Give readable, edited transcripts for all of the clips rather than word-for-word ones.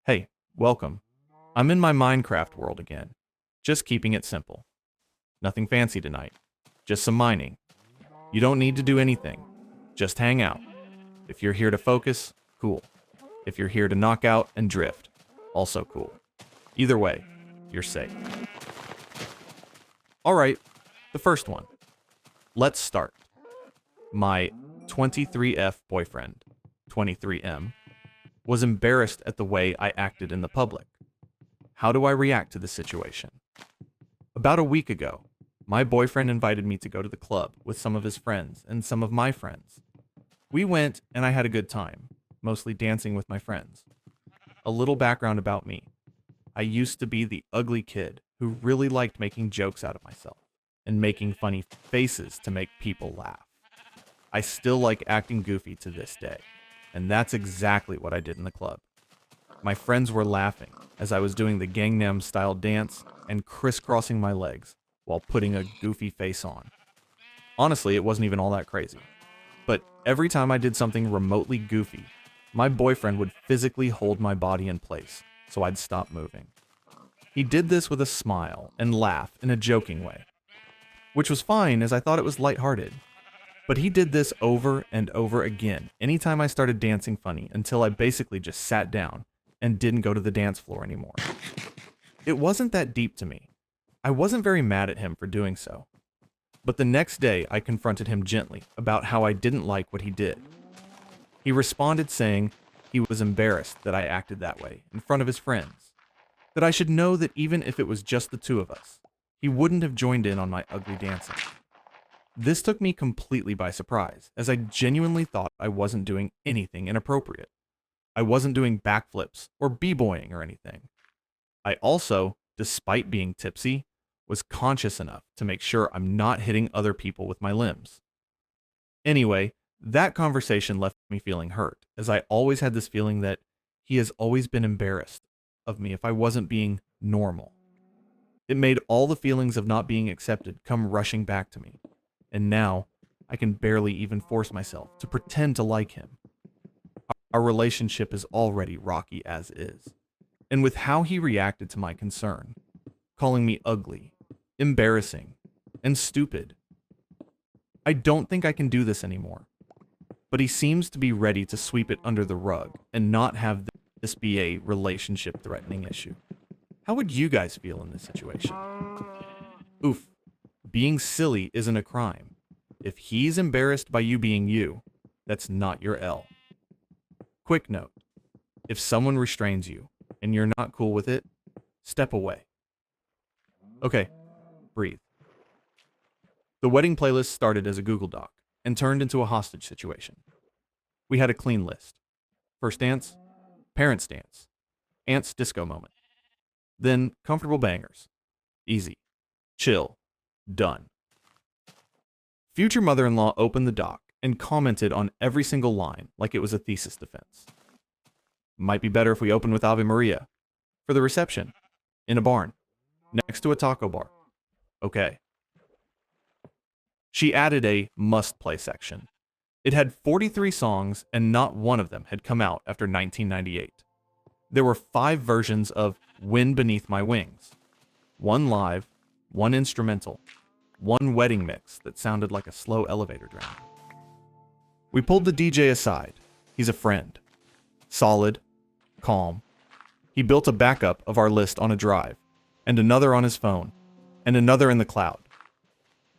Hey, welcome. I'm in my Minecraft world again. Just keeping it simple. Nothing fancy tonight. Just some mining. You don't need to do anything. Just hang out. If you're here to focus, cool. If you're here to knock out and drift, also cool. Either way, you're safe. Alright, the first one. Let's start. My 23F boyfriend, 23M, was embarrassed at the way I acted in the public. How do I react to the situation? About a week ago, my boyfriend invited me to go to the club with some of his friends and some of my friends. We went and I had a good time, mostly dancing with my friends. A little background about me. I used to be the ugly kid who really liked making jokes out of myself and making funny faces to make people laugh. I still like acting goofy to this day, and that's exactly what I did in the club. My friends were laughing as I was doing the Gangnam style dance and crisscrossing my legs while putting a goofy face on. Honestly, it wasn't even all that crazy. But every time I did something remotely goofy, my boyfriend would physically hold my body in place so I'd stop moving. He did this with a smile and laugh in a joking way, which was fine as I thought it was lighthearted. But he did this over and over again anytime I started dancing funny until I basically just sat down and didn't go to the dance floor anymore. It wasn't that deep to me. I wasn't very mad at him for doing so. But the next day I confronted him gently about how I didn't like what he did. He responded saying he was embarrassed that I acted that way in front of his friends, that I should know that even if it was just the two of us, he wouldn't have joined in on my ugly dancing. This took me completely by surprise, as I genuinely thought I wasn't doing anything inappropriate. I wasn't doing backflips or b-boying or anything. I also, despite being tipsy, was conscious enough to make sure I'm not hitting other people with my limbs. Anyway, that conversation left me feeling hurt, as I always had this feeling that he has always been embarrassed of me if I wasn't being normal. It made all the feelings of not being accepted come rushing back to me. And now, I can barely even force myself to pretend to like him. Our relationship is already rocky as is. And with how he reacted to my concern, calling me ugly, embarrassing, and stupid, I don't think I can do this anymore. But he seems to be ready to sweep it under the rug and not have this be a relationship-threatening issue. How would you guys feel in this situation? Oof. Being silly isn't a crime. If he's embarrassed by you being you, that's not your L. Quick note. If someone restrains you and you're not cool with it, step away. Okay, breathe. The wedding playlist started as a Google Doc and turned into a hostage situation. We had a clean list. First dance, parents dance, aunt's disco moment. Then comfortable bangers. Easy. Chill. Done. Future mother-in-law opened the doc and commented on every single line like it was a thesis defense. Might be better if we open with Ave Maria. For the reception. In a barn. Next to a taco bar. Okay. She added a must-play section. It had 43 songs and not one of them had come out after 1998. There were 5 versions of Wind Beneath My Wings. 1 live, 1 instrumental, 1 wedding mix that sounded like a slow elevator drama. We pulled the DJ aside. He's a friend. Solid, calm. He built a backup of our list on a drive, and another on his phone, and another in the cloud.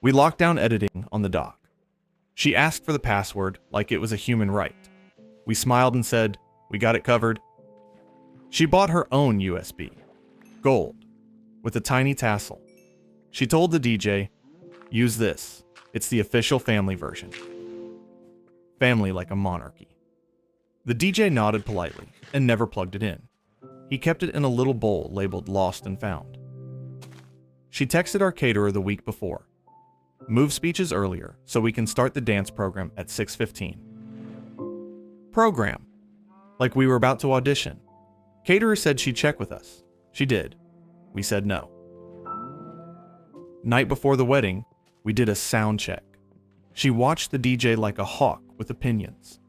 We locked down editing on the dock. She asked for the password like it was a human right. We smiled and said, "We got it covered." She bought her own USB, gold, with a tiny tassel. She told the DJ, "Use this. It's the official family version." Family like a monarchy. The DJ nodded politely and never plugged it in. He kept it in a little bowl labeled Lost and Found. She texted our caterer the week before. Move speeches earlier so we can start the dance program at 6:15. Program. Like we were about to audition. Caterer said she'd check with us. She did. We said no. Night before the wedding, we did a sound check. She watched the DJ like a hawk with opinions.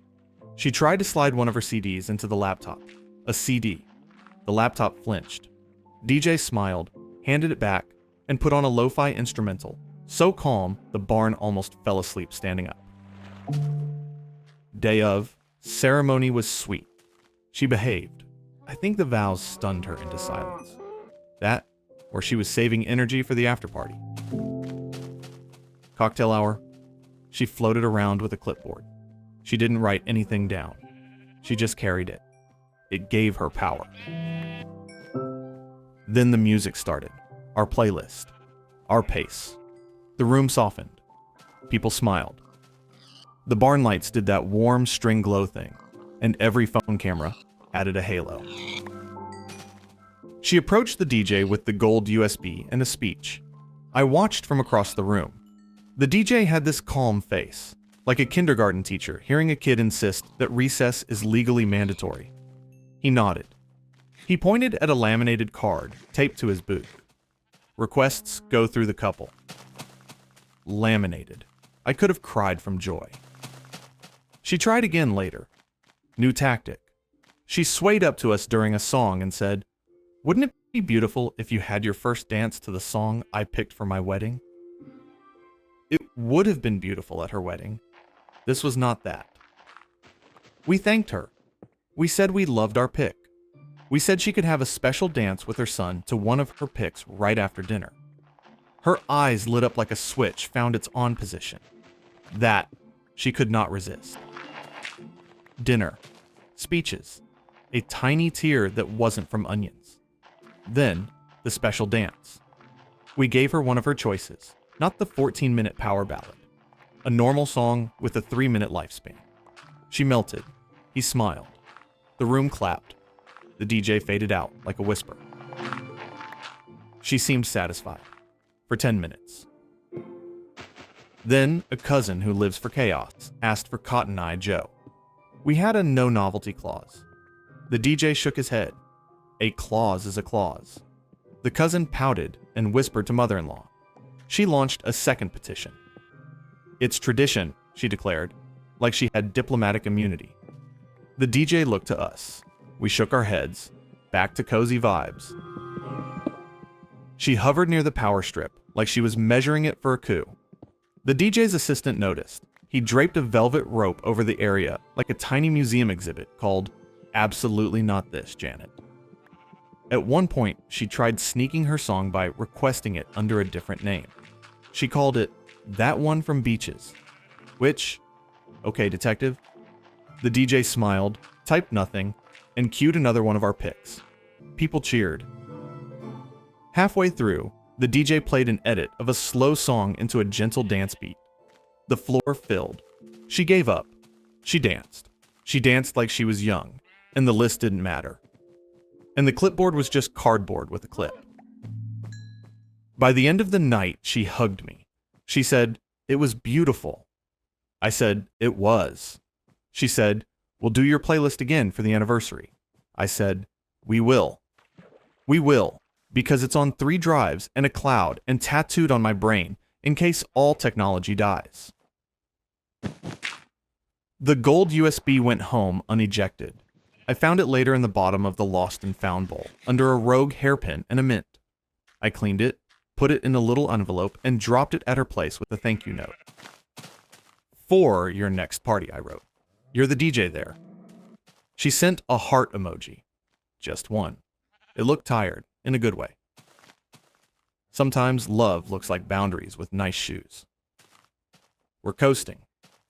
She tried to slide one of her CDs into the laptop, a CD. The laptop flinched. DJ smiled, handed it back, and put on a lo-fi instrumental, so calm the barn almost fell asleep standing up. Day of, ceremony was sweet. She behaved. I think the vows stunned her into silence. That, or she was saving energy for the after party. Cocktail hour. She floated around with a clipboard. She didn't write anything down. She just carried it. It gave her power. Then the music started. Our playlist. Our pace. The room softened. People smiled. The barn lights did that warm string glow thing, and every phone camera added a halo. She approached the DJ with the gold USB and a speech. I watched from across the room. The DJ had this calm face, like a kindergarten teacher hearing a kid insist that recess is legally mandatory. He nodded. He pointed at a laminated card taped to his booth. Requests go through the couple. Laminated. I could have cried from joy. She tried again later. New tactic. She swayed up to us during a song and said, "Wouldn't it be beautiful if you had your first dance to the song I picked for my wedding?" It would have been beautiful at her wedding. This was not that. We thanked her. We said we loved our pick. We said she could have a special dance with her son to one of her picks right after dinner. Her eyes lit up like a switch found its on position. That she could not resist. Dinner. Speeches. A tiny tear that wasn't from onions. Then, the special dance. We gave her one of her choices, not the 14-minute power ballad. A normal song with a 3-minute lifespan. She melted. He smiled. The room clapped. The DJ faded out like a whisper. She seemed satisfied. For 10 minutes. Then, a cousin who lives for chaos asked for Cotton Eye Joe. We had a no novelty clause. The DJ shook his head. A clause is a clause. The cousin pouted and whispered to mother-in-law. She launched a second petition. It's tradition, she declared, like she had diplomatic immunity. The DJ looked to us. We shook our heads, back to cozy vibes. She hovered near the power strip, like she was measuring it for a coup. The DJ's assistant noticed. He draped a velvet rope over the area like a tiny museum exhibit called Absolutely Not This, Janet. At one point, she tried sneaking her song by requesting it under a different name. She called it That One from Beaches, which, okay, detective. The DJ smiled, typed nothing, and cued another one of our picks. People cheered. Halfway through, the DJ played an edit of a slow song into a gentle dance beat. The floor filled. She gave up. She danced. She danced like she was young, and the list didn't matter. And the clipboard was just cardboard with a clip. By the end of the night, she hugged me. She said, "It was beautiful." I said, "It was." She said, "We'll do your playlist again for the anniversary." I said, "We will. We will, because it's on 3 drives and a cloud and tattooed on my brain in case all technology dies." The gold USB went home unejected. I found it later in the bottom of the lost and found bowl, under a rogue hairpin and a mint. I cleaned it, put it in a little envelope, and dropped it at her place with a thank you note. "For your next party," I wrote. "You're the DJ there." She sent a heart emoji. Just one. It looked tired, in a good way. Sometimes love looks like boundaries with nice shoes. We're coasting.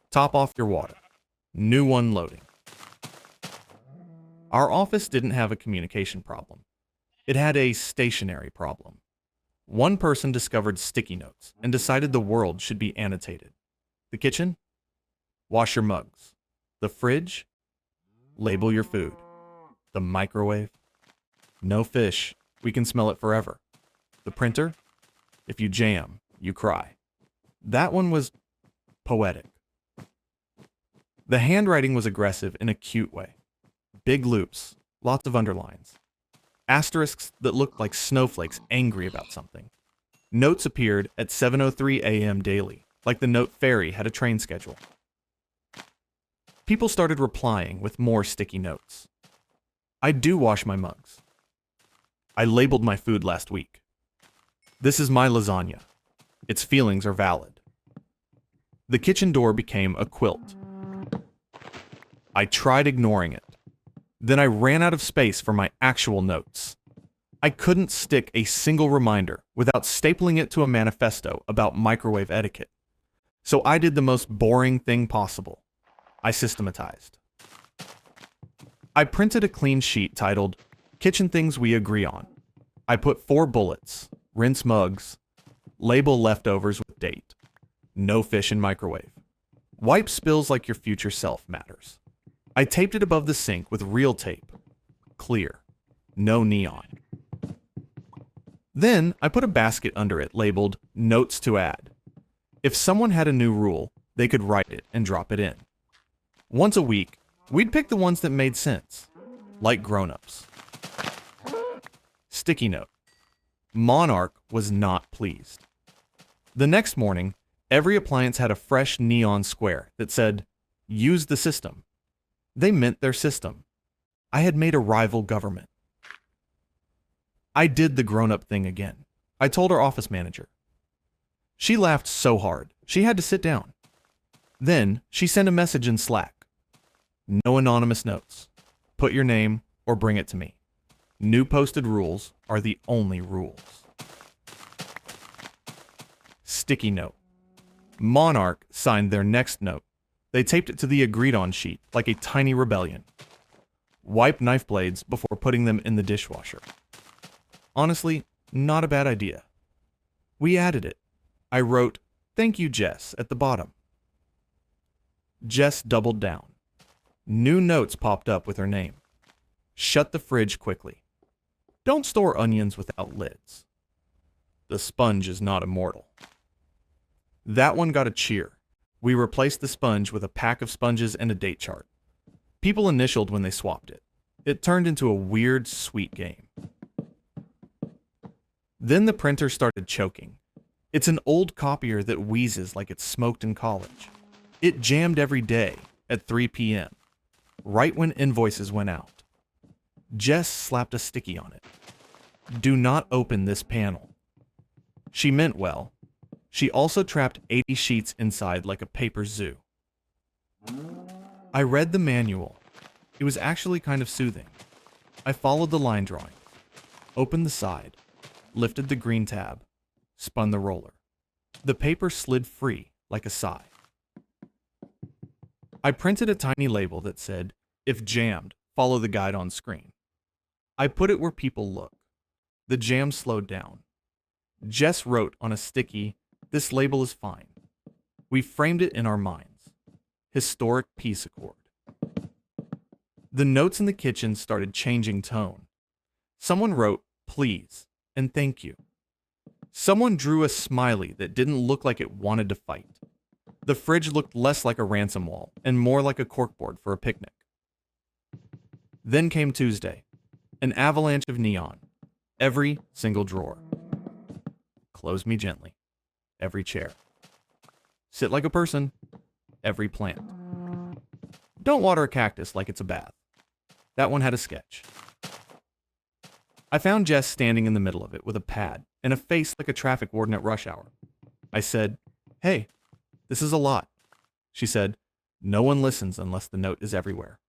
Top off your water. New one loading. Our office didn't have a communication problem. It had a stationary problem. One person discovered sticky notes and decided the world should be annotated. The kitchen? Wash your mugs. The fridge? Label your food. The microwave? No fish. We can smell it forever. The printer? If you jam, you cry. That one was poetic. The handwriting was aggressive in a cute way. Big loops, lots of underlines. Asterisks that looked like snowflakes angry about something. Notes appeared at 7:03 a.m. daily, like the note fairy had a train schedule. People started replying with more sticky notes. I do wash my mugs. I labeled my food last week. This is my lasagna. Its feelings are valid. The kitchen door became a quilt. I tried ignoring it. Then I ran out of space for my actual notes. I couldn't stick a single reminder without stapling it to a manifesto about microwave etiquette. So I did the most boring thing possible. I systematized. I printed a clean sheet titled, Kitchen Things We Agree On. I put 4 bullets, rinse mugs, label leftovers with date, no fish in microwave. Wipe spills like your future self matters. I taped it above the sink with real tape. Clear. No neon. Then I put a basket under it labeled Notes to Add. If someone had a new rule, they could write it and drop it in. Once a week, we'd pick the ones that made sense, like grown-ups. Sticky note. Monarch was not pleased. The next morning, every appliance had a fresh neon square that said, Use the system. They meant their system. I had made a rival government. I did the grown-up thing again. I told our office manager. She laughed so hard, she had to sit down. Then, she sent a message in Slack. No anonymous notes. Put your name or bring it to me. New posted rules are the only rules. Sticky note. Monarch signed their next note. They taped it to the agreed-on sheet like a tiny rebellion. Wipe knife blades before putting them in the dishwasher. Honestly, not a bad idea. We added it. I wrote, Thank you, Jess, at the bottom. Jess doubled down. New notes popped up with her name. Shut the fridge quickly. Don't store onions without lids. The sponge is not immortal. That one got a cheer. We replaced the sponge with a pack of sponges and a date chart. People initialed when they swapped it. It turned into a weird, sweet game. Then the printer started choking. It's an old copier that wheezes like it smoked in college. It jammed every day at 3 p.m., right when invoices went out. Jess slapped a sticky on it. Do not open this panel. She meant well. She also trapped 80 sheets inside like a paper zoo. I read the manual. It was actually kind of soothing. I followed the line drawing, opened the side, lifted the green tab, spun the roller. The paper slid free like a sigh. I printed a tiny label that said, If jammed, follow the guide on screen. I put it where people look. The jam slowed down. Jess wrote on a sticky, This label is fine. We framed it in our minds. Historic peace accord. The notes in the kitchen started changing tone. Someone wrote, Please, and thank you. Someone drew a smiley that didn't look like it wanted to fight. The fridge looked less like a ransom wall and more like a corkboard for a picnic. Then came Tuesday, an avalanche of neon, every single drawer. Close me gently, every chair. Sit like a person, every plant. Don't water a cactus like it's a bath. That one had a sketch. I found Jess standing in the middle of it with a pad and a face like a traffic warden at rush hour. I said, Hey, this is a lot. She said, No one listens unless the note is everywhere.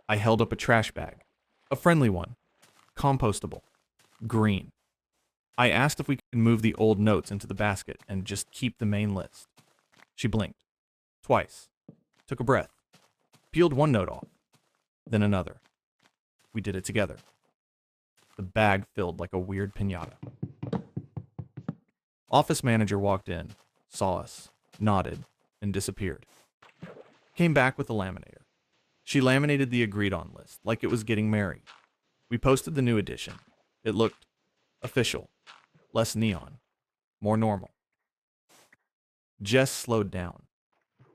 I held up a trash bag, a friendly one, compostable, green. I asked if we could move the old notes into the basket and just keep the main list. She blinked, twice, took a breath, peeled one note off, then another. We did it together. The bag filled like a weird piñata. Office manager walked in, saw us, nodded, and disappeared. Came back with a laminator. She laminated the agreed-on list like it was getting married. We posted the new edition. It looked official, less neon, more normal. Jess slowed down.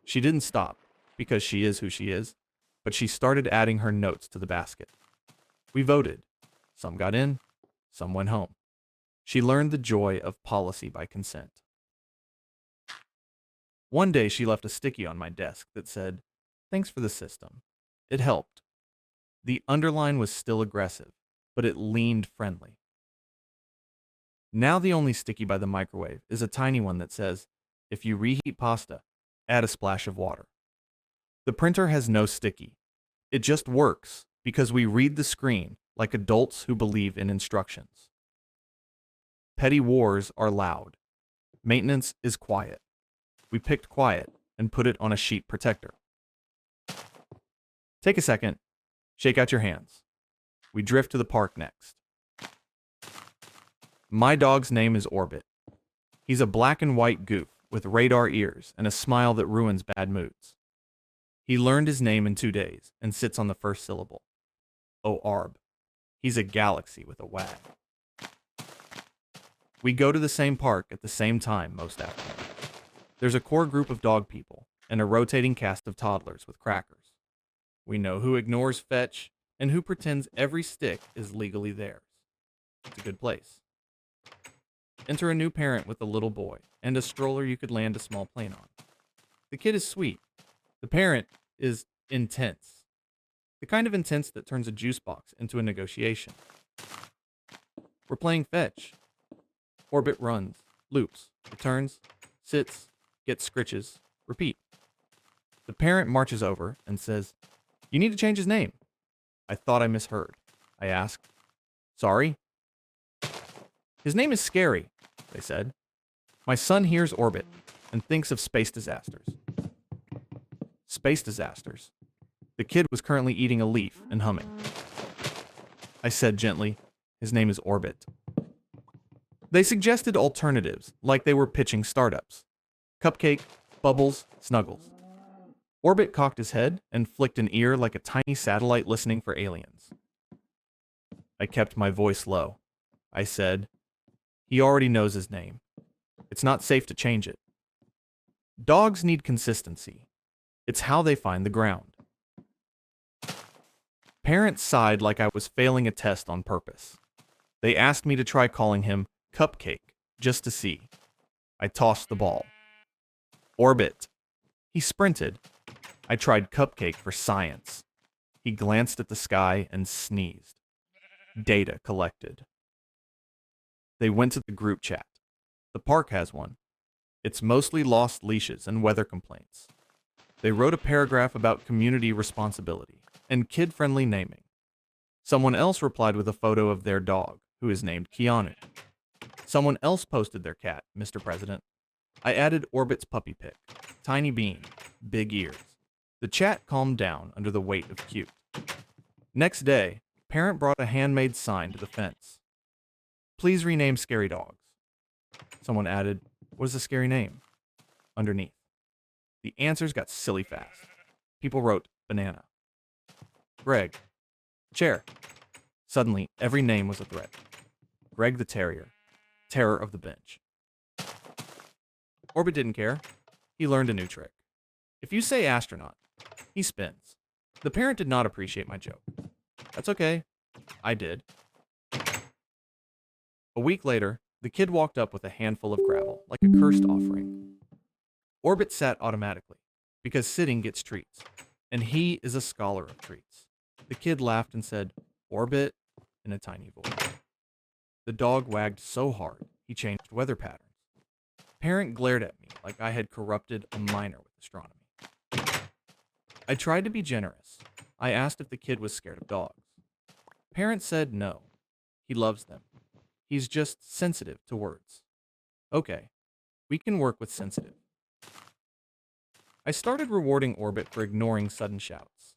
She didn't stop, because she is who she is, but she started adding her notes to the basket. We voted. Some got in, some went home. She learned the joy of policy by consent. One day she left a sticky on my desk that said, Thanks for the system. It helped. The underline was still aggressive, but it leaned friendly. Now the only sticky by the microwave is a tiny one that says, if you reheat pasta, add a splash of water. The printer has no sticky. It just works because we read the screen like adults who believe in instructions. Petty wars are loud. Maintenance is quiet. We picked quiet and put it on a sheet protector. Take a second, shake out your hands. We drift to the park next. My dog's name is Orbit. He's a black and white goof with radar ears and a smile that ruins bad moods. He learned his name in 2 days and sits on the first syllable. Oh, Arb. He's a galaxy with a wag. We go to the same park at the same time most afternoons. There's a core group of dog people and a rotating cast of toddlers with crackers. We know who ignores fetch and who pretends every stick is legally theirs. It's a good place. Enter a new parent with a little boy and a stroller you could land a small plane on. The kid is sweet. The parent is intense. The kind of intense that turns a juice box into a negotiation. We're playing fetch. Orbit runs, loops, returns, sits, gets scritches, repeat. The parent marches over and says, "You need to change his name." I thought I misheard. I asked, "Sorry?" "His name is Scary," they said. My son hears Orbit and thinks of space disasters. Space disasters. The kid was currently eating a leaf and humming. I said gently, "His name is Orbit." They suggested alternatives, like they were pitching startups. Cupcake, Bubbles, Snuggles. Orbit cocked his head and flicked an ear like a tiny satellite listening for aliens. I kept my voice low. I said, "He already knows his name. It's not safe to change it." Dogs need consistency. It's how they find the ground. Parents sighed like I was failing a test on purpose. They asked me to try calling him Cupcake, just to see. I tossed the ball. Orbit. He sprinted. I tried Cupcake for science. He glanced at the sky and sneezed. Data collected. They went to the group chat. The park has one. It's mostly lost leashes and weather complaints. They wrote a paragraph about community responsibility and kid-friendly naming. Someone else replied with a photo of their dog, who is named Keanu. Someone else posted their cat, Mr. President. I added Orbit's puppy pic. Tiny bean, big ears. The chat calmed down under the weight of cute. Next day, parent brought a handmade sign to the fence. "Please rename scary dogs." Someone added, "What is a scary name?" underneath. The answers got silly fast. People wrote banana, Greg, chair. Suddenly, every name was a threat. Greg the Terrier, terror of the bench. Orbit didn't care. He learned a new trick. If you say astronaut, he spins. The parent did not appreciate my joke. That's okay. I did. A week later, the kid walked up with a handful of gravel, like a cursed offering. Orbit sat automatically, because sitting gets treats, and he is a scholar of treats. The kid laughed and said, "Orbit," in a tiny voice. The dog wagged so hard, he changed weather patterns. Parent glared at me like I had corrupted a minor with astronomy. I tried to be generous. I asked if the kid was scared of dogs. Parent said no. He loves them. He's just sensitive to words. Okay, we can work with sensitive. I started rewarding Orbit for ignoring sudden shouts.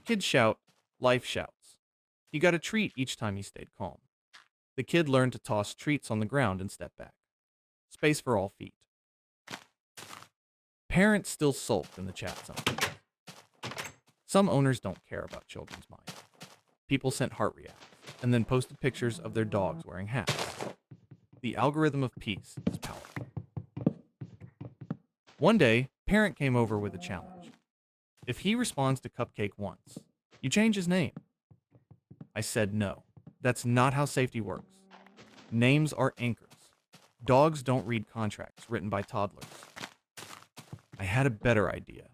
Kids shout, life shouts. He got a treat each time he stayed calm. The kid learned to toss treats on the ground and step back. Space for all feet. Parents still sulked in the chat sometimes. Some owners don't care about children's minds. People sent heart reacts and then posted pictures of their dogs wearing hats. The algorithm of peace is powerful. One day, parent came over with a challenge. If he responds to Cupcake once, you change his name. I said no. That's not how safety works. Names are anchors. Dogs don't read contracts written by toddlers. I had a better idea.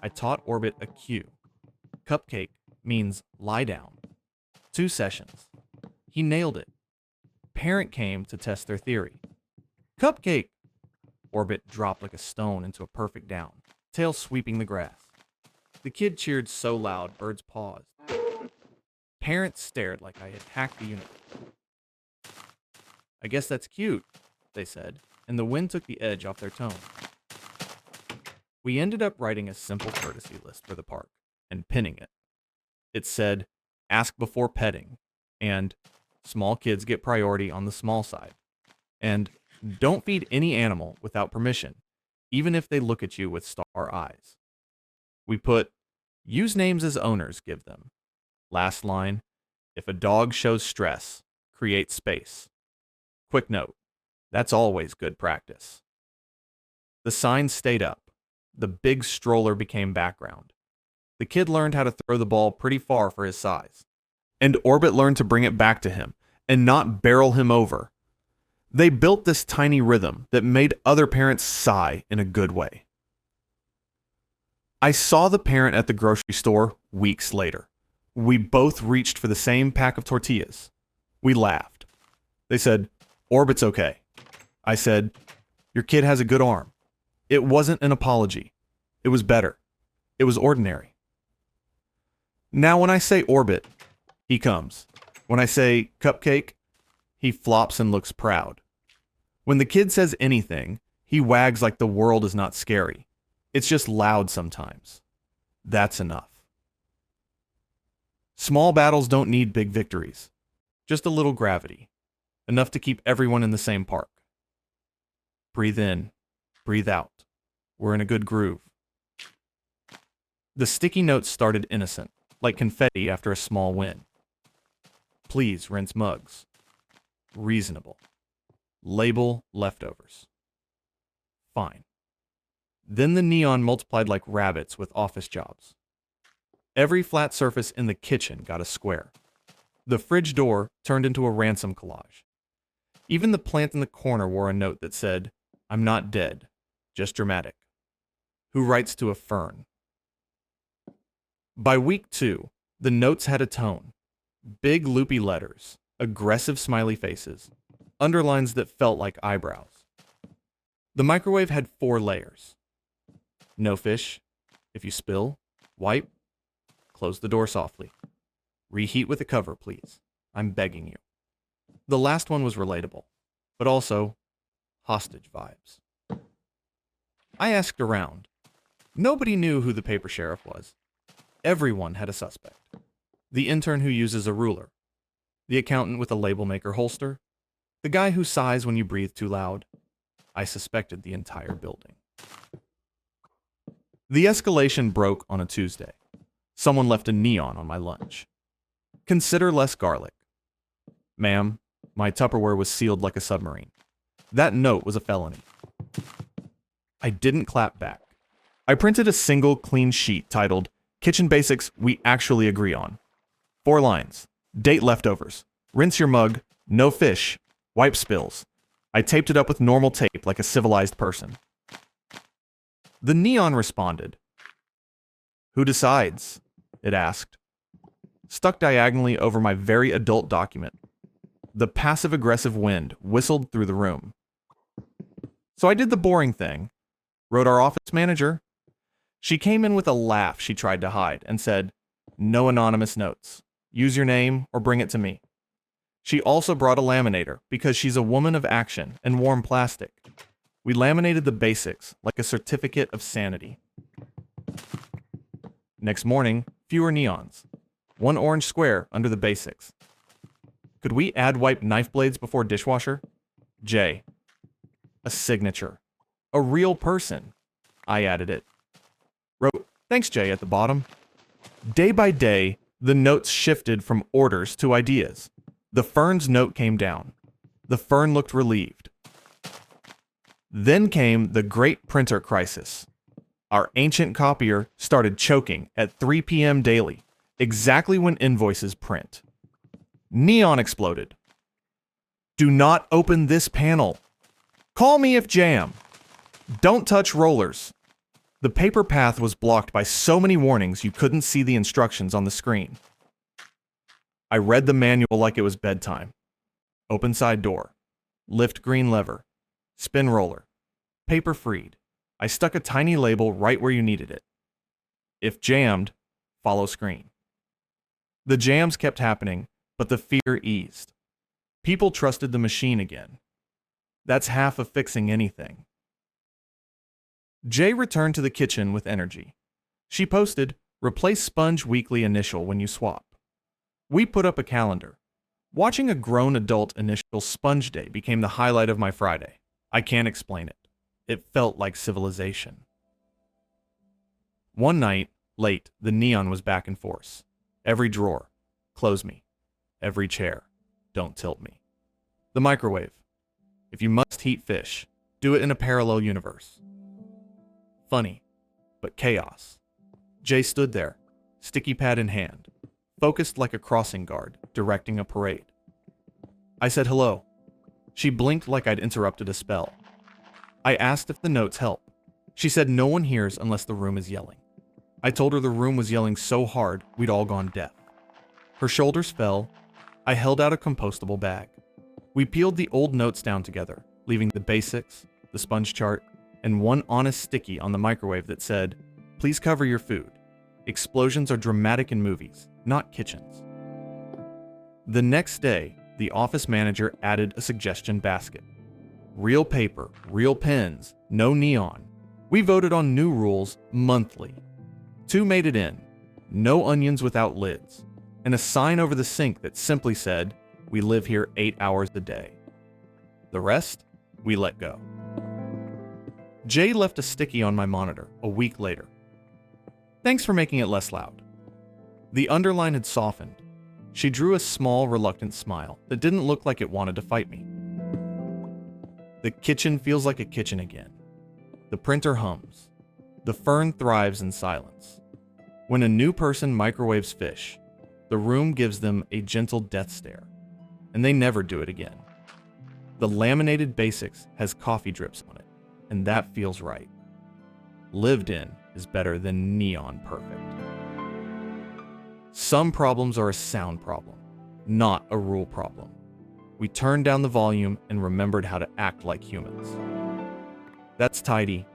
I taught Orbit a cue. Cupcake means lie down. 2 sessions. He nailed it. Parent came to test their theory. Cupcake! Orbit dropped like a stone into a perfect down, tail sweeping the grass. The kid cheered so loud, birds paused. Parents stared like I had hacked the universe. I guess that's cute, they said, and the wind took the edge off their tone. We ended up writing a simple courtesy list for the park and pinning it. It said, ask before petting, and small kids get priority on the small side, and don't feed any animal without permission, even if they look at you with star eyes. We put, use names as owners give them. Last line, if a dog shows stress, create space. Quick note, that's always good practice. The sign stayed up. The big stroller became background. The kid learned how to throw the ball pretty far for his size. And Orbit learned to bring it back to him and not barrel him over. They built this tiny rhythm that made other parents sigh in a good way. I saw the parent at the grocery store weeks later. We both reached for the same pack of tortillas. We laughed. They said, Orbit's okay. I said, your kid has a good arm. It wasn't an apology. It was better. It was ordinary. Now when I say Orbit, he comes. When I say cupcake, he flops and looks proud. When the kid says anything, he wags like the world is not scary. It's just loud sometimes. That's enough. Small battles don't need big victories. Just a little gravity. Enough to keep everyone in the same park. Breathe in. Breathe out. We're in a good groove. The sticky notes started innocent, like confetti after a small win. Please rinse mugs. Reasonable. Label leftovers. Fine. Then the neon multiplied like rabbits with office jobs. Every flat surface in the kitchen got a square. The fridge door turned into a ransom collage. Even the plant in the corner wore a note that said, I'm not dead, just dramatic. Who writes to a fern? By week 2, the notes had a tone. Big loopy letters, aggressive smiley faces, underlines that felt like eyebrows. The microwave had 4 layers. No fish. If you spill, wipe. Close the door softly. Reheat with a cover, please. I'm begging you. The last one was relatable, but also hostage vibes. I asked around. Nobody knew who the paper sheriff was. Everyone had a suspect. The intern who uses a ruler. The accountant with a label maker holster. The guy who sighs when you breathe too loud. I suspected the entire building. The escalation broke on a Tuesday. Someone left a neon on my lunch. Consider less garlic. Ma'am, my Tupperware was sealed like a submarine. That note was a felony. I didn't clap back. I printed a single clean sheet titled, Kitchen Basics We Actually Agree On. 4 lines. Date leftovers. Rinse your mug. No fish. Wipe spills. I taped it up with normal tape like a civilized person. The neon responded. Who decides? It asked. Stuck diagonally over my very adult document. The passive-aggressive wind whistled through the room. So I did the boring thing. Wrote our office manager. She came in with a laugh she tried to hide and said, no anonymous notes. Use your name or bring it to me. She also brought a laminator because she's a woman of action and warm plastic. We laminated the basics like a certificate of sanity. Next morning, fewer neons. 1 orange square under the basics. Could we add wipe knife blades before dishwasher? J. A signature. A real person. I added it. Wrote, thanks, Jay, at the bottom. Day by day, the notes shifted from orders to ideas. The fern's note came down. The fern looked relieved. Then came the great printer crisis. Our ancient copier started choking at 3 p.m. daily, exactly when invoices print. Neon exploded. Do not open this panel. Call me if jam. Don't touch rollers. The paper path was blocked by so many warnings you couldn't see the instructions on the screen. I read the manual like it was bedtime. Open side door. Lift green lever. Spin roller. Paper freed. I stuck a tiny label right where you needed it. If jammed, follow screen. The jams kept happening, but the fear eased. People trusted the machine again. That's half of fixing anything. Jay returned to the kitchen with energy. She posted, "Replace sponge weekly initial when you swap." We put up a calendar. Watching a grown adult initial sponge day became the highlight of my Friday. I can't explain it. It felt like civilization. One night, late, the neon was back in force. Every drawer, close me. Every chair, don't tilt me. The microwave. If you must heat fish, do it in a parallel universe. Funny, but chaos. Jay stood there, sticky pad in hand, focused like a crossing guard, directing a parade. I said hello. She blinked like I'd interrupted a spell. I asked if the notes help. She said no one hears unless the room is yelling. I told her the room was yelling so hard we'd all gone deaf. Her shoulders fell. I held out a compostable bag. We peeled the old notes down together, leaving the basics, the sponge chart, and one honest sticky on the microwave that said, "Please cover your food. Explosions are dramatic in movies, not kitchens." The next day, the office manager added a suggestion basket. Real paper, real pens, no neon. We voted on new rules monthly. 2 made it in. No onions without lids. And a sign over the sink that simply said, "We live here 8 hours a day." The rest, we let go. Jay left a sticky on my monitor a week later. "Thanks for making it less loud." The underline had softened. She drew a small, reluctant smile that didn't look like it wanted to fight me. The kitchen feels like a kitchen again. The printer hums. The fern thrives in silence. When a new person microwaves fish, the room gives them a gentle death stare, and they never do it again. The laminated basics has coffee drips on it, and that feels right. Lived in is better than neon perfect. Some problems are a sound problem, not a rule problem. We turned down the volume and remembered how to act like humans. That's tidy.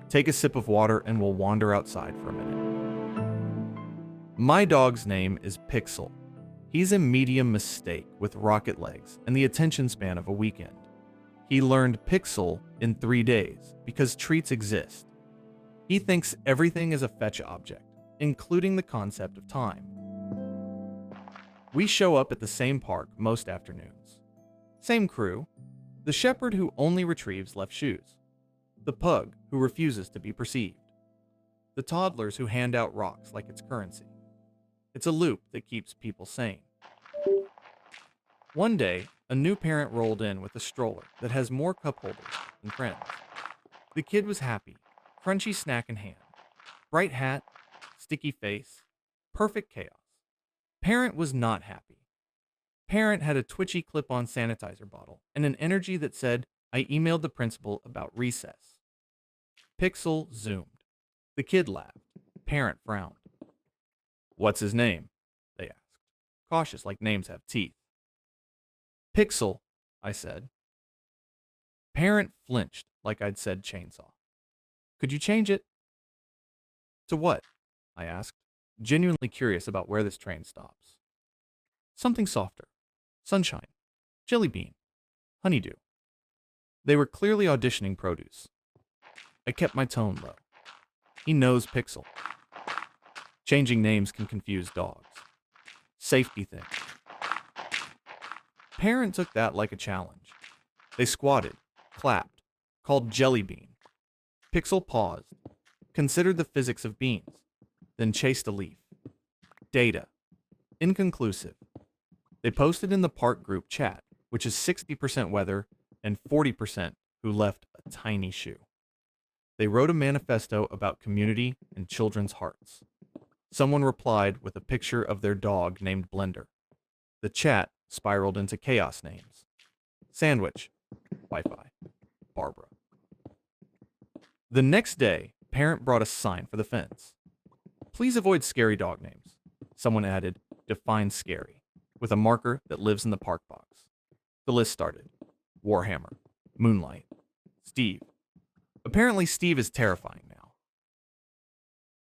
Take a sip of water and we'll wander outside for a minute. My dog's name is Pixel. He's a medium mistake with rocket legs and the attention span of a weekend. He learned Pixel in 3 days because treats exist. He thinks everything is a fetch object, including the concept of time. We show up at the same park most afternoons. Same crew. The shepherd who only retrieves left shoes. The pug who refuses to be perceived. The toddlers who hand out rocks like it's currency. It's a loop that keeps people sane. One day, a new parent rolled in with a stroller that has more cup holders than friends. The kid was happy, crunchy snack in hand. Bright hat, sticky face, perfect chaos. Parent was not happy. Parent had a twitchy clip-on sanitizer bottle and an energy that said, "I emailed the principal about recess." Pixel zoomed. The kid laughed. Parent frowned. "What's his name?" they asked, cautious like names have teeth. "Pixel," I said. Parent flinched like I'd said chainsaw. "Could you change it?" "To what?" I asked, genuinely curious about where this train stops. "Something softer. Sunshine. Jelly bean. Honeydew." They were clearly auditioning produce. I kept my tone low. He knows Pixel. Changing names can confuse dogs. Safety thing. Parent took that like a challenge. They squatted, clapped, called jelly bean. Pixel paused, considered the physics of beans, then chased a leaf. Data. Inconclusive. They posted in the park group chat, which is 60% weather and 40% who left a tiny shoe. They wrote a manifesto about community and children's hearts. Someone replied with a picture of their dog named Blender. The chat spiraled into chaos names. Sandwich, Wi-Fi, Barbara. The next day, parent brought a sign for the fence. "Please avoid scary dog names." Someone added, "Define scary." with a marker that lives in the park box. The list started. Warhammer, Moonlight, Steve. Apparently, Steve is terrifying now.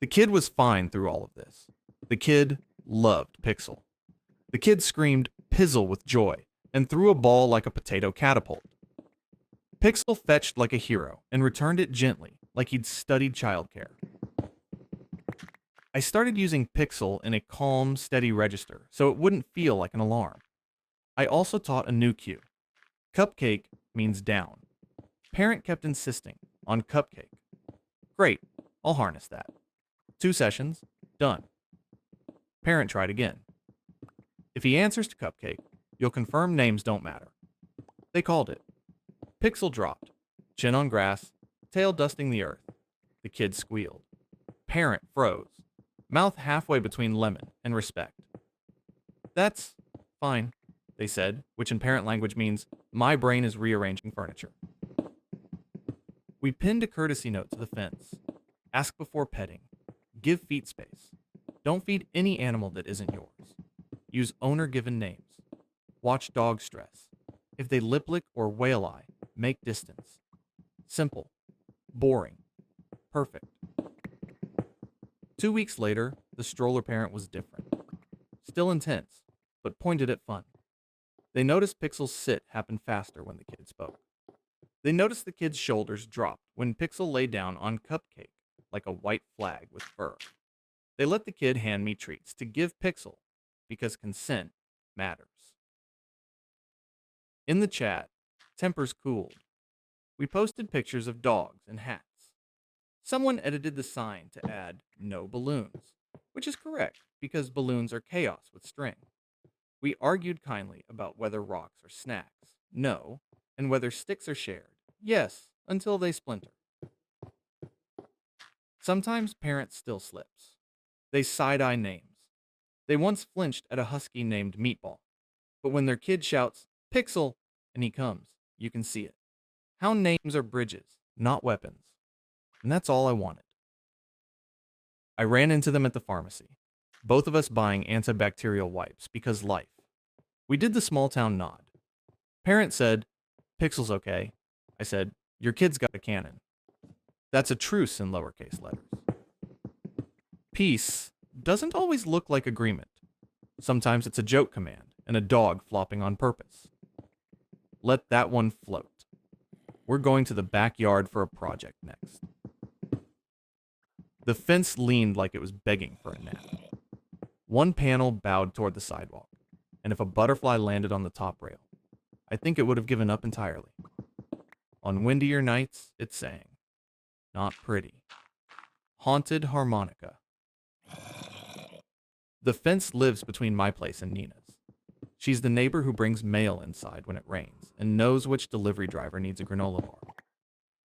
The kid was fine through all of this. The kid loved Pixel. The kid screamed Pizzle with joy and threw a ball like a potato catapult. Pixel fetched like a hero and returned it gently, like he'd studied childcare. I started using Pixel in a calm, steady register so it wouldn't feel like an alarm. I also taught a new cue. Cupcake means down. Parent kept insisting on cupcake. Great, I'll harness that. 2 sessions, done. Parent tried again. If he answers to cupcake, you'll confirm names don't matter. They called it. Pixel dropped, chin on grass, tail dusting the earth. The kid squealed. Parent froze, mouth halfway between lemon and respect. That's fine, they said, which in parent language means, my brain is rearranging furniture. We pinned a courtesy note to the fence. Ask before petting. Give feet space. Don't feed any animal that isn't yours. Use owner-given names. Watch dog stress. If they lip lick or whale eye, make distance. Simple. Boring. Perfect. 2 weeks later, the stroller parent was different. Still intense, but pointed at fun. They noticed Pixel's sit happened faster when the kid spoke. They noticed the kid's shoulders dropped when Pixel lay down on Cupcake, like a white flag with fur. They let the kid hand me treats to give Pixel, because consent matters. In the chat, tempers cooled. We posted pictures of dogs and hats. Someone edited the sign to add no balloons, which is correct because balloons are chaos with string. We argued kindly about whether rocks are snacks, no, and whether sticks are shared, yes, until they splinter. Sometimes parent still slips. They side-eye names. They once flinched at a husky named Meatball, but when their kid shouts, Pixel, and he comes, you can see it. How names are bridges, not weapons. And that's all I wanted. I ran into them at the pharmacy, both of us buying antibacterial wipes because life. We did the small town nod. Parent said, Pixel's okay. I said, your kid's got a cannon. That's a truce in lowercase letters. Peace doesn't always look like agreement. Sometimes it's a joke command and a dog flopping on purpose. Let that one float. We're going to the backyard for a project next. The fence leaned like it was begging for a nap. One panel bowed toward the sidewalk, and if a butterfly landed on the top rail, I think it would have given up entirely. On windier nights, it sang. Not pretty. Haunted harmonica. The fence lives between my place and Nina's. She's the neighbor who brings mail inside when it rains and knows which delivery driver needs a granola bar.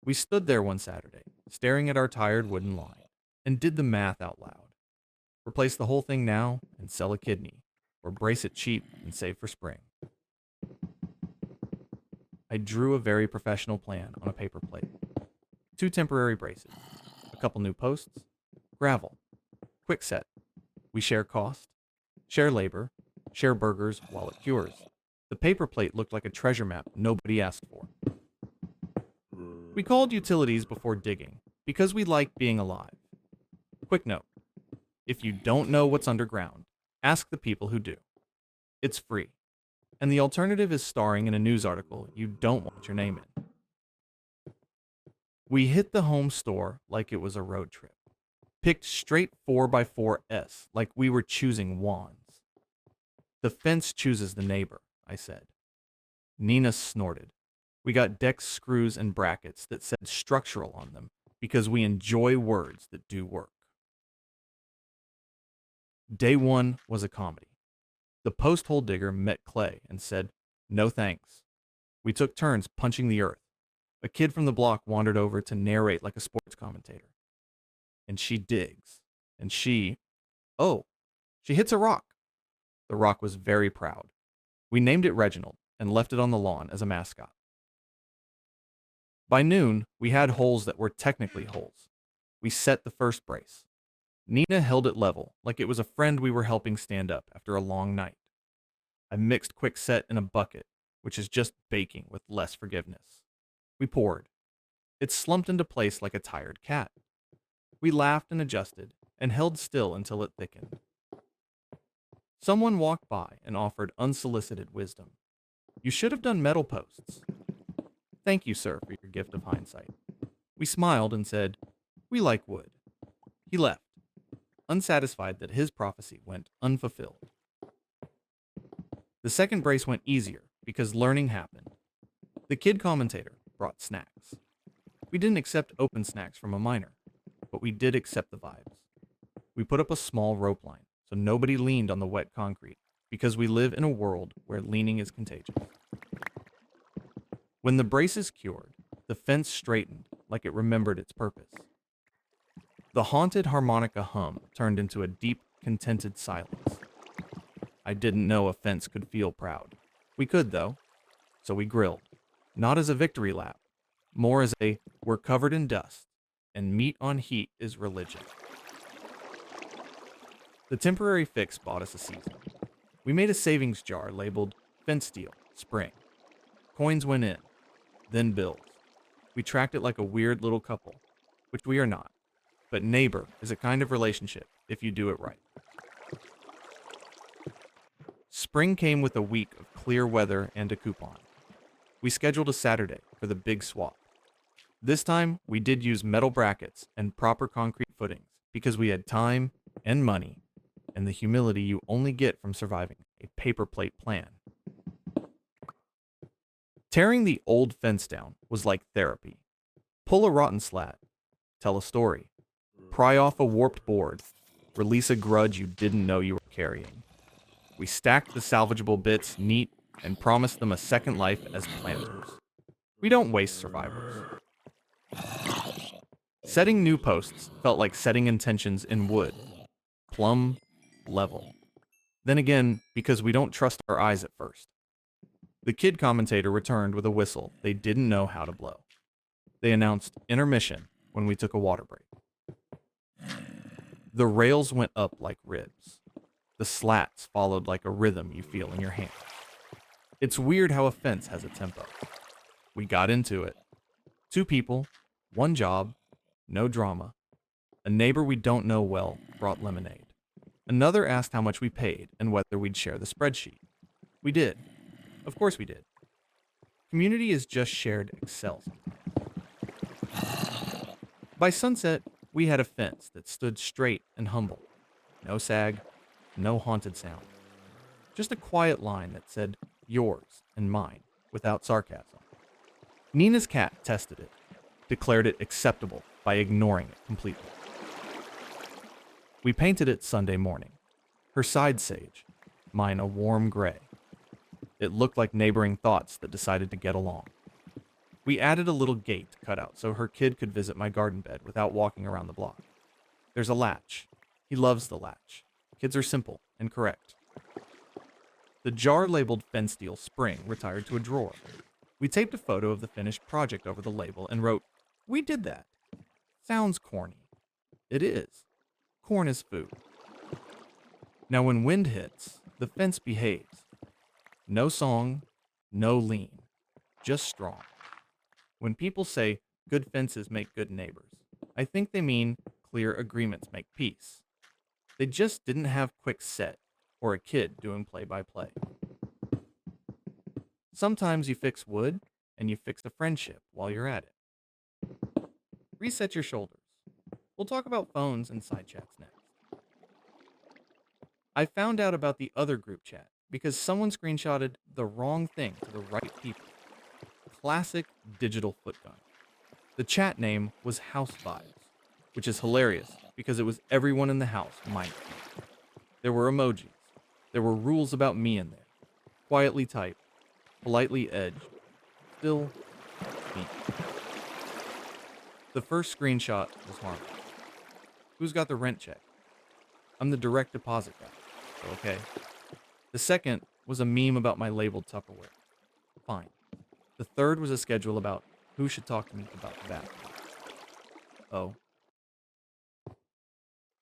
We stood there one Saturday, staring at our tired wooden line, and did the math out loud. Replace the whole thing now and sell a kidney, or brace it cheap and save for spring. I drew a very professional plan on a paper plate. 2 temporary braces, a couple new posts, gravel, quick set. We share cost, share labor, share burgers while it cures. The paper plate looked like a treasure map nobody asked for. We called utilities before digging because we like being alive. Quick note, if you don't know what's underground, ask the people who do. It's free, and the alternative is starring in a news article you don't want your name in. We hit the home store like it was a road trip. Picked straight 4x4S like we were choosing wands. The fence chooses the neighbor, I said. Nina snorted. We got deck screws and brackets that said structural on them because we enjoy words that do work. Day 1 was a comedy. The post hole digger met Clay and said, no thanks. We took turns punching the earth. A kid from the block wandered over to narrate like a sports commentator. And she digs. And she hits a rock. The rock was very proud. We named it Reginald and left it on the lawn as a mascot. By noon, we had holes that were technically holes. We set the first brace. Nina held it level, like it was a friend we were helping stand up after a long night. I mixed Quickset in a bucket, which is just baking with less forgiveness. We poured. It slumped into place like a tired cat. We laughed and adjusted, and held still until it thickened. Someone walked by and offered unsolicited wisdom. You should have done metal posts. Thank you, sir, for your gift of hindsight. We smiled and said, we like wood. He left, unsatisfied that his prophecy went unfulfilled. The second brace went easier because learning happened. The kid commentator brought snacks. We didn't accept open snacks from a minor, but we did accept the vibes. We put up a small rope line so nobody leaned on the wet concrete because we live in a world where leaning is contagious. When the braces cured, the fence straightened like it remembered its purpose. The haunted harmonica hum turned into a deep, contented silence. I didn't know a fence could feel proud. We could, though. So we grilled. Not as a victory lap, more as a we're covered in dust, and meat on heat is religion. The temporary fix bought us a season. We made a savings jar labeled fence steel, spring. Coins went in, then bills. We tracked it like a weird little couple, which we are not. But neighbor is a kind of relationship if you do it right. Spring came with a week of clear weather and a coupon. We scheduled a Saturday for the big swap. This time, we did use metal brackets and proper concrete footings because we had time and money and the humility you only get from surviving a paper plate plan. Tearing the old fence down was like therapy. Pull a rotten slat, tell a story, pry off a warped board, release a grudge you didn't know you were carrying. We stacked the salvageable bits neat and promised them a second life as planters. We don't waste survivors. Setting new posts felt like setting intentions in wood. Plumb, level. Then again, because we don't trust our eyes at first. The kid commentator returned with a whistle they didn't know how to blow. They announced intermission when we took a water break. The rails went up like ribs. The slats followed like a rhythm you feel in your hand. It's weird how a fence has a tempo. We got into it. 2 people, 1 job, no drama. A neighbor we don't know well brought lemonade. Another asked how much we paid and whether we'd share the spreadsheet. We did. Of course we did. Community is just shared Excel. By sunset, we had a fence that stood straight and humble. No sag, no haunted sound. Just a quiet line that said yours and mine without sarcasm. Nina's cat tested it, declared it acceptable by ignoring it completely. We painted it Sunday morning. Her side sage, mine a warm gray. It looked like neighboring thoughts that decided to get along. We added a little gate cut out so her kid could visit my garden bed without walking around the block. There's a latch. He loves the latch. Kids are simple and correct. The jar labeled fence steel spring retired to a drawer. We taped a photo of the finished project over the label and wrote, "We did that." Sounds corny. It is. Corn is food. Now when wind hits, the fence behaves. No song, no lean, just strong. When people say good fences make good neighbors, I think they mean clear agreements make peace. They just didn't have quick set or a kid doing play-by-play. Sometimes you fix wood and you fix a friendship while you're at it. Reset your shoulders. We'll talk about phones and side chats next. I found out about the other group chat because someone screenshotted the wrong thing to the right people. Classic digital foot gun. The chat name was House Vibes, which is hilarious because it was everyone in the house minus me. There were emojis. There were rules about me in there. Quietly typed, politely edged, still me. The first screenshot was harmless. Who's got the rent check? I'm the direct deposit guy, so okay. The second was a meme about my labeled Tupperware. Fine. The third was a schedule about who should talk to me about the bathroom. Oh.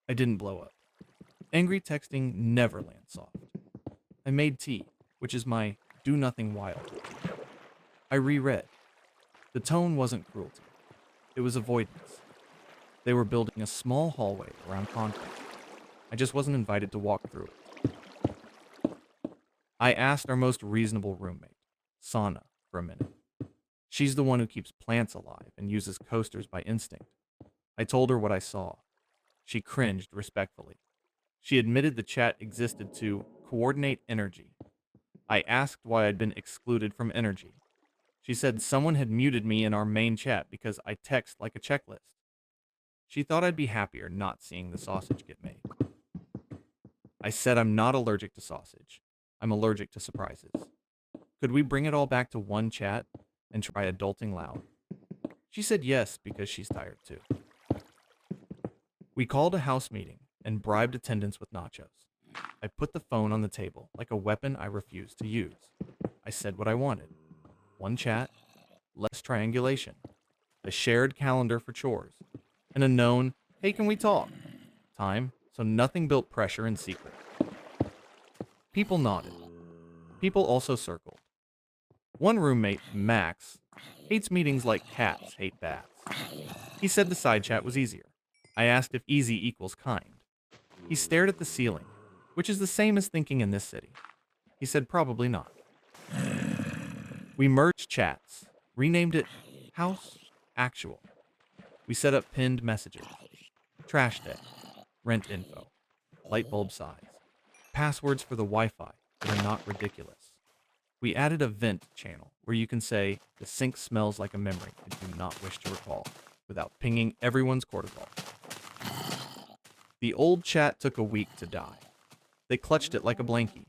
I didn't blow up. Angry texting never lands soft. I made tea, which is my do nothing wild. I reread. The tone wasn't cruelty. It was avoidance. They were building a small hallway around concrete. I just wasn't invited to walk through it. I asked our most reasonable roommate, Sana, for a minute. She's the one who keeps plants alive and uses coasters by instinct. I told her what I saw. She cringed respectfully. She admitted the chat existed to coordinate energy. I asked why I'd been excluded from energy. She said someone had muted me in our main chat because I text like a checklist. She thought I'd be happier not seeing the sausage get made. I said I'm not allergic to sausage. I'm allergic to surprises. Could we bring it all back to one chat and try adulting loud? She said yes because she's tired too. We called a house meeting and bribed attendance with nachos. I put the phone on the table like a weapon I refused to use. I said what I wanted. One chat, less triangulation, a shared calendar for chores, and a known, hey, can we talk? Time, so nothing built pressure in secret. People nodded. People also circled. One roommate, Max, hates meetings like cats hate bats. He said the side chat was easier. I asked if easy equals kind. He stared at the ceiling, which is the same as thinking in this city. He said probably not. We merged chats, renamed it House Actual. We set up pinned messages, trash day, rent info, light bulb size, passwords for the Wi-Fi that are not ridiculous. We added a vent channel where you can say the sink smells like a memory I do not wish to recall without pinging everyone's cortisol. The old chat took a week to die. They clutched it like a blankie.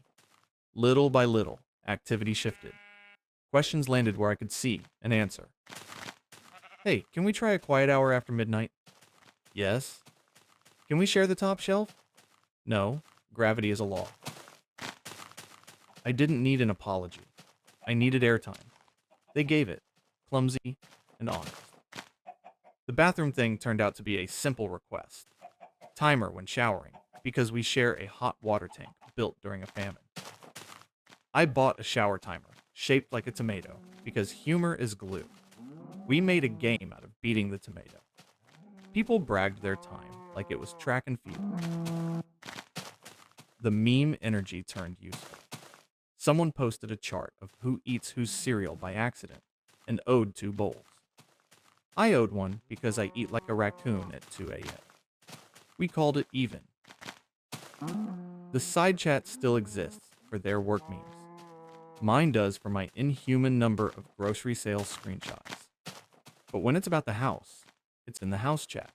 Little by little, activity shifted. Questions landed where I could see and answer. Hey, can we try a quiet hour after midnight? Yes. Can we share the top shelf? No. Gravity is a law. I didn't need an apology. I needed airtime. They gave it, clumsy and honest. The bathroom thing turned out to be a simple request. Timer when showering, because we share a hot water tank built during a famine. I bought a shower timer, shaped like a tomato, because humor is glue. We made a game out of beating the tomato. People bragged their time like it was track and field. The meme energy turned useful. Someone posted a chart of who eats whose cereal by accident and owed 2 bowls. I owed one because I eat like a raccoon at 2 a.m. We called it even. The side chat still exists for their work memes. Mine does for my inhuman number of grocery sales screenshots. But when it's about the house, it's in the house chat.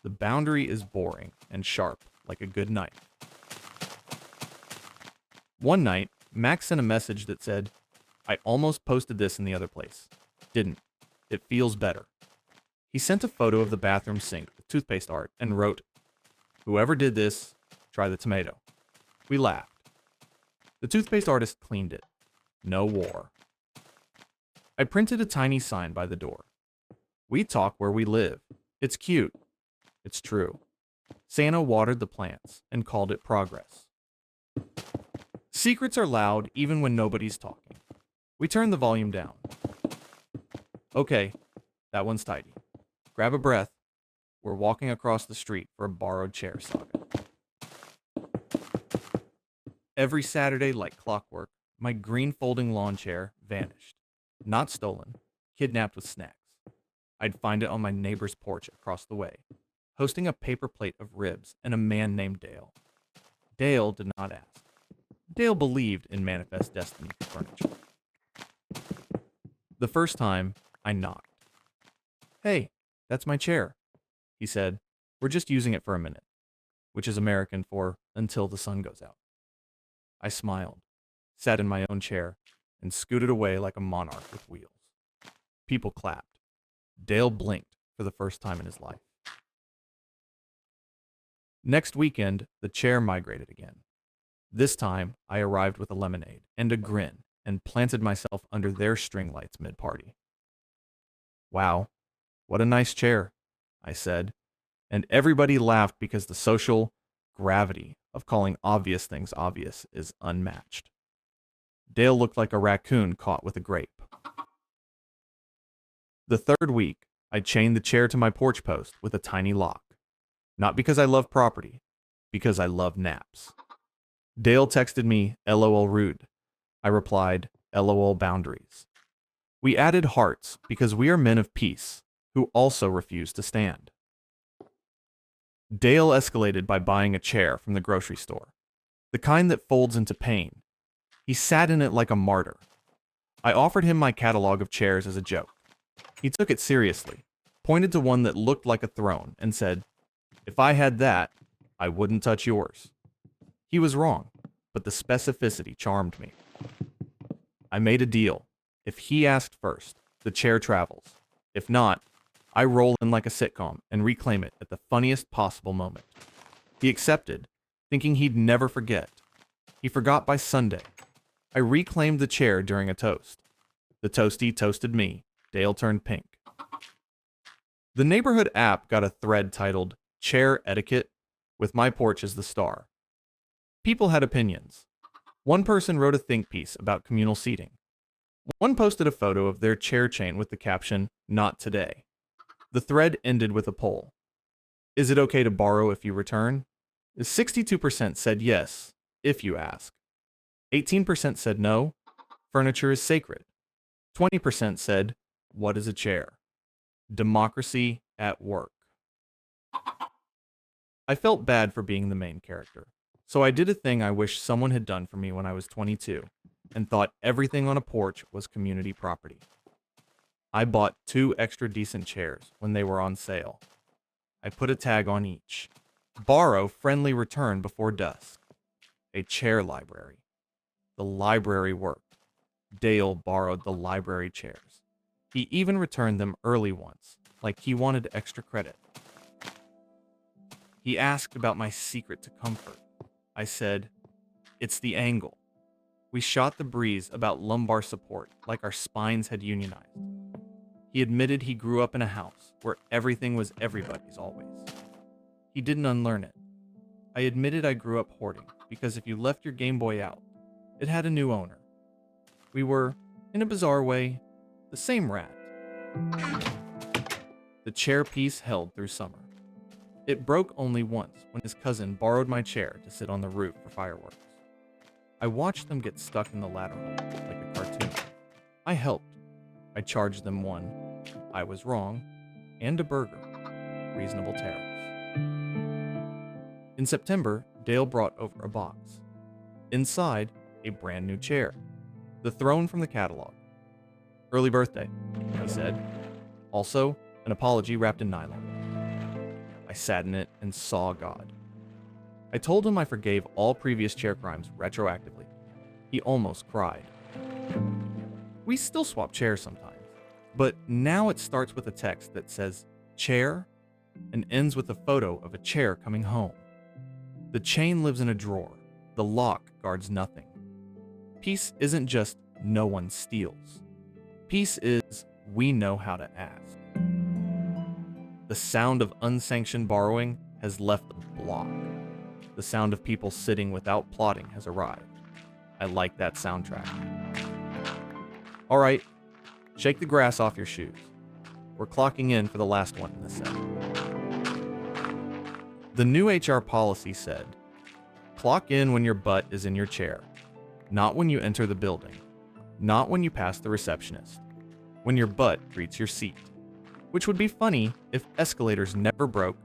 The boundary is boring and sharp like a good knife. One night, Max sent a message that said, I almost posted this in the other place. Didn't. It feels better. He sent a photo of the bathroom sink with toothpaste art and wrote, whoever did this, try the tomato. We laughed. The toothpaste artist cleaned it. No war. I printed a tiny sign by the door. We talk where we live. It's cute. It's true. Santa watered the plants and called it progress. Secrets are loud even when nobody's talking. We turn the volume down. Okay, that one's tidy. Grab a breath. We're walking across the street for a borrowed chair saga. Every Saturday, like clockwork, my green folding lawn chair vanished. Not stolen, kidnapped with snacks. I'd find it on my neighbor's porch across the way, hosting a paper plate of ribs and a man named Dale. Dale did not ask. Dale believed in manifest destiny for furniture. The first time, I knocked. Hey, that's my chair, he said. We're just using it for a minute, which is American for until the sun goes out. I smiled, sat in my own chair, and scooted away like a monarch with wheels. People clapped. Dale blinked for the first time in his life. Next weekend, the chair migrated again. This time, I arrived with a lemonade and a grin and planted myself under their string lights mid-party. Wow, what a nice chair, I said, and everybody laughed because the social gravity of calling obvious things obvious is unmatched. Dale looked like a raccoon caught with a grape. The third week, I chained the chair to my porch post with a tiny lock. Not because I love property, because I love naps. Dale texted me, LOL rude. I replied, LOL boundaries. We added hearts because we are men of peace who also refuse to stand. Dale escalated by buying a chair from the grocery store, the kind that folds into pain. He sat in it like a martyr. I offered him my catalog of chairs as a joke. He took it seriously, pointed to one that looked like a throne, and said, if I had that, I wouldn't touch yours. He was wrong, but the specificity charmed me. I made a deal. If he asked first, the chair travels. If not, I roll in like a sitcom and reclaim it at the funniest possible moment. He accepted, thinking he'd never forget. He forgot by Sunday. I reclaimed the chair during a toast. The toastie toasted me. Dale turned pink. The neighborhood app got a thread titled Chair Etiquette, with my porch as the star. People had opinions. One person wrote a think piece about communal seating. One posted a photo of their chair chain with the caption, "Not today." The thread ended with a poll. Is it okay to borrow if you return? 62% said yes, if you ask. 18% said no, furniture is sacred. 20% said, what is a chair? Democracy at work. I felt bad for being the main character, so I did a thing I wish someone had done for me when I was 22 and thought everything on a porch was community property. I bought 2 extra decent chairs when they were on sale. I put a tag on each. Borrow friendly return before dusk. A chair library. The library worked. Dale borrowed the library chairs. He even returned them early once, like he wanted extra credit. He asked about my secret to comfort. I said, it's the angle. We shot the breeze about lumbar support like our spines had unionized. He admitted he grew up in a house where everything was everybody's always. He didn't unlearn it. I admitted I grew up hoarding because if you left your Game Boy out, it had a new owner. We were, in a bizarre way, the same rat. The chair piece held through summer. It broke only once when his cousin borrowed my chair to sit on the roof for fireworks. I watched them get stuck in the ladder hole like a cartoon. I helped. I charged them one, I was wrong, and a burger, reasonable tariffs. In September, Dale brought over a box. Inside, a brand new chair, the throne from the catalog. Early birthday, he said. Also, an apology wrapped in nylon. I sat in it and saw God. I told him I forgave all previous chair crimes retroactively. He almost cried. We still swap chairs sometimes, but now it starts with a text that says, chair, and ends with a photo of a chair coming home. The chain lives in a drawer. The lock guards nothing. Peace isn't just no one steals. Peace is we know how to ask. The sound of unsanctioned borrowing has left a block. The sound of people sitting without plotting has arrived. I like that soundtrack. All right, shake the grass off your shoes. We're clocking in for the last one in this set. The new HR policy said, clock in when your butt is in your chair, not when you enter the building, not when you pass the receptionist, when your butt greets your seat, which would be funny if escalators never broke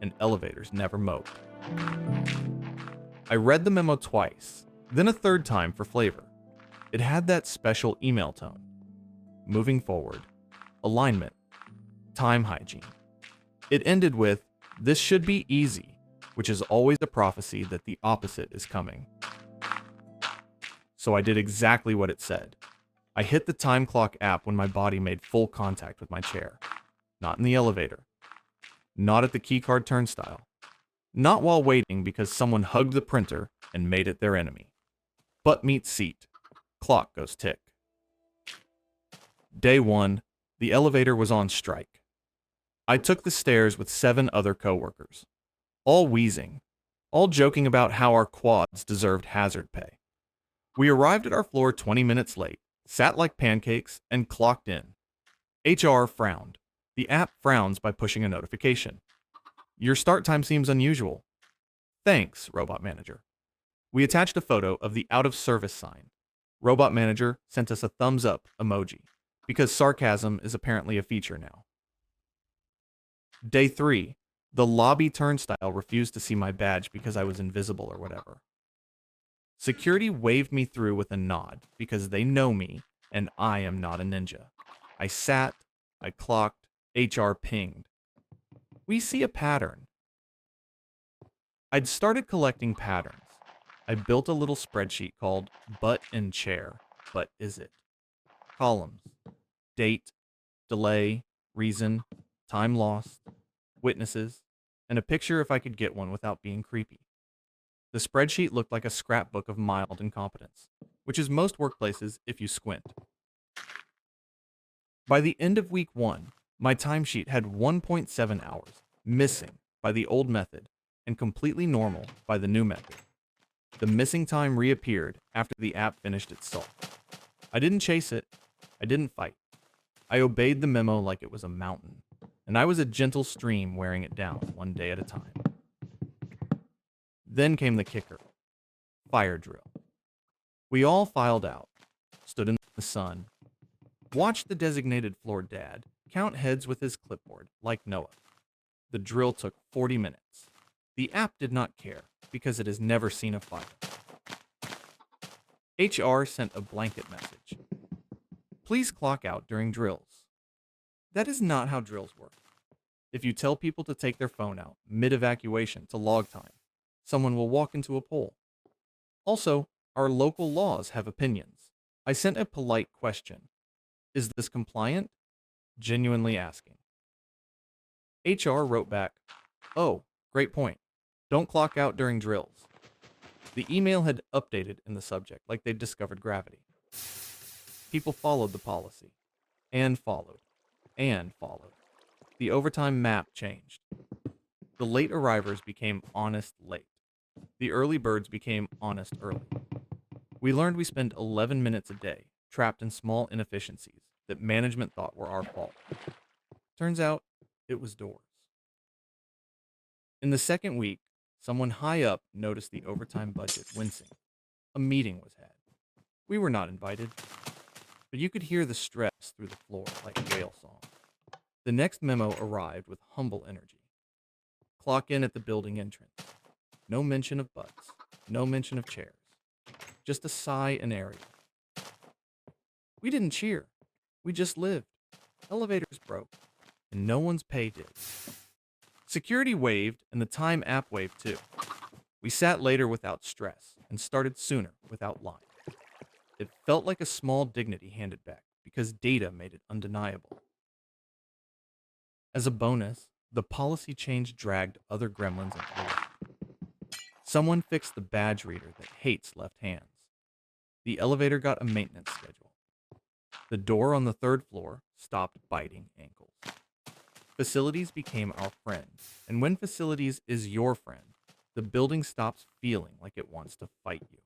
and elevators never moped. I read the memo twice, then a third time for flavor. It had that special email tone. Moving forward, alignment, time hygiene. It ended with, this should be easy, which is always a prophecy that the opposite is coming. So I did exactly what it said. I hit the time clock app when my body made full contact with my chair. Not in the elevator. Not at the keycard turnstile. Not while waiting because someone hugged the printer and made it their enemy. Butt meets seat. Clock goes tick. Day 1, the elevator was on strike. I took the stairs with 7 other coworkers, all wheezing, all joking about how our quads deserved hazard pay. We arrived at our floor 20 minutes late, sat like pancakes, and clocked in. HR frowned. The app frowns by pushing a notification. Your start time seems unusual. Thanks, Robot Manager. We attached a photo of the out of service sign. Robot Manager sent us a thumbs up emoji, because sarcasm is apparently a feature now. Day 3. The lobby turnstile refused to see my badge because I was invisible or whatever. Security waved me through with a nod because they know me and I am not a ninja. I sat, I clocked, HR pinged. We see a pattern. I'd started collecting patterns. I built a little spreadsheet called Butt and Chair, But Is It? Columns: date, delay, reason, time lost, witnesses, and a picture if I could get one without being creepy. The spreadsheet looked like a scrapbook of mild incompetence, which is most workplaces if you squint. By the end of week 1, my timesheet had 1.7 hours, missing by the old method and completely normal by the new method. The missing time reappeared after the app finished its salt. I didn't chase it. I didn't fight. I obeyed the memo like it was a mountain, and I was a gentle stream wearing it down one day at a time. Then came the kicker. Fire drill. We all filed out, stood in the sun, watched the designated floor dad count heads with his clipboard like Noah. The drill took 40 minutes. The app did not care because it has never seen a fire. HR sent a blanket message. Please clock out during drills. That is not how drills work. If you tell people to take their phone out mid-evacuation to log time, someone will walk into a pole. Also, our local laws have opinions. I sent a polite question. Is this compliant? Genuinely asking. HR wrote back, oh, great point. Don't clock out during drills. The email had updated in the subject like they'd discovered gravity. People followed the policy. And followed. And followed. The overtime map changed. The late arrivers became honest late. The early birds became honest early. We learned we spend 11 minutes a day trapped in small inefficiencies that management thought were our fault. Turns out, it was doors. In the second week, someone high up noticed the overtime budget wincing. A meeting was had. We were not invited, but you could hear the stress through the floor like whale song. The next memo arrived with humble energy. Clock in at the building entrance. No mention of butts. No mention of chairs. Just a sigh and area. We didn't cheer. We just lived. Elevators broke, and no one's pay did. Security waved, and the time app waved too. We sat later without stress, and started sooner without lying. It felt like a small dignity handed back, because data made it undeniable. As a bonus, the policy change dragged other gremlins into the light. Someone fixed the badge reader that hates left hands. The elevator got a maintenance schedule. The door on the third floor stopped biting ankles. Facilities became our friend, and when facilities is your friend, the building stops feeling like it wants to fight you.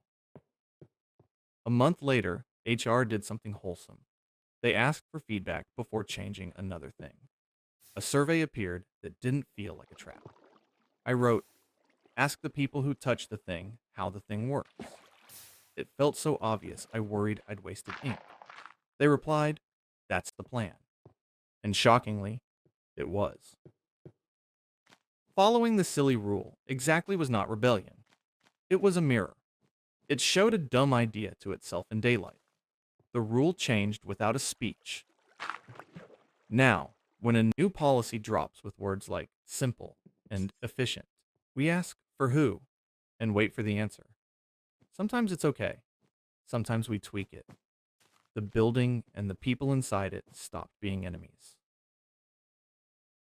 A month later, HR did something wholesome. They asked for feedback before changing another thing. A survey appeared that didn't feel like a trap. I wrote, ask the people who touch the thing how the thing works. It felt so obvious I worried I'd wasted ink. They replied, that's the plan. And shockingly, it was. Following the silly rule exactly was not rebellion. It was a mirror. It showed a dumb idea to itself in daylight. The rule changed without a speech. Now, when a new policy drops with words like simple and efficient, we ask for who and wait for the answer. Sometimes it's okay. Sometimes we tweak it. The building and the people inside it stopped being enemies.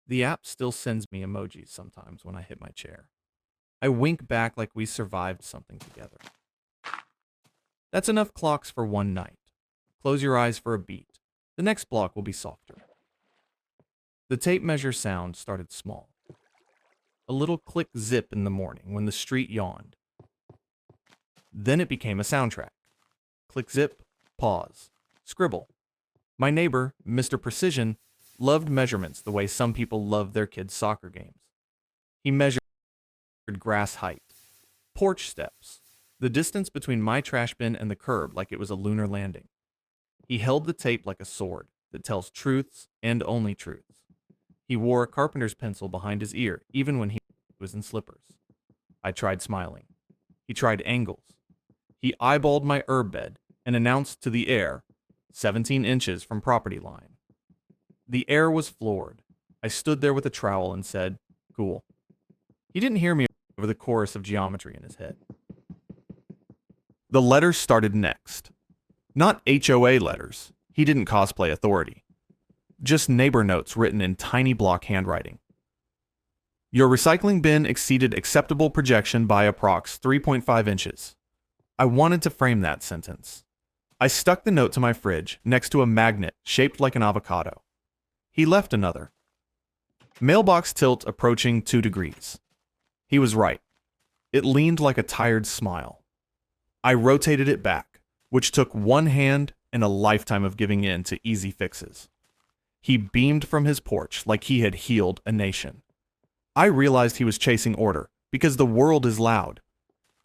The app still sends me emojis sometimes when I hit my chair. I wink back like we survived something together. That's enough clocks for one night. Close your eyes for a beat. The next block will be softer. The tape measure sound started small. A little click zip in the morning when the street yawned. Then it became a soundtrack. Click zip, pause, scribble. My neighbor, Mr. Precision, loved measurements the way some people love their kids' soccer games. He measured grass height, porch steps, the distance between my trash bin and the curb like it was a lunar landing. He held the tape like a sword that tells truths and only truths. He wore a carpenter's pencil behind his ear even when he was in slippers. I tried smiling. He tried angles. He eyeballed my herb bed and announced to the air, 17 inches from property line. The air was floored. I stood there with a trowel and said, cool. He didn't hear me over the chorus of geometry in his head. The letters started next. Not HOA letters. He didn't cosplay authority. Just neighbor notes written in tiny block handwriting. Your recycling bin exceeded acceptable projection by approx 3.5 inches. I wanted to frame that sentence. I stuck the note to my fridge next to a magnet shaped like an avocado. He left another. Mailbox tilt approaching 2 degrees. He was right. It leaned like a tired smile. I rotated it back, which took one hand and a lifetime of giving in to easy fixes. He beamed from his porch like he had healed a nation. I realized he was chasing order because the world is loud.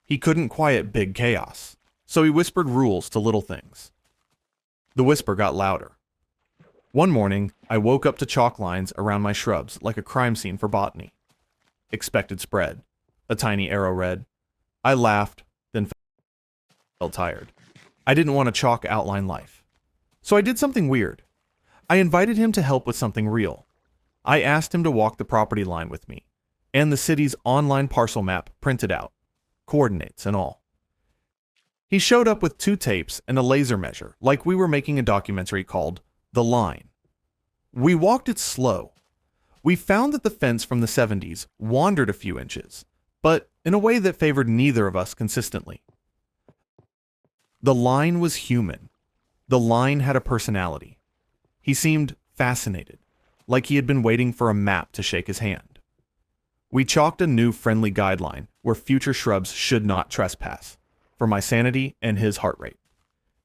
He couldn't quiet big chaos, so he whispered rules to little things. The whisper got louder. One morning, I woke up to chalk lines around my shrubs like a crime scene for botany. Expected spread. A tiny arrow read. I laughed, then felt tired. I didn't want a chalk outline life. So I did something weird. I invited him to help with something real. I asked him to walk the property line with me, and the city's online parcel map printed out, coordinates and all. He showed up with 2 tapes and a laser measure, like we were making a documentary called The Line. We walked it slow. We found that the fence from the 70s wandered a few inches, but in a way that favored neither of us consistently. The line was human. The line had a personality. He seemed fascinated, like he had been waiting for a map to shake his hand. We chalked a new friendly guideline where future shrubs should not trespass, for my sanity and his heart rate.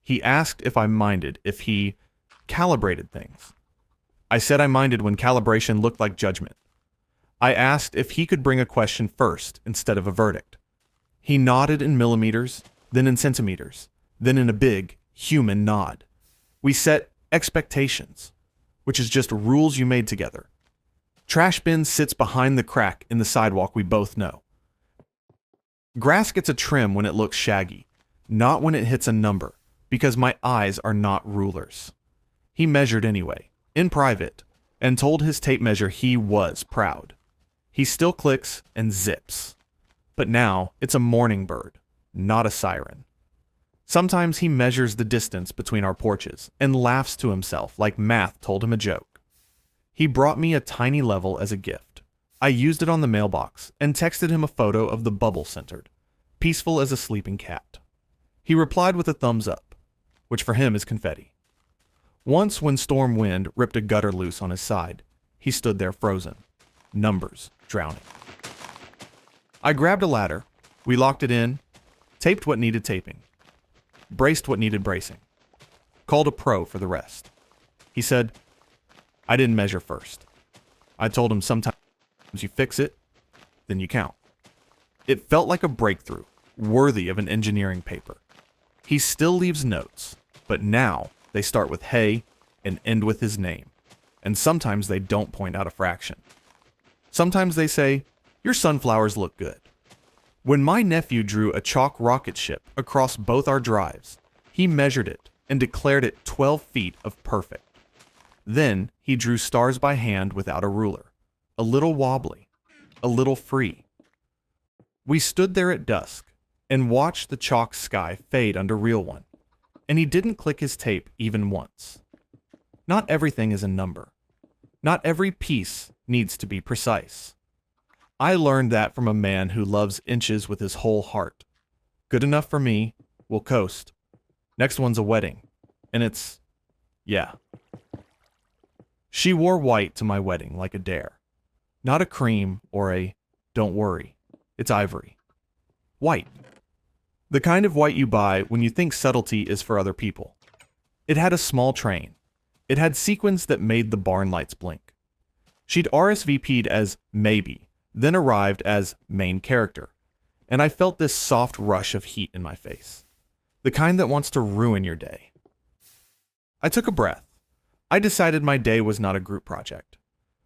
He asked if I minded if he calibrated things. I said I minded when calibration looked like judgment. I asked if he could bring a question first instead of a verdict. He nodded in millimeters, then in centimeters, then in a big, human nod. We set expectations, which is just rules you made together. Trash bin sits behind the crack in the sidewalk we both know. Grass gets a trim when it looks shaggy, not when it hits a number, because my eyes are not rulers. He measured anyway, in private, and told his tape measure he was proud. He still clicks and zips. But now it's a morning bird, not a siren. Sometimes he measures the distance between our porches and laughs to himself like math told him a joke. He brought me a tiny level as a gift. I used it on the mailbox and texted him a photo of the bubble centered, peaceful as a sleeping cat. He replied with a thumbs up, which for him is confetti. Once when storm wind ripped a gutter loose on his side, he stood there frozen, numbers drowning. I grabbed a ladder, we locked it in, taped what needed taping, braced what needed bracing, called a pro for the rest. He said, I didn't measure first. I told him sometimes you fix it, then you count. It felt like a breakthrough, worthy of an engineering paper. He still leaves notes, but now they start with hey and end with his name. And sometimes they don't point out a fraction. Sometimes they say, your sunflowers look good. When my nephew drew a chalk rocket ship across both our drives, he measured it and declared it 12 feet of perfect. Then he drew stars by hand without a ruler, a little wobbly, a little free. We stood there at dusk and watched the chalk sky fade under real one, and he didn't click his tape even once. Not everything is a number. Not every piece needs to be precise. I learned that from a man who loves inches with his whole heart. Good enough for me, we'll coast. Next one's a wedding, and it's, yeah. She wore white to my wedding like a dare. Not a cream or a, don't worry, it's ivory. White. The kind of white you buy when you think subtlety is for other people. It had a small train. It had sequins that made the barn lights blink. She'd RSVP'd as maybe, then arrived as main character, and I felt this soft rush of heat in my face. The kind that wants to ruin your day. I took a breath. I decided my day was not a group project.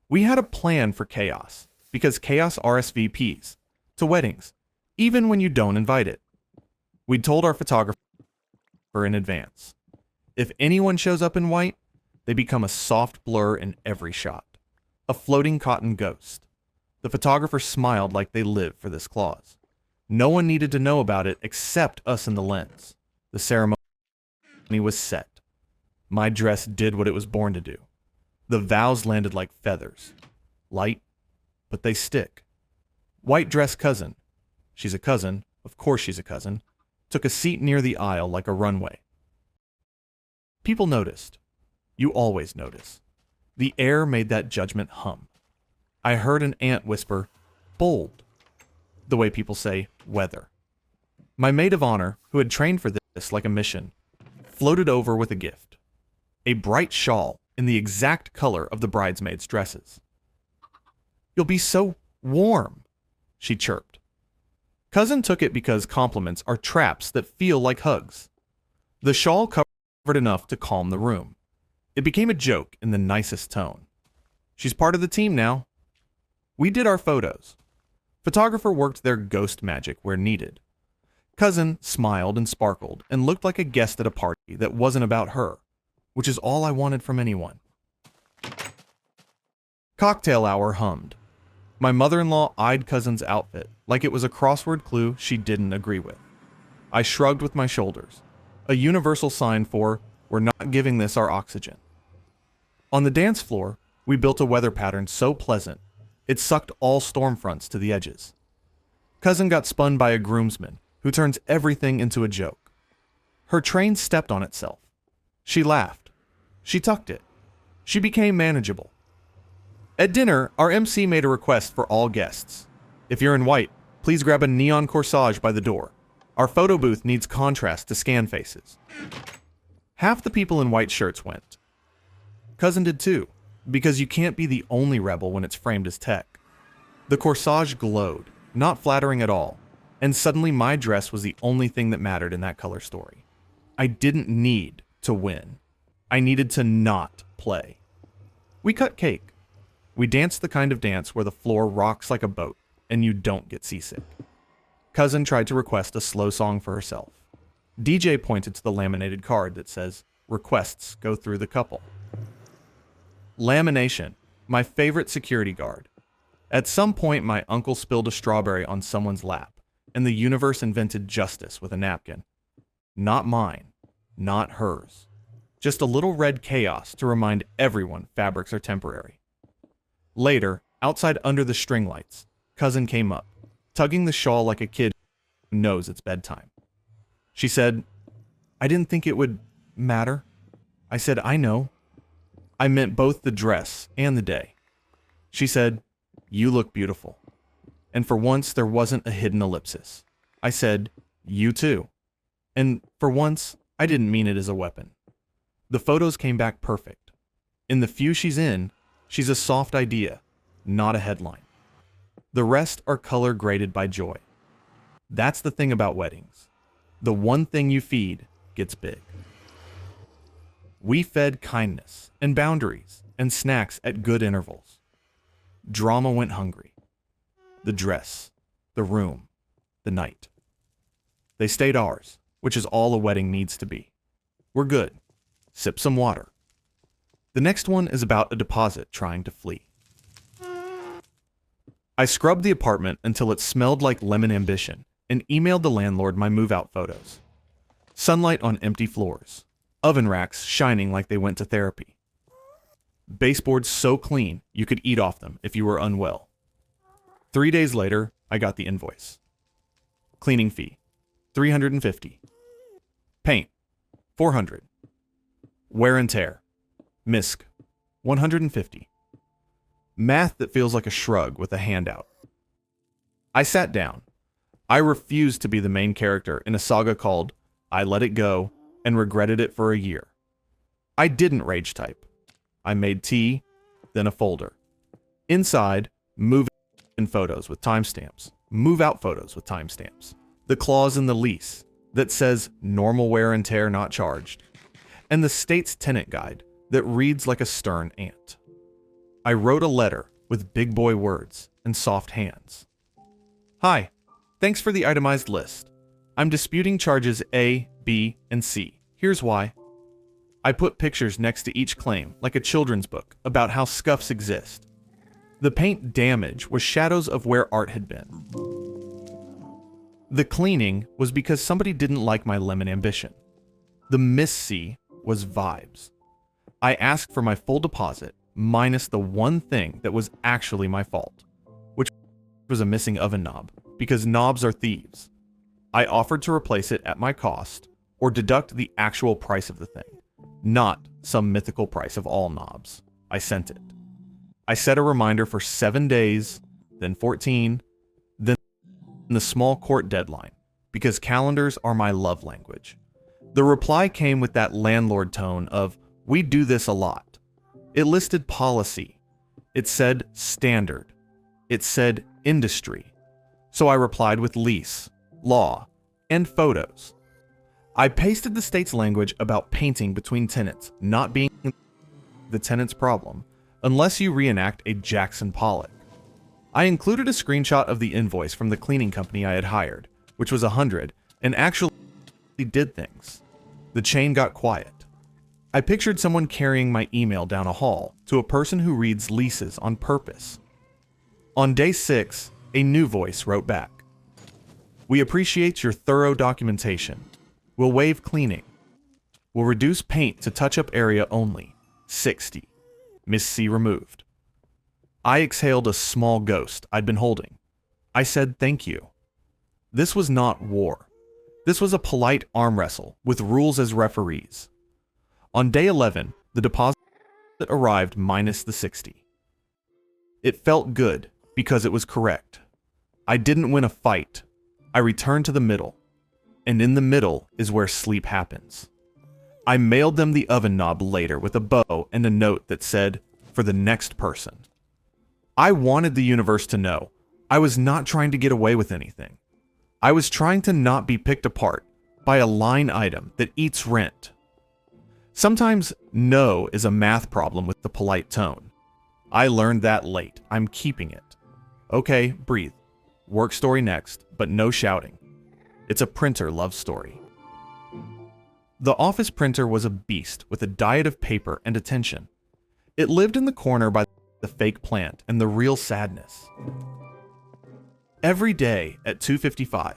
We had a plan for chaos, because chaos RSVPs to weddings, even when you don't invite it. We'd told our photographer in advance. If anyone shows up in white, they become a soft blur in every shot. A floating cotton ghost. The photographer smiled like they lived for this clause. No one needed to know about it except us and the lens. The ceremony was set. My dress did what it was born to do. The vows landed like feathers. Light, but they stick. White dress cousin. She's a cousin, of course she's a cousin. Took a seat near the aisle like a runway. People noticed. You always notice. The air made that judgment hum. I heard an ant whisper, bold. The way people say, weather. My maid of honor, who had trained for this like a mission, floated over with a gift. A bright shawl in the exact color of the bridesmaids' dresses. You'll be so warm, she chirped. Cousin took it because compliments are traps that feel like hugs. The shawl covered enough to calm the room. It became a joke in the nicest tone. She's part of the team now. We did our photos. Photographer worked their ghost magic where needed. Cousin smiled and sparkled and looked like a guest at a party that wasn't about her, which is all I wanted from anyone. Cocktail hour hummed. My mother-in-law eyed Cousin's outfit like it was a crossword clue she didn't agree with. I shrugged with my shoulders, a universal sign for we're not giving this our oxygen. On the dance floor, we built a weather pattern so pleasant, it sucked all storm fronts to the edges. Cousin got spun by a groomsman who turns everything into a joke. Her train stepped on itself. She laughed. She tucked it. She became manageable. At dinner, our MC made a request for all guests. If you're in white, please grab a neon corsage by the door. Our photo booth needs contrast to scan faces. Half the people in white shirts went. Cousin did too, because you can't be the only rebel when it's framed as tech. The corsage glowed, not flattering at all, and suddenly my dress was the only thing that mattered in that color story. I didn't need to win. I needed to not play. We cut cake. We danced the kind of dance where the floor rocks like a boat and you don't get seasick. Cousin tried to request a slow song for herself. DJ pointed to the laminated card that says, requests go through the couple. Lamination, my favorite security guard. At some point, my uncle spilled a strawberry on someone's lap, and the universe invented justice with a napkin. Not mine, not hers. Just a little red chaos to remind everyone fabrics are temporary. Later, outside under the string lights, Cousin came up, tugging the shawl like a kid who knows it's bedtime. She said, I didn't think it would matter. I said, I know. I meant both the dress and the day. She said, you look beautiful. And for once, there wasn't a hidden ellipsis. I said, you too. And for once, I didn't mean it as a weapon. The photos came back perfect. In the few she's in, she's a soft idea, not a headline. The rest are color graded by joy. That's the thing about weddings. The one thing you feed gets big. We fed kindness and boundaries and snacks at good intervals. Drama went hungry. The dress, the room, the night. They stayed ours, which is all a wedding needs to be. We're good. Sip some water. The next one is about a deposit trying to flee. I scrubbed the apartment until it smelled like lemon ambition and emailed the landlord my move-out photos. Sunlight on empty floors. Oven racks shining like they went to therapy. Baseboards so clean you could eat off them if you were unwell. 3 days later, I got the invoice. Cleaning fee, $350. Paint, $400. Wear and tear, misc, $150. Math that feels like a shrug with a handout. I sat down. I refused to be the main character in a saga called I Let It Go and Regretted It for a Year. I didn't rage type. I made tea, then a folder. Inside, move in photos with timestamps, move out photos with timestamps. The clause in the lease that says normal wear and tear not charged, and the state's tenant guide that reads like a stern aunt. I wrote a letter with big boy words and soft hands. Hi, thanks for the itemized list. I'm disputing charges A, B, and C. Here's why. I put pictures next to each claim like a children's book about how scuffs exist. The paint damage was shadows of where art had been. The cleaning was because somebody didn't like my lemon ambition. The Miss C was vibes. I asked for my full deposit minus the one thing that was actually my fault, which was a missing oven knob, because knobs are thieves. I offered to replace it at my cost or deduct the actual price of the thing, not some mythical price of all knobs. I sent it. I set a reminder for 7 days, then 14, then the small court deadline, because calendars are my love language. The reply came with that landlord tone of, "We do this a lot." It listed policy. It said standard. It said industry. So I replied with lease, law, and photos. I pasted the state's language about painting between tenants not being the tenant's problem unless you reenact a Jackson Pollock. I included a screenshot of the invoice from the cleaning company I had hired, which was 100, and actually did things. The chain got quiet. I pictured someone carrying my email down a hall to a person who reads leases on purpose. On day 6, a new voice wrote back. "We appreciate your thorough documentation. We'll waive cleaning. We'll reduce paint to touch-up area only. 60. Miss C removed." I exhaled a small ghost I'd been holding. I said thank you. This was not war. This was a polite arm wrestle with rules as referees. On day 11, the deposit arrived minus the 60. It felt good because it was correct. I didn't win a fight. I returned to the middle. And in the middle is where sleep happens. I mailed them the oven knob later with a bow and a note that said, "For the next person." I wanted the universe to know I was not trying to get away with anything. I was trying to not be picked apart by a line item that eats rent. Sometimes no is a math problem with the polite tone. I learned that late. I'm keeping it. Okay, breathe. Work story next, but no shouting. It's a printer love story. The office printer was a beast with a diet of paper and attention. It lived in the corner by the fake plant and the real sadness. Every day at 2:55,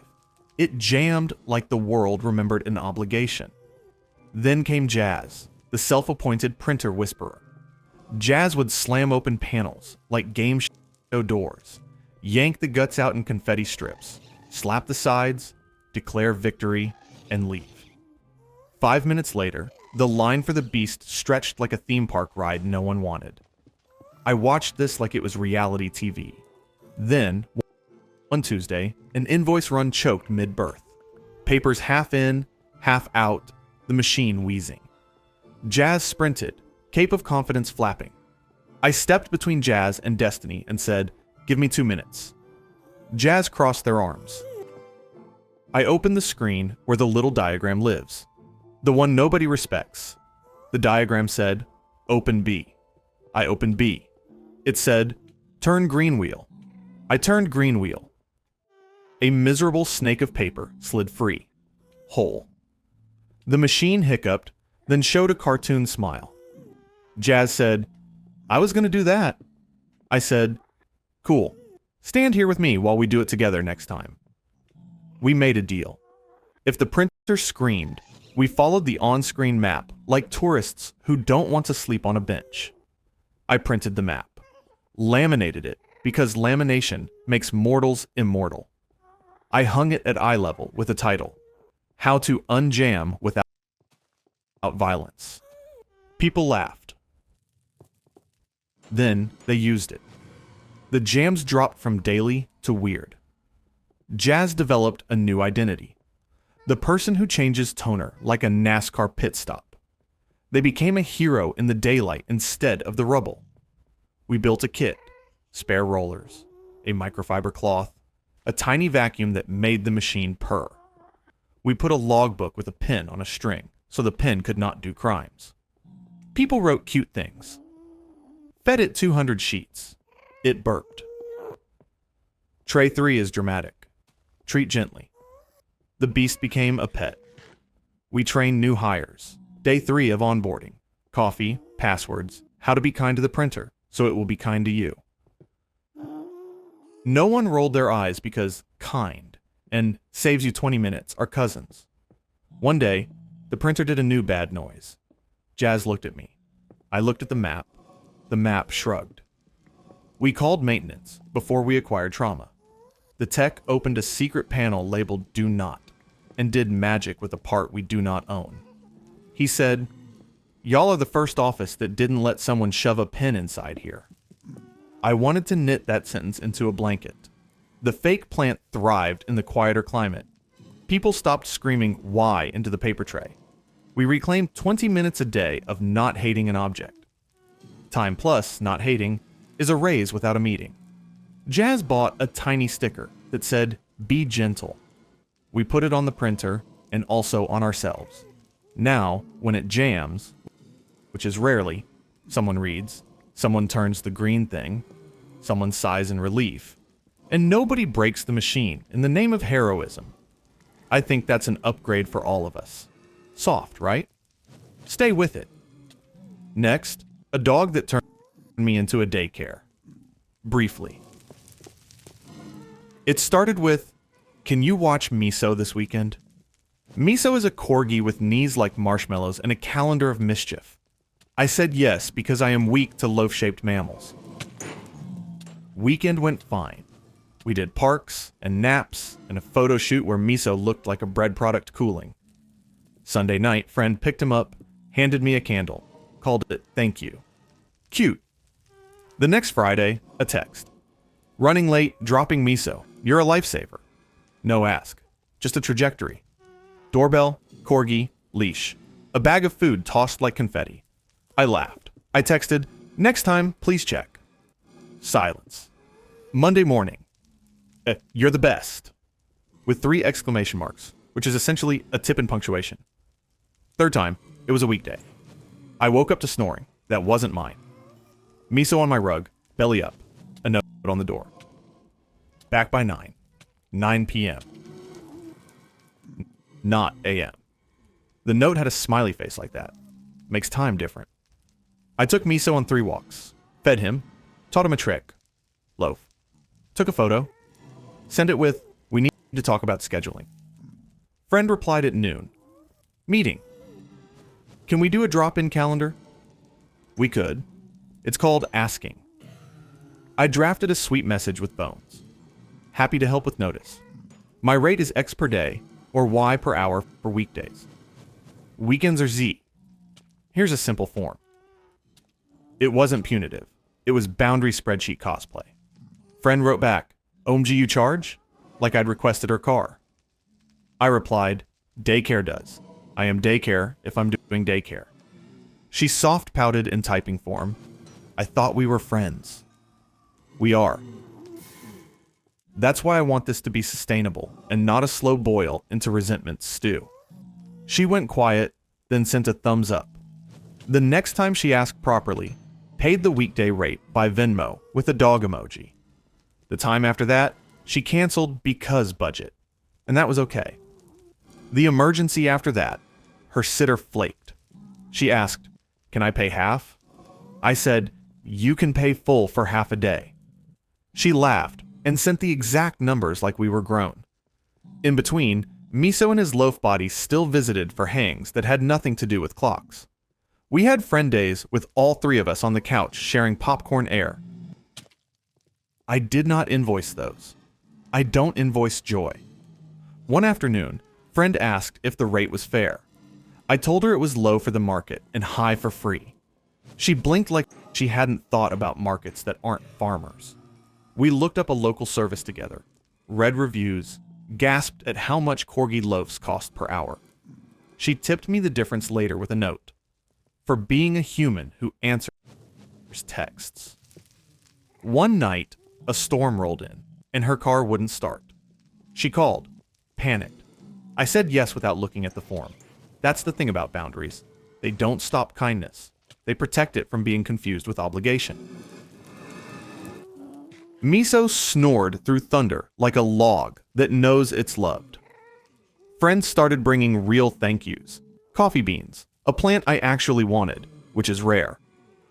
it jammed like the world remembered an obligation. Then came Jazz, the self-appointed printer whisperer. Jazz would slam open panels like game show doors, yank the guts out in confetti strips, slap the sides, declare victory, and leave. 5 minutes later, the line for the beast stretched like a theme park ride no one wanted. I watched this like it was reality TV. Then, one Tuesday, an invoice run choked mid-birth. Papers half in, half out, the machine wheezing. Jazz sprinted, cape of confidence flapping. I stepped between Jazz and Destiny and said, "Give me 2 minutes." Jazz crossed their arms. I opened the screen where the little diagram lives. The one nobody respects. The diagram said, "Open B." I opened B. It said, "Turn green wheel." I turned green wheel. A miserable snake of paper slid free. Whole. The machine hiccuped, then showed a cartoon smile. Jazz said, "I was going to do that." I said, "Cool. Stand here with me while we do it together next time." We made a deal. If the printer screamed, we followed the on-screen map like tourists who don't want to sleep on a bench. I printed the map, laminated it because lamination makes mortals immortal. I hung it at eye level with a title, "How to Unjam Without Violence." People laughed. Then they used it. The jams dropped from daily to weird. Jazz developed a new identity. The person who changes toner like a NASCAR pit stop. They became a hero in the daylight instead of the rubble. We built a kit, spare rollers, a microfiber cloth, a tiny vacuum that made the machine purr. We put a logbook with a pen on a string so the pen could not do crimes. People wrote cute things. Fed it 200 sheets. It burped. Tray 3 is dramatic. Treat gently. The beast became a pet. We trained new hires. Day 3 of onboarding. Coffee, passwords, how to be kind to the printer so it will be kind to you. No one rolled their eyes because kind and saves you 20 minutes are cousins. One day, the printer did a new bad noise. Jazz looked at me. I looked at the map. The map shrugged. We called maintenance before we acquired trauma. The tech opened a secret panel labeled Do Not and did magic with a part we do not own. He said, "Y'all are the first office that didn't let someone shove a pen inside here." I wanted to knit that sentence into a blanket. The fake plant thrived in the quieter climate. People stopped screaming "why" into the paper tray. We reclaimed 20 minutes a day of not hating an object. Time plus not hating is a raise without a meeting. Jazz bought a tiny sticker that said, "Be gentle." We put it on the printer and also on ourselves. Now, when it jams, which is rarely, someone reads, someone turns the green thing, someone sighs in relief, and nobody breaks the machine in the name of heroism. I think that's an upgrade for all of us. Soft, right? Stay with it. Next, a dog that turned me into a daycare. Briefly. It started with, "Can you watch Miso this weekend?" Miso is a corgi with knees like marshmallows and a calendar of mischief. I said yes because I am weak to loaf-shaped mammals. Weekend went fine. We did parks and naps and a photo shoot where Miso looked like a bread product cooling. Sunday night, friend picked him up, handed me a candle, called it thank you. Cute. The next Friday, a text. "Running late, dropping Miso. You're a lifesaver." No ask. Just a trajectory. Doorbell, corgi, leash. A bag of food tossed like confetti. I laughed. I texted, "Next time, please check." Silence. Monday morning. "You're the best." With 3 exclamation marks, which is essentially a tip and punctuation. Third time, it was a weekday. I woke up to snoring. That wasn't mine. Miso on my rug, belly up, a note on the door. Back by 9 p.m. Not a.m. The note had a smiley face like that. Makes time different. I took Miso on 3 walks, fed him, taught him a trick, loaf, took a photo, sent it with, "We need to talk about scheduling." Friend replied at noon. "Meeting. Can we do a drop-in calendar?" We could. It's called asking. I drafted a sweet message with bones. Happy to help with notice. My rate is X per day, or Y per hour for weekdays. Weekends are Z. Here's a simple form. It wasn't punitive. It was boundary spreadsheet cosplay. Friend wrote back, "OMG you charge?" Like I'd requested her car. I replied, "Daycare does. I am daycare if I'm doing daycare." She soft pouted in typing form. "I thought we were friends." We are. That's why I want this to be sustainable and not a slow boil into resentment stew. She went quiet, then sent a thumbs up. The next time she asked properly, paid the weekday rate by Venmo with a dog emoji. The time after that, she canceled because budget, and that was okay. The emergency after that, her sitter flaked. She asked, "Can I pay half?" I said, "You can pay full for half a day." She laughed and sent the exact numbers like we were grown. In between, Miso and his loaf body still visited for hangs that had nothing to do with clocks. We had friend days with all 3 of us on the couch sharing popcorn air. I did not invoice those. I don't invoice joy. One afternoon, friend asked if the rate was fair. I told her it was low for the market and high for free. She blinked like she hadn't thought about markets that aren't farmers. We looked up a local service together, read reviews, gasped at how much corgi loaves cost per hour. She tipped me the difference later with a note. For being a human who answers texts. One night, a storm rolled in, and her car wouldn't start. She called, panicked. I said yes without looking at the form. That's the thing about boundaries. They don't stop kindness. They protect it from being confused with obligation. Miso snored through thunder like a log that knows it's loved. Friends started bringing real thank yous. Coffee beans, a plant I actually wanted, which is rare.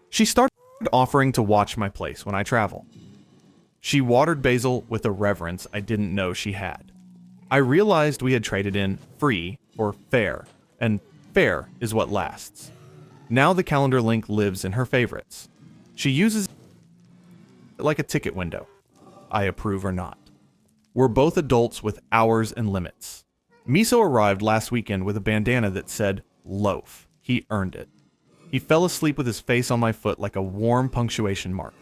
She started offering to watch my place when I travel. She watered basil with a reverence I didn't know she had. I realized we had traded in free for fair, and fair is what lasts. Now the calendar link lives in her favorites. She uses it like a ticket window. I approve or not. We're both adults with hours and limits. Miso arrived last weekend with a bandana that said, loaf. He earned it. He fell asleep with his face on my foot like a warm punctuation mark.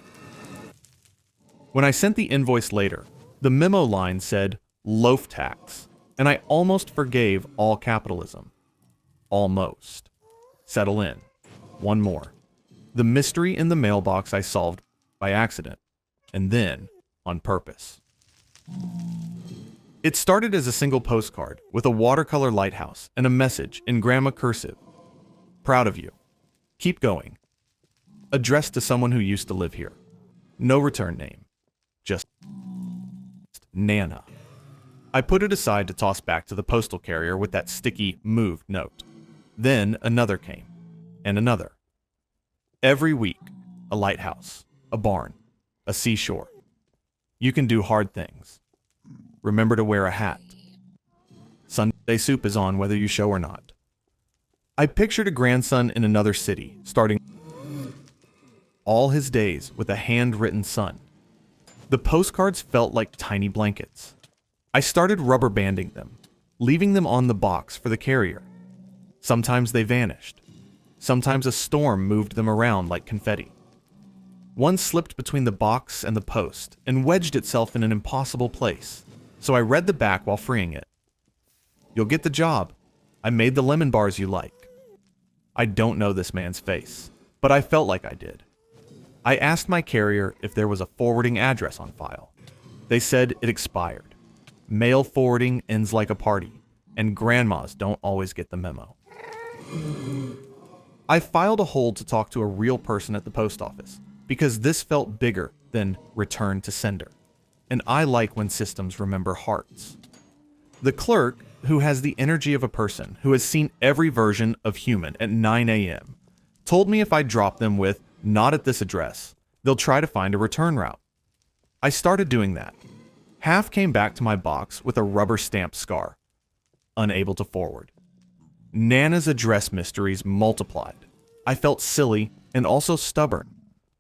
When I sent the invoice later, the memo line said, loaf tax, and I almost forgave all capitalism. Almost. Settle in. One more. The mystery in the mailbox I solved by accident, and then on purpose. It started as a single postcard with a watercolor lighthouse and a message in grandma cursive. Proud of you. Keep going. Addressed to someone who used to live here. No return name. Just Nana. I put it aside to toss back to the postal carrier with that sticky, moved note. Then another came, and another. Every week, a lighthouse, a barn, a seashore. You can do hard things. Remember to wear a hat. Sunday soup is on whether you show or not. I pictured a grandson in another city, starting all his days with a handwritten son. The postcards felt like tiny blankets. I started rubber banding them, leaving them on the box for the carrier. Sometimes they vanished. Sometimes a storm moved them around like confetti. One slipped between the box and the post and wedged itself in an impossible place, so I read the back while freeing it. You'll get the job. I made the lemon bars you like. I don't know this man's face, but I felt like I did. I asked my carrier if there was a forwarding address on file. They said it expired. Mail forwarding ends like a party, and grandmas don't always get the memo. I filed a hold to talk to a real person at the post office, because this felt bigger than return to sender, and I like when systems remember hearts. The clerk, who has the energy of a person who has seen every version of human at 9 a.m., told me if I drop them with, not at this address, they'll try to find a return route. I started doing that. Half came back to my box with a rubber stamped scar. Unable to forward. Nana's address mysteries multiplied. I felt silly and also stubborn.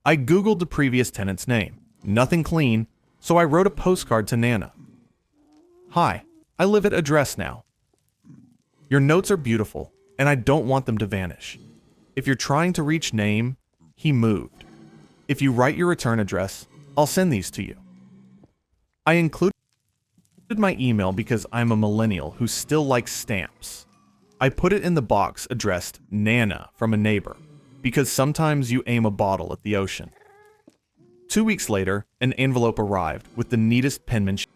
I Googled the previous tenant's name. Nothing clean, so I wrote a postcard to Nana. Hi, I live at address now. Your notes are beautiful, and I don't want them to vanish. If you're trying to reach name, he moved. If you write your return address, I'll send these to you. I included my email because I'm a millennial who still likes stamps. I put it in the box addressed Nana from a neighbor, because sometimes you aim a bottle at the ocean. 2 weeks later, an envelope arrived with the neatest penmanship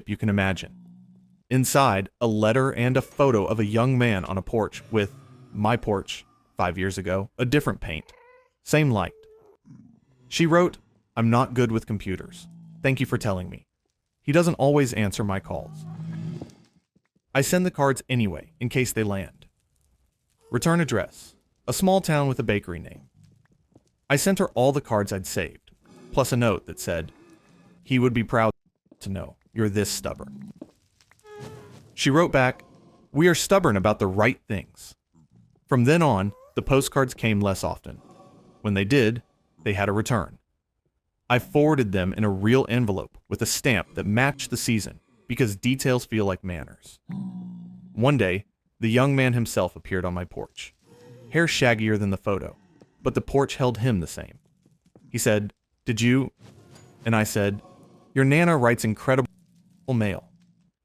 you can imagine. Inside, a letter and a photo of a young man on a porch with my porch, 5 years ago, a different paint. Same light. She wrote, I'm not good with computers. Thank you for telling me. He doesn't always answer my calls. I send the cards anyway, in case they land. Return address. A small town with a bakery name. I sent her all the cards I'd saved, plus a note that said, he would be proud to know you're this stubborn. She wrote back, we are stubborn about the right things. From then on, the postcards came less often. When they did, they had a return. I forwarded them in a real envelope with a stamp that matched the season, because details feel like manners. One day, the young man himself appeared on my porch. Hair shaggier than the photo, but the porch held him the same. He said, did you? And I said, your Nana writes incredible mail.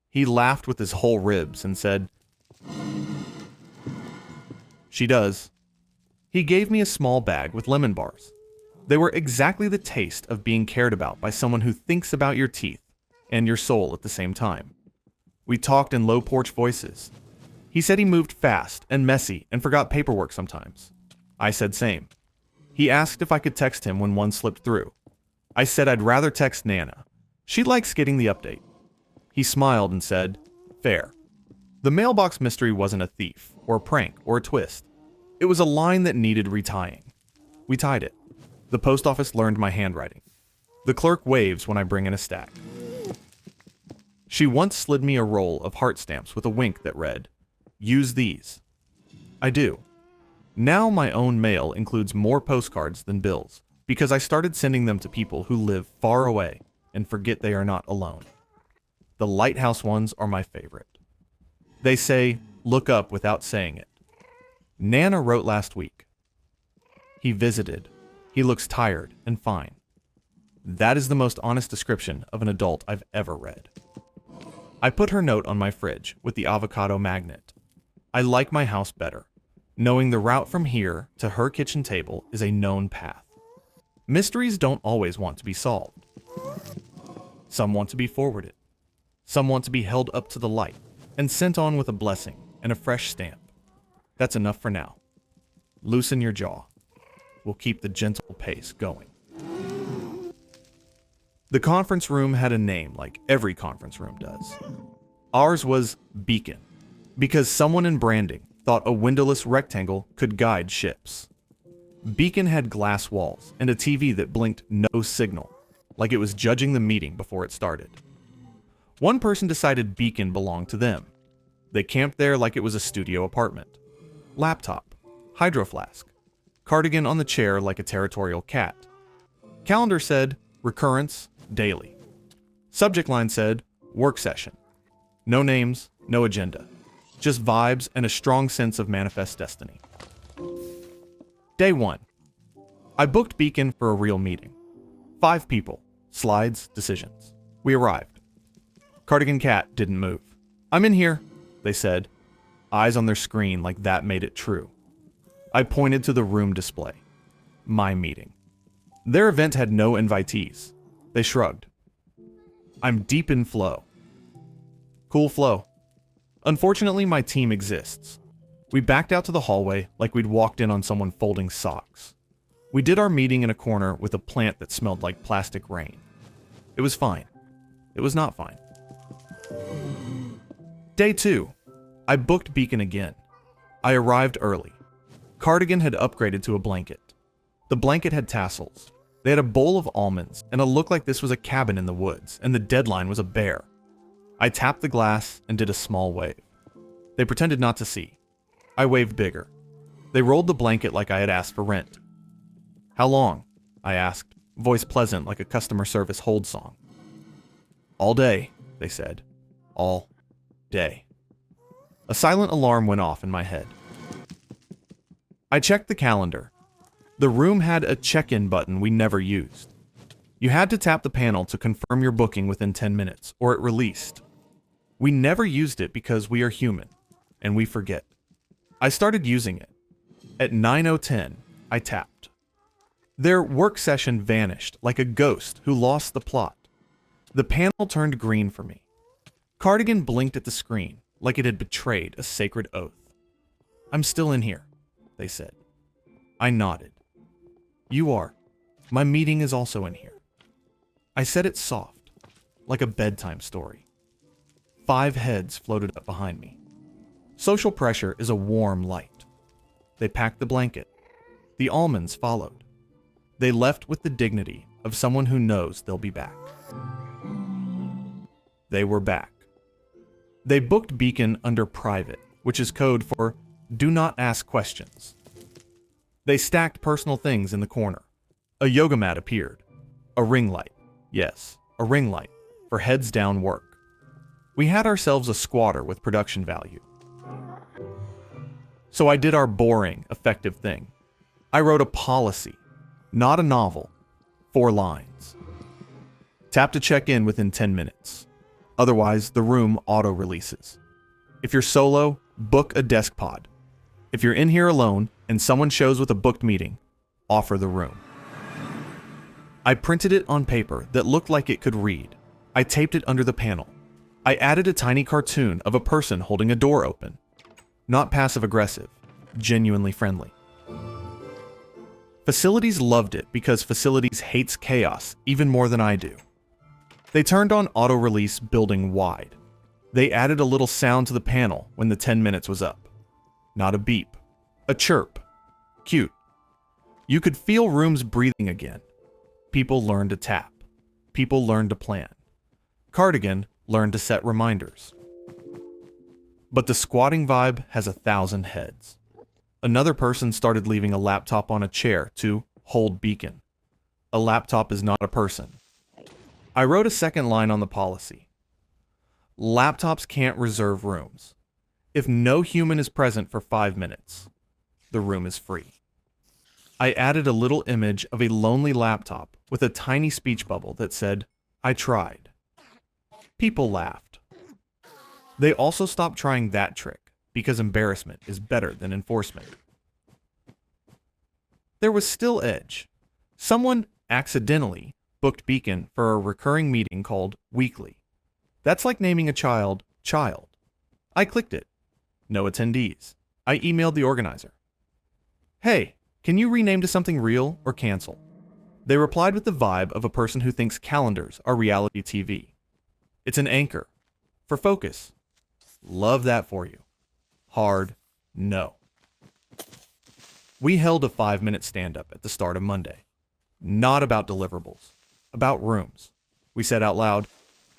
He laughed with his whole ribs and said, "She does." He gave me a small bag with lemon bars. They were exactly the taste of being cared about by someone who thinks about your teeth and your soul at the same time. We talked in low porch voices. He said he moved fast and messy and forgot paperwork sometimes. I said same. He asked if I could text him when one slipped through. I said I'd rather text Nana. She likes getting the update. He smiled and said, "Fair." The mailbox mystery wasn't a thief, or a prank, or a twist. It was a line that needed retying. We tied it. The post office learned my handwriting. The clerk waves when I bring in a stack. She once slid me a roll of heart stamps with a wink that read, "Use these." I do. Now my own mail includes more postcards than bills, because I started sending them to people who live far away and forget they are not alone. The lighthouse ones are my favorite. They say, "Look up" without saying it. Nana wrote last week. He visited. He looks tired and fine. That is the most honest description of an adult I've ever read. I put her note on my fridge with the avocado magnet. I like my house better, knowing the route from here to her kitchen table is a known path. Mysteries don't always want to be solved. Some want to be forwarded. Some want to be held up to the light and sent on with a blessing and a fresh stamp. That's enough for now. Loosen your jaw. We'll keep the gentle pace going. The conference room had a name like every conference room does. Ours was Beacon, because someone in branding thought a windowless rectangle could guide ships. Beacon had glass walls and a TV that blinked no signal, like it was judging the meeting before it started. One person decided Beacon belonged to them. They camped there like it was a studio apartment. Laptop, hydro flask, cardigan on the chair like a territorial cat. Calendar said, "Recurrence, daily." Subject line said, "Work session." No names, no agenda. Just vibes and a strong sense of manifest destiny. Day 1. I booked Beacon for a real meeting. 5 people, slides, decisions. We arrived. Cardigan Cat didn't move. "I'm in here," they said, eyes on their screen like that made it true. I pointed to the room display. My meeting. Their event had no invitees. They shrugged. "I'm deep in flow." Cool flow. Unfortunately, my team exists. We backed out to the hallway like we'd walked in on someone folding socks. We did our meeting in a corner with a plant that smelled like plastic rain. It was fine. It was not fine. Day 2. I booked Beacon again. I arrived early. Cardigan had upgraded to a blanket. The blanket had tassels. They had a bowl of almonds and a look like this was a cabin in the woods and the deadline was a bear. I tapped the glass and did a small wave. They pretended not to see. I waved bigger. They rolled the blanket like I had asked for rent. "How long?" I asked, voice pleasant like a customer service hold song. "All day," they said. All day. A silent alarm went off in my head. I checked the calendar. The room had a check-in button we never used. You had to tap the panel to confirm your booking within 10 minutes, or it released. We never used it because we are human, and we forget. I started using it. At 9:10, I tapped. Their work session vanished like a ghost who lost the plot. The panel turned green for me. Cardigan blinked at the screen like it had betrayed a sacred oath. "I'm still in here," they said. I nodded. "You are. My meeting is also in here." I said it soft, like a bedtime story. 5 heads floated up behind me. Social pressure is a warm light. They packed the blanket. The almonds followed. They left with the dignity of someone who knows they'll be back. They were back. They booked Beacon under private, which is code for do not ask questions. They stacked personal things in the corner. A yoga mat appeared. A ring light. Yes, a ring light for heads down work. We had ourselves a squatter with production value. So I did our boring, effective thing. I wrote a policy, not a novel, 4 lines. Tap to check in within 10 minutes. Otherwise, the room auto-releases. If you're solo, book a desk pod. If you're in here alone and someone shows with a booked meeting, offer the room. I printed it on paper that looked like it could read. I taped it under the panel. I added a tiny cartoon of a person holding a door open. Not passive-aggressive, genuinely friendly. Facilities loved it because Facilities hates chaos even more than I do. They turned on auto-release building wide. They added a little sound to the panel when the 10 minutes was up. Not a beep, a chirp. Cute. You could feel rooms breathing again. People learned to tap. People learned to plan. Cardigan learned to set reminders. But the squatting vibe has 1,000 heads. Another person started leaving a laptop on a chair to hold beacon. A laptop is not a person. I wrote a second line on the policy. Laptops can't reserve rooms. If no human is present for 5 minutes, the room is free. I added a little image of a lonely laptop with a tiny speech bubble that said, "I tried." People laughed. They also stopped trying that trick because embarrassment is better than enforcement. There was still edge. Someone accidentally booked Beacon for a recurring meeting called Weekly. That's like naming a child, Child. I clicked it. No attendees. I emailed the organizer. Hey, can you rename to something real or cancel? They replied with the vibe of a person who thinks calendars are reality TV. It's an anchor. For focus. Love that for you. Hard no. We held a 5-minute stand-up at the start of Monday. Not about deliverables. About rooms. We said out loud,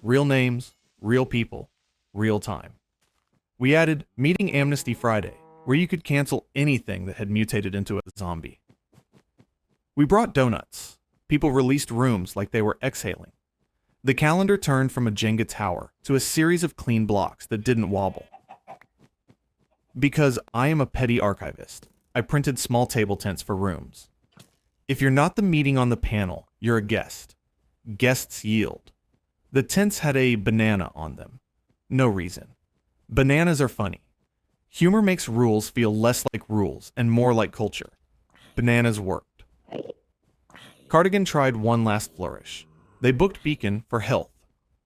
real names, real people, real time. We added Meeting Amnesty Friday, where you could cancel anything that had mutated into a zombie. We brought donuts. People released rooms like they were exhaling. The calendar turned from a Jenga tower to a series of clean blocks that didn't wobble. Because I am a petty archivist, I printed small table tents for rooms. If you're not the meeting on the panel, you're a guest. Guests yield. The tents had a banana on them. No reason. Bananas are funny. Humor makes rules feel less like rules and more like culture. Bananas worked. Cardigan tried one last flourish. They booked Beacon for health.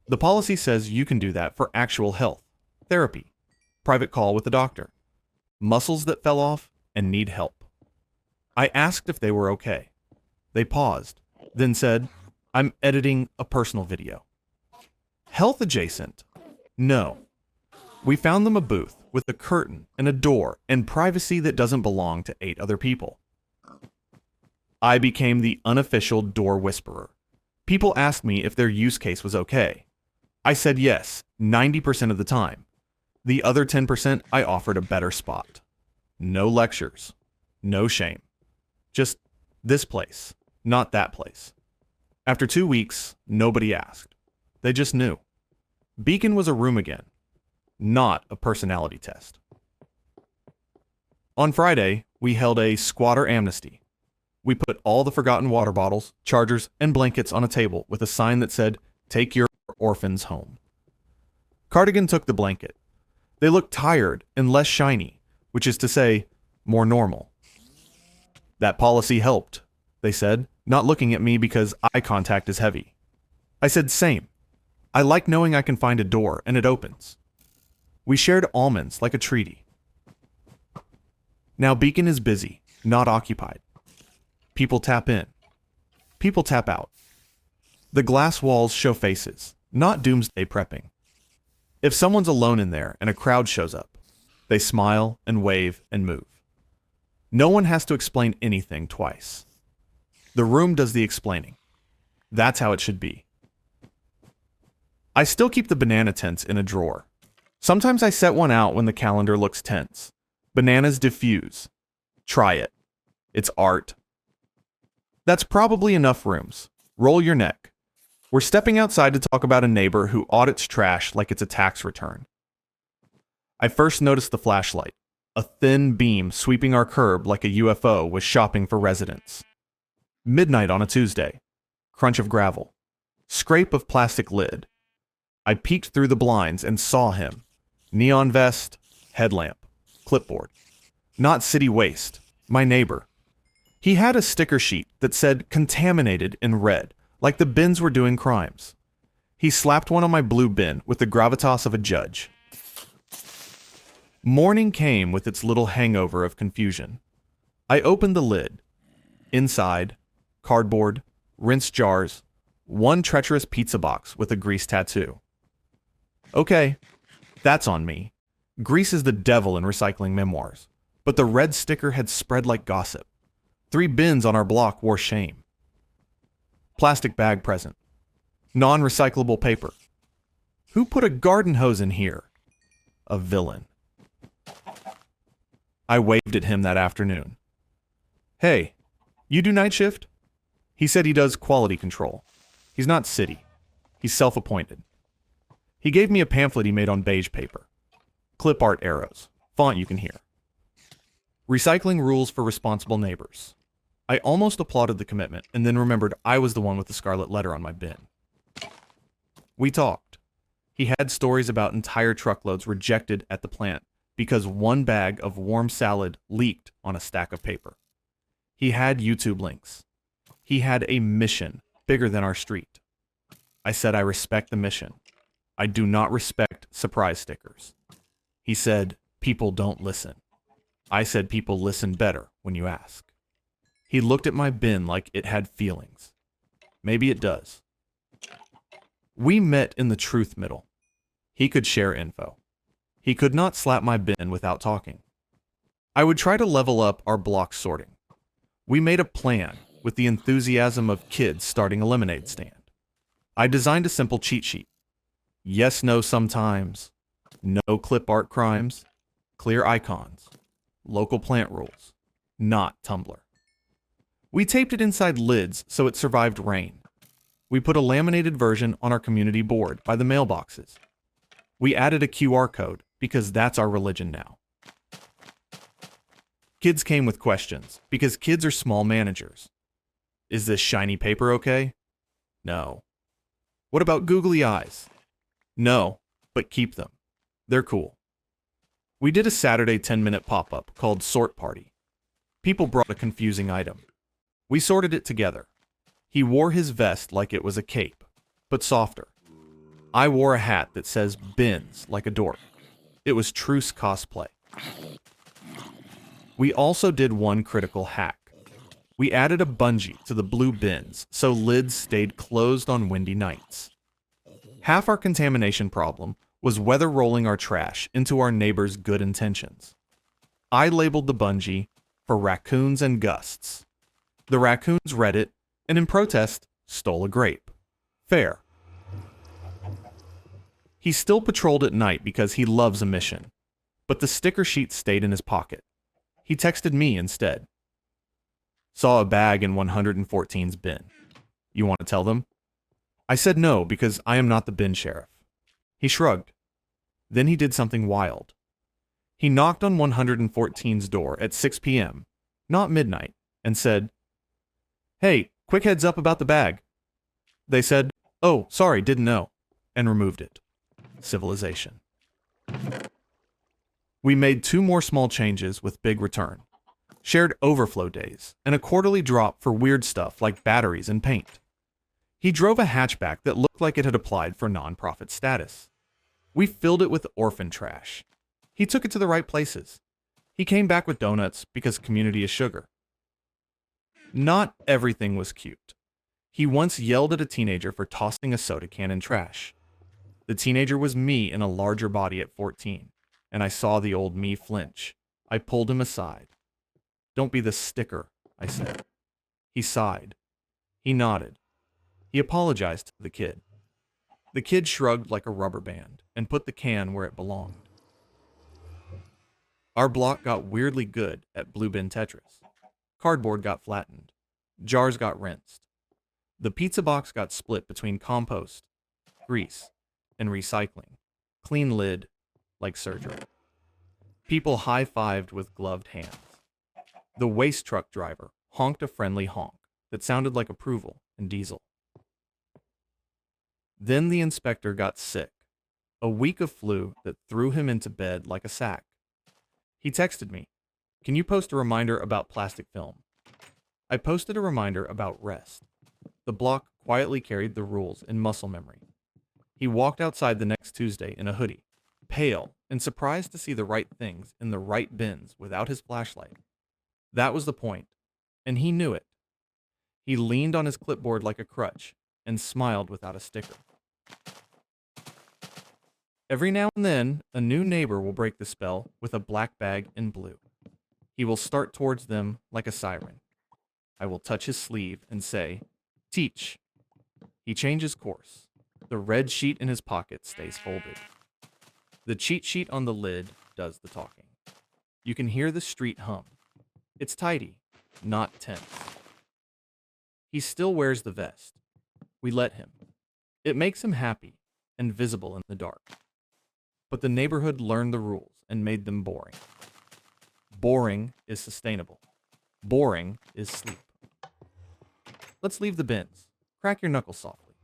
The policy says you can do that for actual health. Therapy. Private call with the doctor. Muscles that fell off and need help. I asked if they were okay. They paused, then said, I'm editing a personal video. Health adjacent? No. We found them a booth with a curtain and a door and privacy that doesn't belong to 8 other people. I became the unofficial door whisperer. People asked me if their use case was okay. I said yes, 90% of the time. The other 10% I offered a better spot. No lectures. No shame. Just this place, not that place. After 2 weeks, nobody asked. They just knew. Beacon was a room again, not a personality test. On Friday, we held a squatter amnesty. We put all the forgotten water bottles, chargers, and blankets on a table with a sign that said, "Take your orphans home." Cardigan took the blanket. They looked tired and less shiny, which is to say, more normal. That policy helped, they said, not looking at me because eye contact is heavy. I said, same. I like knowing I can find a door and it opens. We shared almonds like a treaty. Now Beacon is busy, not occupied. People tap in. People tap out. The glass walls show faces, not doomsday prepping. If someone's alone in there and a crowd shows up, they smile and wave and move. No one has to explain anything twice. The room does the explaining. That's how it should be. I still keep the banana tents in a drawer. Sometimes I set one out when the calendar looks tense. Bananas diffuse. Try it. It's art. That's probably enough rooms. Roll your neck. We're stepping outside to talk about a neighbor who audits trash like it's a tax return. I first noticed the flashlight. A thin beam sweeping our curb like a UFO was shopping for residents. Midnight on a Tuesday. Crunch of gravel. Scrape of plastic lid. I peeked through the blinds and saw him. Neon vest, headlamp, clipboard. Not city waste, my neighbor. He had a sticker sheet that said contaminated in red, like the bins were doing crimes. He slapped one on my blue bin with the gravitas of a judge. Morning came with its little hangover of confusion. I opened the lid. Inside, cardboard, rinse jars, one treacherous pizza box with a grease tattoo. Okay, that's on me. Grease is the devil in recycling memoirs, but the red sticker had spread like gossip. 3 bins on our block wore shame. Plastic bag present. Non-recyclable paper. Who put a garden hose in here? A villain. I waved at him that afternoon. Hey, you do night shift? He said he does quality control. He's not city. He's self-appointed. He gave me a pamphlet he made on beige paper. Clip art arrows. Font you can hear. Recycling rules for responsible neighbors. I almost applauded the commitment and then remembered I was the one with the scarlet letter on my bin. We talked. He had stories about entire truckloads rejected at the plant because one bag of warm salad leaked on a stack of paper. He had YouTube links. He had a mission bigger than our street. I said I respect the mission. I do not respect surprise stickers. He said, people don't listen. I said people listen better when you ask. He looked at my bin like it had feelings. Maybe it does. We met in the truth middle. He could share info. He could not slap my bin without talking. I would try to level up our block sorting. We made a plan with the enthusiasm of kids starting a lemonade stand. I designed a simple cheat sheet. Yes, no, sometimes. No clip art crimes. Clear icons. Local plant rules. Not Tumblr. We taped it inside lids so it survived rain. We put a laminated version on our community board by the mailboxes. We added a QR code because that's our religion now. Kids came with questions because kids are small managers. Is this shiny paper okay? No. What about googly eyes? No, but keep them. They're cool. We did a Saturday 10-minute pop-up called Sort Party. People brought a confusing item. We sorted it together. He wore his vest like it was a cape, but softer. I wore a hat that says bins like a dork. It was truce cosplay. We also did one critical hack. We added a bungee to the blue bins so lids stayed closed on windy nights. Half our contamination problem was weather rolling our trash into our neighbor's good intentions. I labeled the bungee for raccoons and gusts. The raccoons read it and in protest stole a grape. Fair. He still patrolled at night because he loves a mission, but the sticker sheet stayed in his pocket. He texted me instead. Saw a bag in 114's bin. You want to tell them? I said no because I am not the bin sheriff. He shrugged. Then he did something wild. He knocked on 114's door at 6 p.m., not midnight, and said, "Hey, quick heads up about the bag." They said, "Oh, sorry, didn't know," and removed it. Civilization. We made 2 more small changes with big return. Shared overflow days and a quarterly drop for weird stuff like batteries and paint. He drove a hatchback that looked like it had applied for nonprofit status. We filled it with orphan trash. He took it to the right places. He came back with donuts because community is sugar. Not everything was cute. He once yelled at a teenager for tossing a soda can in trash. The teenager was me in a larger body at 14, and I saw the old me flinch. I pulled him aside. "Don't be the sticker," I said. He sighed. He nodded. He apologized to the kid. The kid shrugged like a rubber band and put the can where it belonged. Our block got weirdly good at blue bin Tetris. Cardboard got flattened. Jars got rinsed. The pizza box got split between compost, grease, and recycling. Clean lid, like surgery. People high-fived with gloved hands. The waste truck driver honked a friendly honk that sounded like approval and diesel. Then the inspector got sick A week of flu that threw him into bed like a sack. He texted me, "Can you post a reminder about plastic film?" I posted a reminder about rest. The block quietly carried the rules in muscle memory. He walked outside the next Tuesday in a hoodie, pale and surprised to see the right things in the right bins without his flashlight. That was the point, and he knew it. He leaned on his clipboard like a crutch and smiled without a sticker. Every now and then, a new neighbor will break the spell with a black bag in blue. He will start towards them like a siren. I will touch his sleeve and say, "Teach." He changes course. The red sheet in his pocket stays folded. The cheat sheet on the lid does the talking. You can hear the street hum. It's tidy, not tense. He still wears the vest. We let him. It makes him happy and visible in the dark. But the neighborhood learned the rules and made them boring. Boring is sustainable. Boring is sleep. Let's leave the bins. Crack your knuckles softly.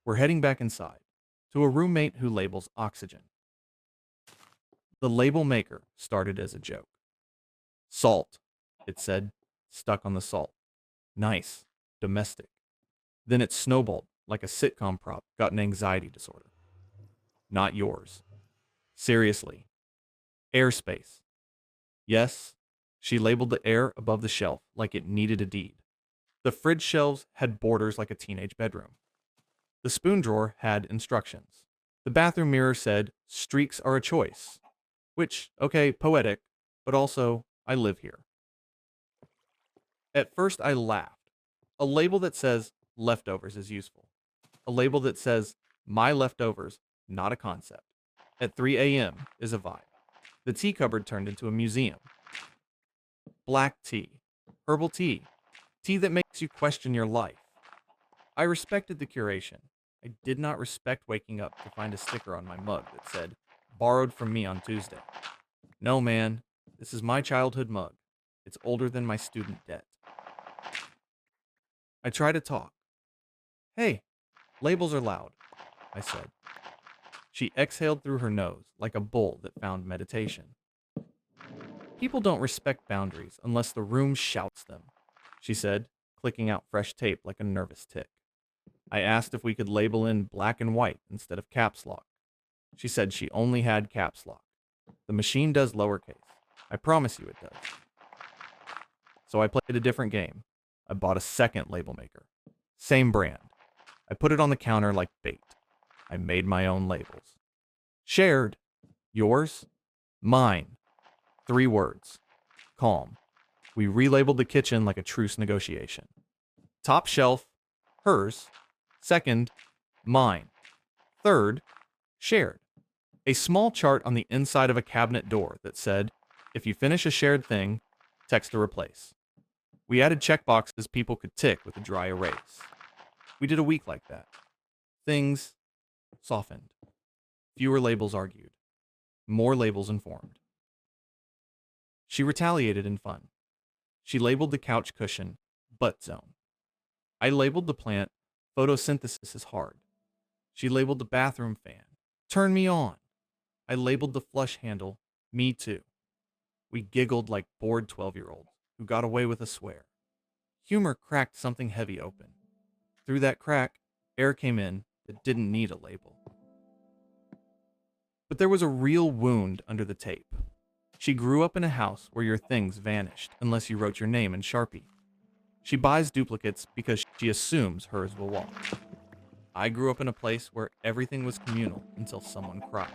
We're heading back inside, to a roommate who labels oxygen. The label maker started as a joke. Salt, it said, stuck on the salt. Nice, domestic. Then it snowballed like a sitcom prop got an anxiety disorder. Not yours. Seriously. Airspace. Yes, she labeled the air above the shelf like it needed a deed. The fridge shelves had borders like a teenage bedroom. The spoon drawer had instructions. The bathroom mirror said, "Streaks are a choice." Which, okay, poetic, but also, I live here. At first, I laughed. A label that says, "Leftovers" is useful. A label that says, "My leftovers," not a concept. At 3 a.m. is a vibe. The tea cupboard turned into a museum. Black tea. Herbal tea. Tea that makes you question your life. I respected the curation. I did not respect waking up to find a sticker on my mug that said, "Borrowed from me on Tuesday." No, man, this is my childhood mug. It's older than my student debt. I try to talk. "Hey, labels are loud," I said. She exhaled through her nose like a bull that found meditation. "People don't respect boundaries unless the room shouts them," she said, clicking out fresh tape like a nervous tick. I asked if we could label in black and white instead of caps lock. She said she only had caps lock. The machine does lowercase. I promise you it does. So I played a different game. I bought a second label maker. Same brand. I put it on the counter like bait. I made my own labels. Shared. Yours. Mine. 3 words. Calm. We relabeled the kitchen like a truce negotiation. Top shelf. Hers. Second. Mine. Third. Shared. A small chart on the inside of a cabinet door that said, "If you finish a shared thing, text to replace." We added checkboxes people could tick with a dry erase. We did a week like that. Things softened. Fewer labels argued. More labels informed. She retaliated in fun. She labeled the couch cushion butt zone. I labeled the plant photosynthesis is hard. She labeled the bathroom fan turn me on. I labeled the flush handle me too. We giggled like bored 12-year-olds who got away with a swear. Humor cracked something heavy open. Through that crack, air came in that didn't need a label. But there was a real wound under the tape. She grew up in a house where your things vanished unless you wrote your name in Sharpie. She buys duplicates because she assumes hers will walk. I grew up in a place where everything was communal until someone cried.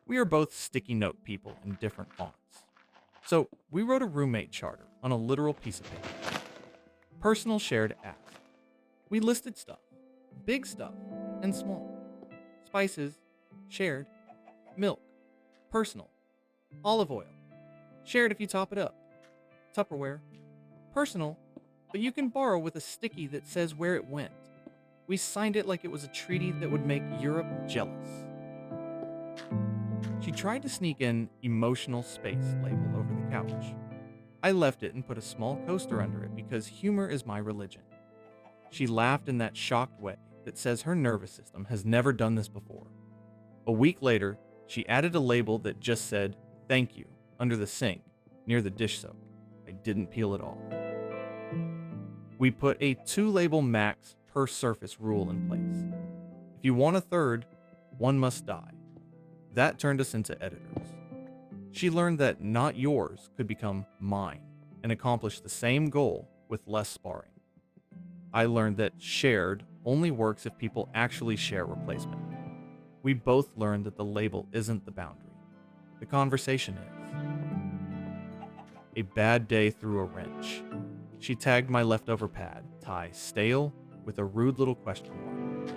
We are both sticky note people in different fonts. So we wrote a roommate charter on a literal piece of paper. Personal shared app. We listed stuff, big stuff and small. Spices, shared. Milk, personal. Olive oil, shared if you top it up. Tupperware, personal, but you can borrow with a sticky that says where it went. We signed it like it was a treaty that would make Europe jealous. She tried to sneak in emotional space label over the couch. I left it and put a small coaster under it because humor is my religion. She laughed in that shocked way that says her nervous system has never done this before. A week later, she added a label that just said, "Thank you," under the sink, near the dish soap. I didn't peel it off. We put a 2-label max per surface rule in place. If you want a third, one must die. That turned us into editors. She learned that not yours could become mine and accomplish the same goal with less sparring. I learned that shared only works if people actually share replacement. We both learned that the label isn't the boundary. The conversation is. A bad day threw a wrench. She tagged my leftover pad, tie stale, with a rude little question mark.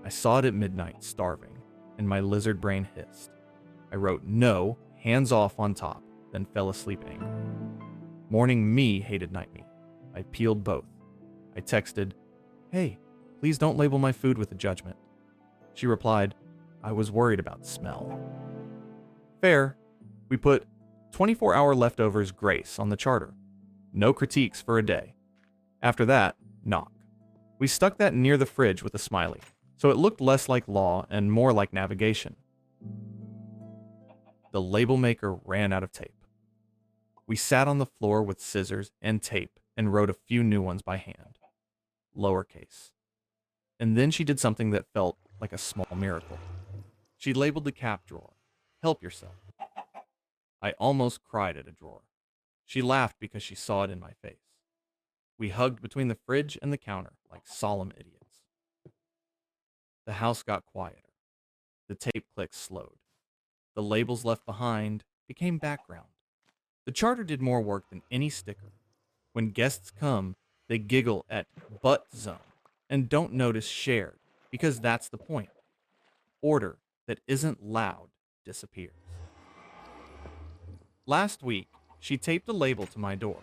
I saw it at midnight, starving, and my lizard brain hissed. I wrote no, hands off on top, then fell asleep angry. Morning me hated night me. I peeled both. I texted, "Hey, please don't label my food with a judgment." She replied, "I was worried about smell." Fair. We put 24-hour leftovers grace on the charter. No critiques for a day. After that, knock. We stuck that near the fridge with a smiley, so it looked less like law and more like navigation. The label maker ran out of tape. We sat on the floor with scissors and tape and wrote a few new ones by hand. Lowercase. And then she did something that felt like a small miracle. She labeled the cap drawer, "Help yourself." I almost cried at a drawer. She laughed because she saw it in my face. We hugged between the fridge and the counter like solemn idiots. The house got quieter. The tape clicks slowed. The labels left behind became background. The charter did more work than any sticker. When guests come, they giggle at "butt zone" and don't notice shared, because that's the point. Order that isn't loud disappears. Last week, she taped a label to my door.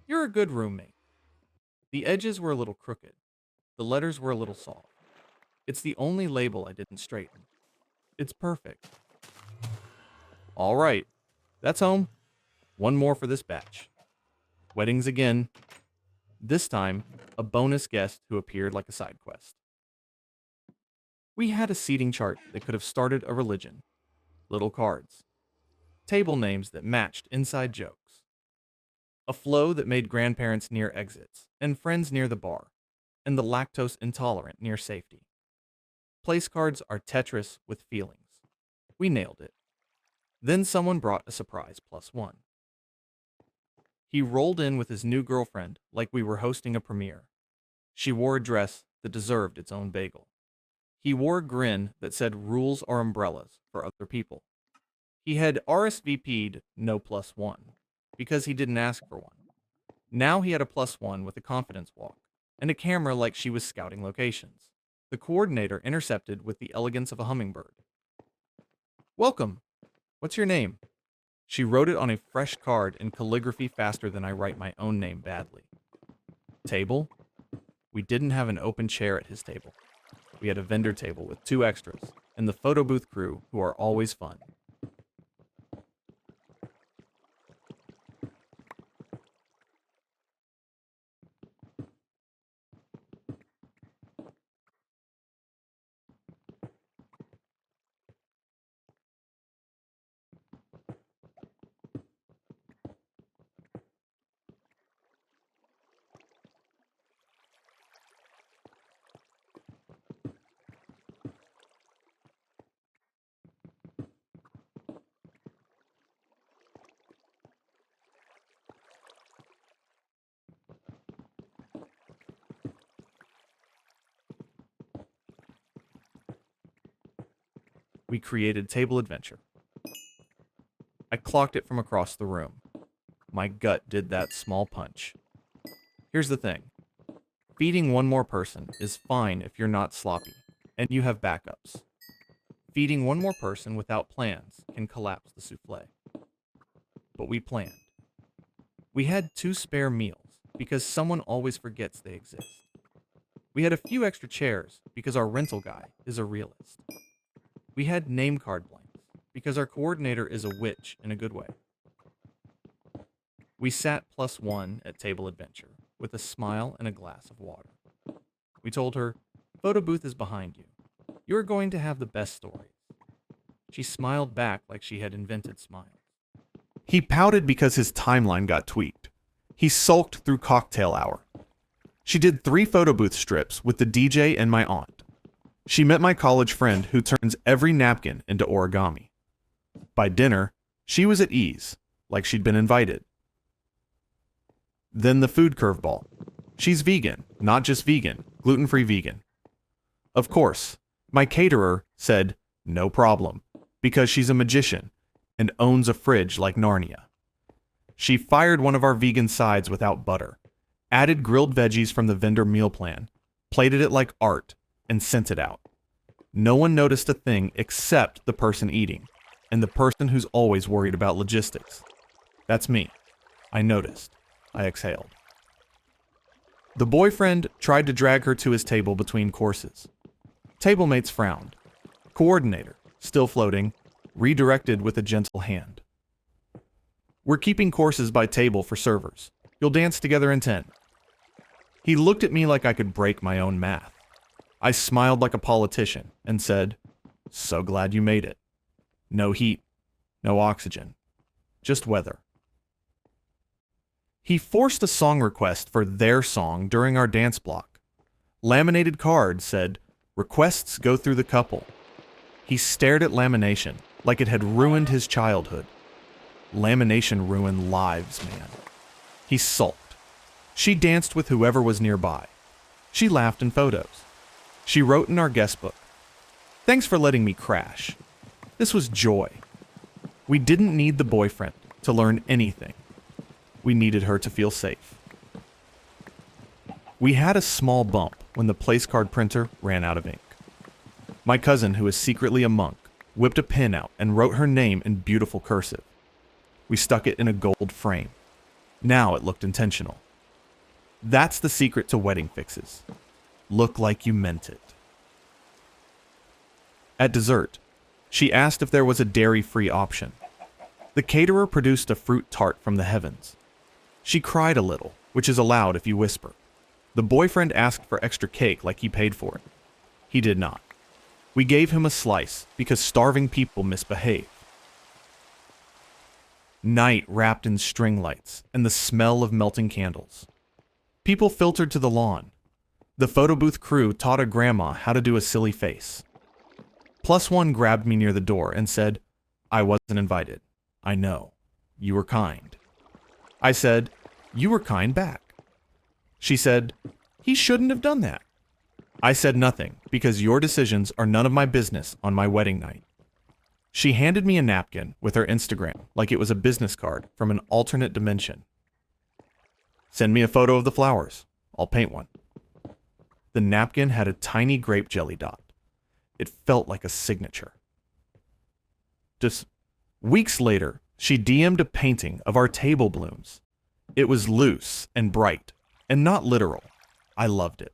"You're a good roommate." The edges were a little crooked. The letters were a little soft. It's the only label I didn't straighten. It's perfect. All right, that's home. One more for this batch. Weddings again. This time, a bonus guest who appeared like a side quest. We had a seating chart that could have started a religion. Little cards. Table names that matched inside jokes. A flow that made grandparents near exits, and friends near the bar, and the lactose intolerant near safety. Place cards are Tetris with feelings. We nailed it. Then someone brought a surprise +1. He rolled in with his new girlfriend like we were hosting a premiere. She wore a dress that deserved its own bagel. He wore a grin that said rules are umbrellas for other people. He had RSVP'd no +1 because he didn't ask for one. Now he had a +1 with a confidence walk and a camera like she was scouting locations. The coordinator intercepted with the elegance of a hummingbird. "Welcome. What's your name?" She wrote it on a fresh card in calligraphy faster than I write my own name badly. Table? We didn't have an open chair at his table. We had a vendor table with 2 extras, and the photo booth crew, who are always fun. We created Table Adventure. I clocked it from across the room. My gut did that small punch. Here's the thing. Feeding one more person is fine if you're not sloppy, and you have backups. Feeding one more person without plans can collapse the souffle. But we planned. We had 2 spare meals because someone always forgets they exist. We had a few extra chairs because our rental guy is a realist. We had name card blanks because our coordinator is a witch in a good way. We sat +1 at Table Adventure with a smile and a glass of water. We told her, "Photo booth is behind you. You are going to have the best stories. She smiled back like she had invented smiles. He pouted because his timeline got tweaked. He sulked through cocktail hour. She did 3 photo booth strips with the DJ and my aunt. She met my college friend who turns every napkin into origami. By dinner, she was at ease, like she'd been invited. Then the food curveball. She's vegan, not just vegan, gluten-free vegan. Of course, my caterer said, no problem, because she's a magician and owns a fridge like Narnia. She fired one of our vegan sides without butter, added grilled veggies from the vendor meal plan, plated it like art, and sent it out. No one noticed a thing except the person eating, and the person who's always worried about logistics. That's me. I noticed. I exhaled. The boyfriend tried to drag her to his table between courses. Tablemates frowned. Coordinator, still floating, redirected with a gentle hand. We're keeping courses by table for servers. You'll dance together in 10. He looked at me like I could break my own math. I smiled like a politician and said, so glad you made it. No heat, no oxygen, just weather. He forced a song request for their song during our dance block. Laminated card said, requests go through the couple. He stared at lamination like it had ruined his childhood. Lamination ruined lives, man. He sulked. She danced with whoever was nearby. She laughed in photos. She wrote in our guest book, thanks for letting me crash. This was joy. We didn't need the boyfriend to learn anything. We needed her to feel safe. We had a small bump when the place card printer ran out of ink. My cousin, who is secretly a monk, whipped a pen out and wrote her name in beautiful cursive. We stuck it in a gold frame. Now it looked intentional. That's the secret to wedding fixes. Look like you meant it. At dessert, she asked if there was a dairy-free option. The caterer produced a fruit tart from the heavens. She cried a little, which is allowed if you whisper. The boyfriend asked for extra cake like he paid for it. He did not. We gave him a slice because starving people misbehave. Night wrapped in string lights and the smell of melting candles. People filtered to the lawn. The photo booth crew taught a grandma how to do a silly face. +1 grabbed me near the door and said, I wasn't invited. I know. You were kind. I said, you were kind back. She said, he shouldn't have done that. I said nothing because your decisions are none of my business on my wedding night. She handed me a napkin with her Instagram like it was a business card from an alternate dimension. Send me a photo of the flowers. I'll paint one. The napkin had a tiny grape jelly dot. It felt like a signature. Just weeks later, she DM'd a painting of our table blooms. It was loose and bright, and not literal. I loved it.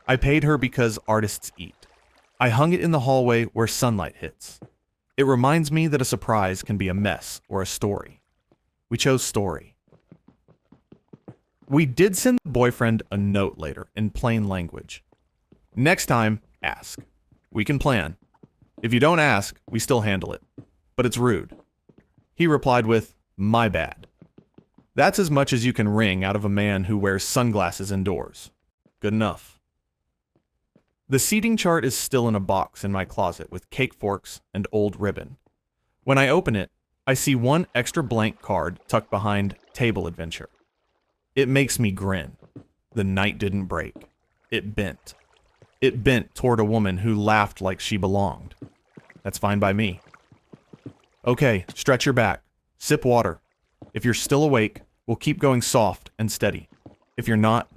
I paid her because artists eat. I hung it in the hallway where sunlight hits. It reminds me that a surprise can be a mess or a story. We chose story. We did send the boyfriend a note later in plain language. Next time, ask. We can plan. If you don't ask, we still handle it. But it's rude. He replied with, my bad. That's as much as you can wring out of a man who wears sunglasses indoors. Good enough. The seating chart is still in a box in my closet with cake forks and old ribbon. When I open it, I see one extra blank card tucked behind Table Adventure. It makes me grin. The night didn't break. It bent. It bent toward a woman who laughed like she belonged. That's fine by me. Okay, stretch your back. Sip water. If you're still awake, we'll keep going soft and steady. If you're not,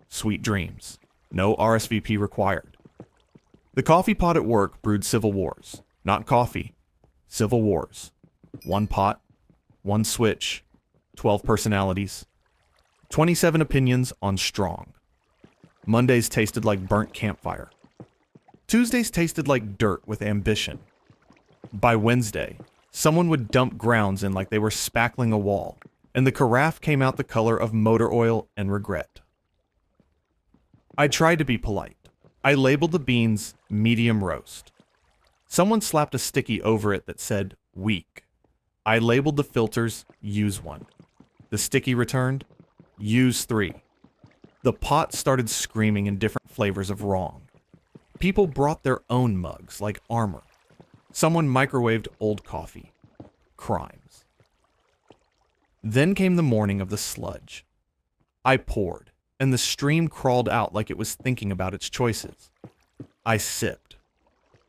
sweet dreams. No RSVP required. The coffee pot at work brewed civil wars. Not coffee. Civil wars. One pot, one switch, 12 personalities, 27 opinions on strong. Mondays tasted like burnt campfire. Tuesdays tasted like dirt with ambition. By Wednesday, someone would dump grounds in like they were spackling a wall, and the carafe came out the color of motor oil and regret. I tried to be polite. I labeled the beans medium roast. Someone slapped a sticky over it that said, weak. I labeled the filters, use 1. The sticky returned, use 3. The pot started screaming in different flavors of wrong. People brought their own mugs, like armor. Someone microwaved old coffee. Crimes. Then came the morning of the sludge. I poured, and the stream crawled out like it was thinking about its choices. I sipped.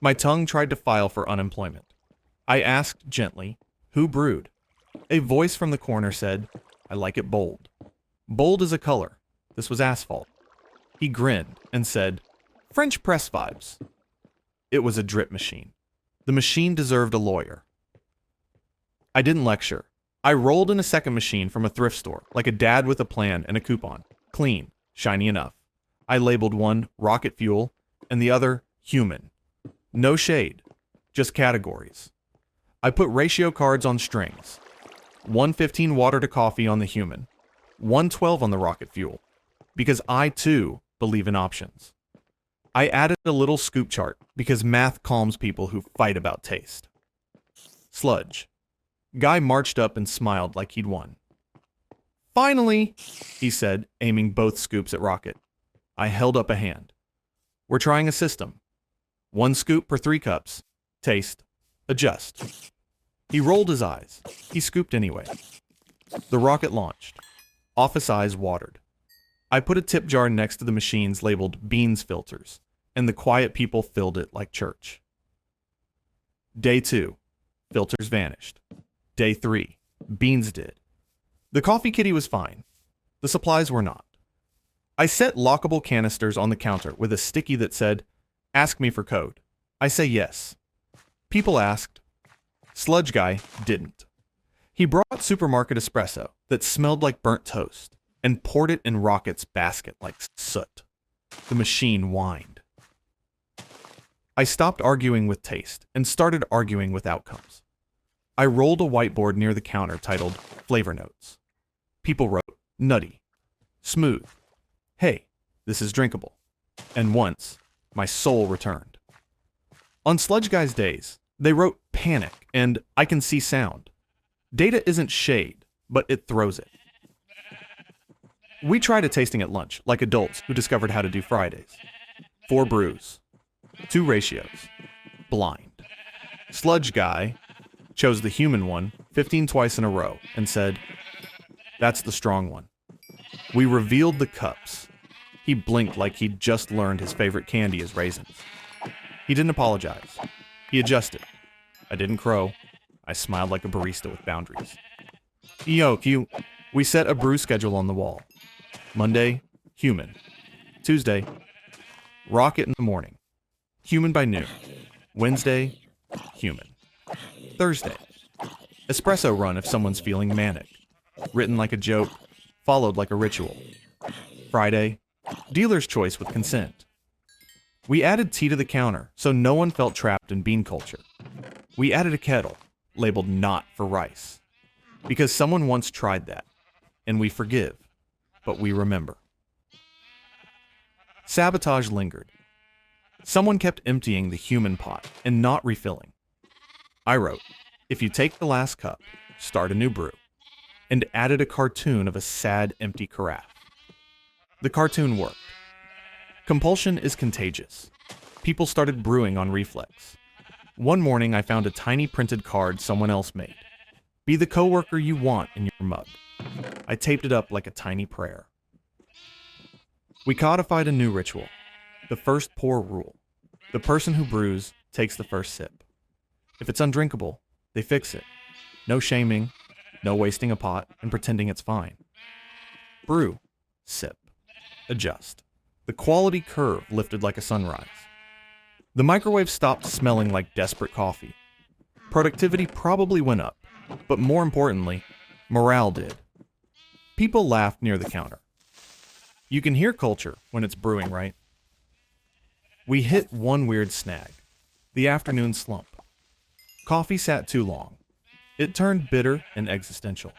My tongue tried to file for unemployment. I asked gently, who brewed? A voice from the corner said, I like it bold. Bold is a color. This was asphalt. He grinned and said, French press vibes. It was a drip machine. The machine deserved a lawyer. I didn't lecture. I rolled in a second machine from a thrift store, like a dad with a plan and a coupon. Clean, shiny enough. I labeled one rocket fuel and the other human. No shade, just categories. I put ratio cards on strings. 115 water to coffee on the human. 112 on the rocket fuel. Because I, too, believe in options. I added a little scoop chart because math calms people who fight about taste. Sludge. Guy marched up and smiled like he'd won. Finally, he said, aiming both scoops at Rocket. I held up a hand. We're trying a system. 1 scoop per 3 cups. Taste. Adjust. He rolled his eyes. He scooped anyway. The rocket launched. Office eyes watered. I put a tip jar next to the machines labeled beans filters, and the quiet people filled it like church. Day 2. Filters vanished. Day 3. Beans did. The coffee kitty was fine. The supplies were not. I set lockable canisters on the counter with a sticky that said, ask me for code. I say yes. People asked. Sludge guy didn't. He brought supermarket espresso that smelled like burnt toast and poured it in Rocket's basket like soot. The machine whined. I stopped arguing with taste and started arguing with outcomes. I rolled a whiteboard near the counter titled Flavor Notes. People wrote nutty, smooth, hey, this is drinkable. And once, my soul returned. On Sludge Guy's days, they wrote panic and I can see sound. Data isn't shade, but it throws it. We tried a tasting at lunch, like adults who discovered how to do Fridays. 4 brews, 2 ratios, blind. Sludge Guy chose the human one 15 twice in a row and said, that's the strong one. We revealed the cups. He blinked like he'd just learned his favorite candy is raisins. He didn't apologize. He adjusted. I didn't crow. I smiled like a barista with boundaries. EOQ, we set a brew schedule on the wall. Monday, human. Tuesday, rocket in the morning. Human by noon. Wednesday, human. Thursday, espresso run if someone's feeling manic. Written like a joke, followed like a ritual. Friday, dealer's choice with consent. We added tea to the counter so no one felt trapped in bean culture. We added a kettle, labeled not for rice. Because someone once tried that, and we forgive, but we remember. Sabotage lingered. Someone kept emptying the human pot and not refilling. I wrote, if you take the last cup, start a new brew, and added a cartoon of a sad, empty carafe. The cartoon worked. Compulsion is contagious. People started brewing on reflex. One morning, I found a tiny printed card someone else made. Be the coworker you want in your mug. I taped it up like a tiny prayer. We codified a new ritual. The first pour rule. The person who brews takes the first sip. If it's undrinkable, they fix it. No shaming, no wasting a pot and pretending it's fine. Brew, sip, adjust. The quality curve lifted like a sunrise. The microwave stopped smelling like desperate coffee. Productivity probably went up, but more importantly, morale did. People laughed near the counter. You can hear culture when it's brewing, right? We hit one weird snag, the afternoon slump. Coffee sat too long. It turned bitter and existential.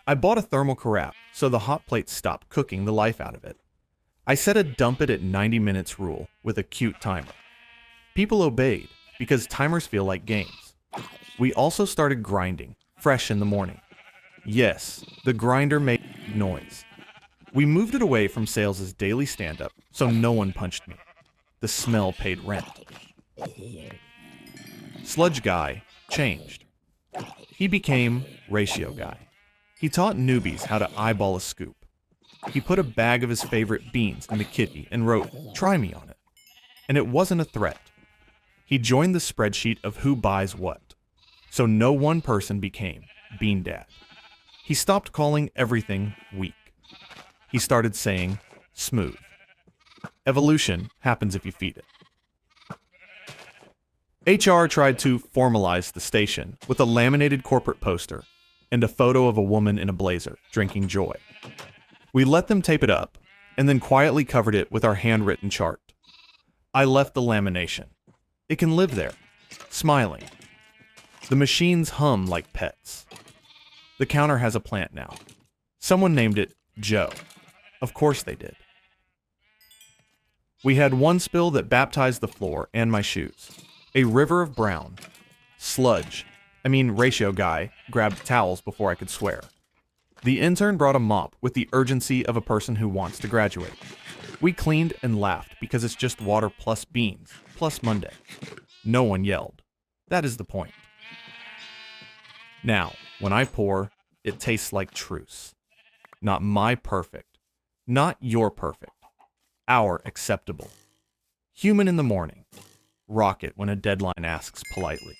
I bought a thermal carafe so the hot plate stopped cooking the life out of it. I set a dump it at 90 minutes rule with a cute timer. People obeyed, because timers feel like games. We also started grinding, fresh in the morning. Yes, the grinder made noise. We moved it away from Sales' daily stand-up, so no one punched me. The smell paid rent. Sludge Guy changed. He became Ratio Guy. He taught newbies how to eyeball a scoop. He put a bag of his favorite beans in the kitty and wrote, "Try me on it." And it wasn't a threat. He joined the spreadsheet of who buys what. So no one person became Bean Dad. He stopped calling everything weak. He started saying smooth. Evolution happens if you feed it. HR tried to formalize the station with a laminated corporate poster and a photo of a woman in a blazer drinking joy. We let them tape it up and then quietly covered it with our handwritten chart. I left the lamination. It can live there, smiling. The machines hum like pets. The counter has a plant now. Someone named it Joe. Of course they did. We had one spill that baptized the floor and my shoes. A river of brown. Ratio Guy grabbed towels before I could swear. The intern brought a mop with the urgency of a person who wants to graduate. We cleaned and laughed because it's just water plus beans, plus Monday. No one yelled. That is the point. Now, when I pour, it tastes like truce. Not my perfect. Not your perfect. Our acceptable. Human in the morning. Rocket when a deadline asks politely.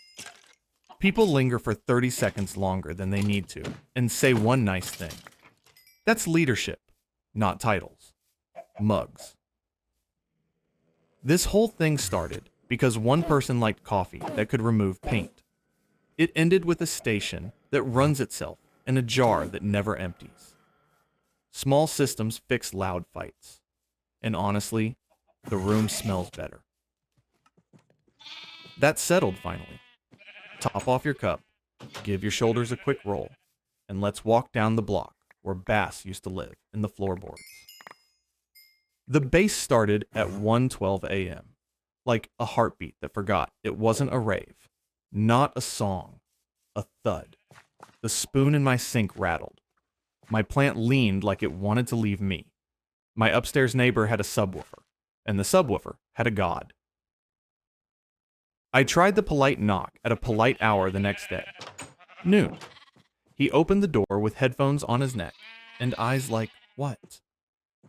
People linger for 30 seconds longer than they need to and say one nice thing. That's leadership, not titles. Mugs. This whole thing started because one person liked coffee that could remove paint. It ended with a station that runs itself and a jar that never empties. Small systems fix loud fights. And honestly, the room smells better. That's settled finally. Top off your cup, give your shoulders a quick roll, and let's walk down the block where Bass used to live in the floorboards. The bass started at 1:12 a.m., like a heartbeat that forgot it wasn't a rave, not a song, a thud. The spoon in my sink rattled. My plant leaned like it wanted to leave me. My upstairs neighbor had a subwoofer, and the subwoofer had a god. I tried the polite knock at a polite hour the next day. Noon. He opened the door with headphones on his neck and eyes like, what?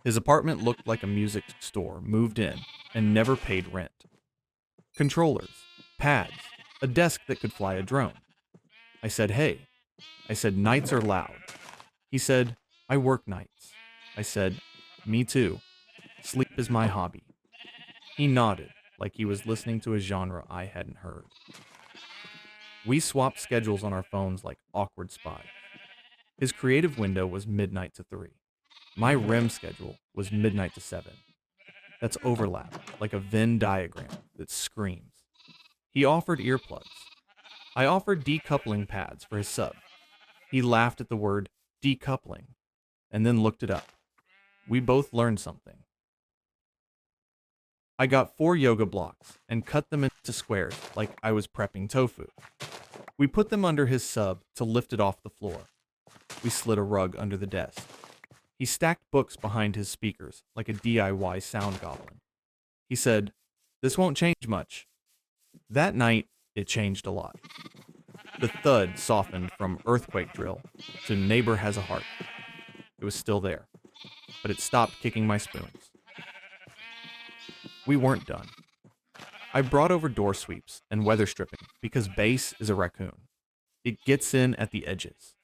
His apartment looked like a music store moved in and never paid rent. Controllers, pads, a desk that could fly a drone. I said, hey. I said, nights are loud. He said, I work nights. I said, me too. Sleep is my hobby. He nodded, like he was listening to a genre I hadn't heard. We swapped schedules on our phones like awkward spies. His creative window was midnight to 3. My REM schedule was midnight to 7. That's overlap, like a Venn diagram that screams. He offered earplugs. I offered decoupling pads for his sub. He laughed at the word decoupling and then looked it up. We both learned something. I got 4 yoga blocks and cut them into squares like I was prepping tofu. We put them under his sub to lift it off the floor. We slid a rug under the desk. He stacked books behind his speakers like a DIY sound goblin. He said, this won't change much. That night, it changed a lot. The thud softened from earthquake drill to neighbor has a heart. It was still there, but it stopped kicking my spoons. We weren't done. I brought over door sweeps and weather stripping because Bass is a raccoon. It gets in at the edges.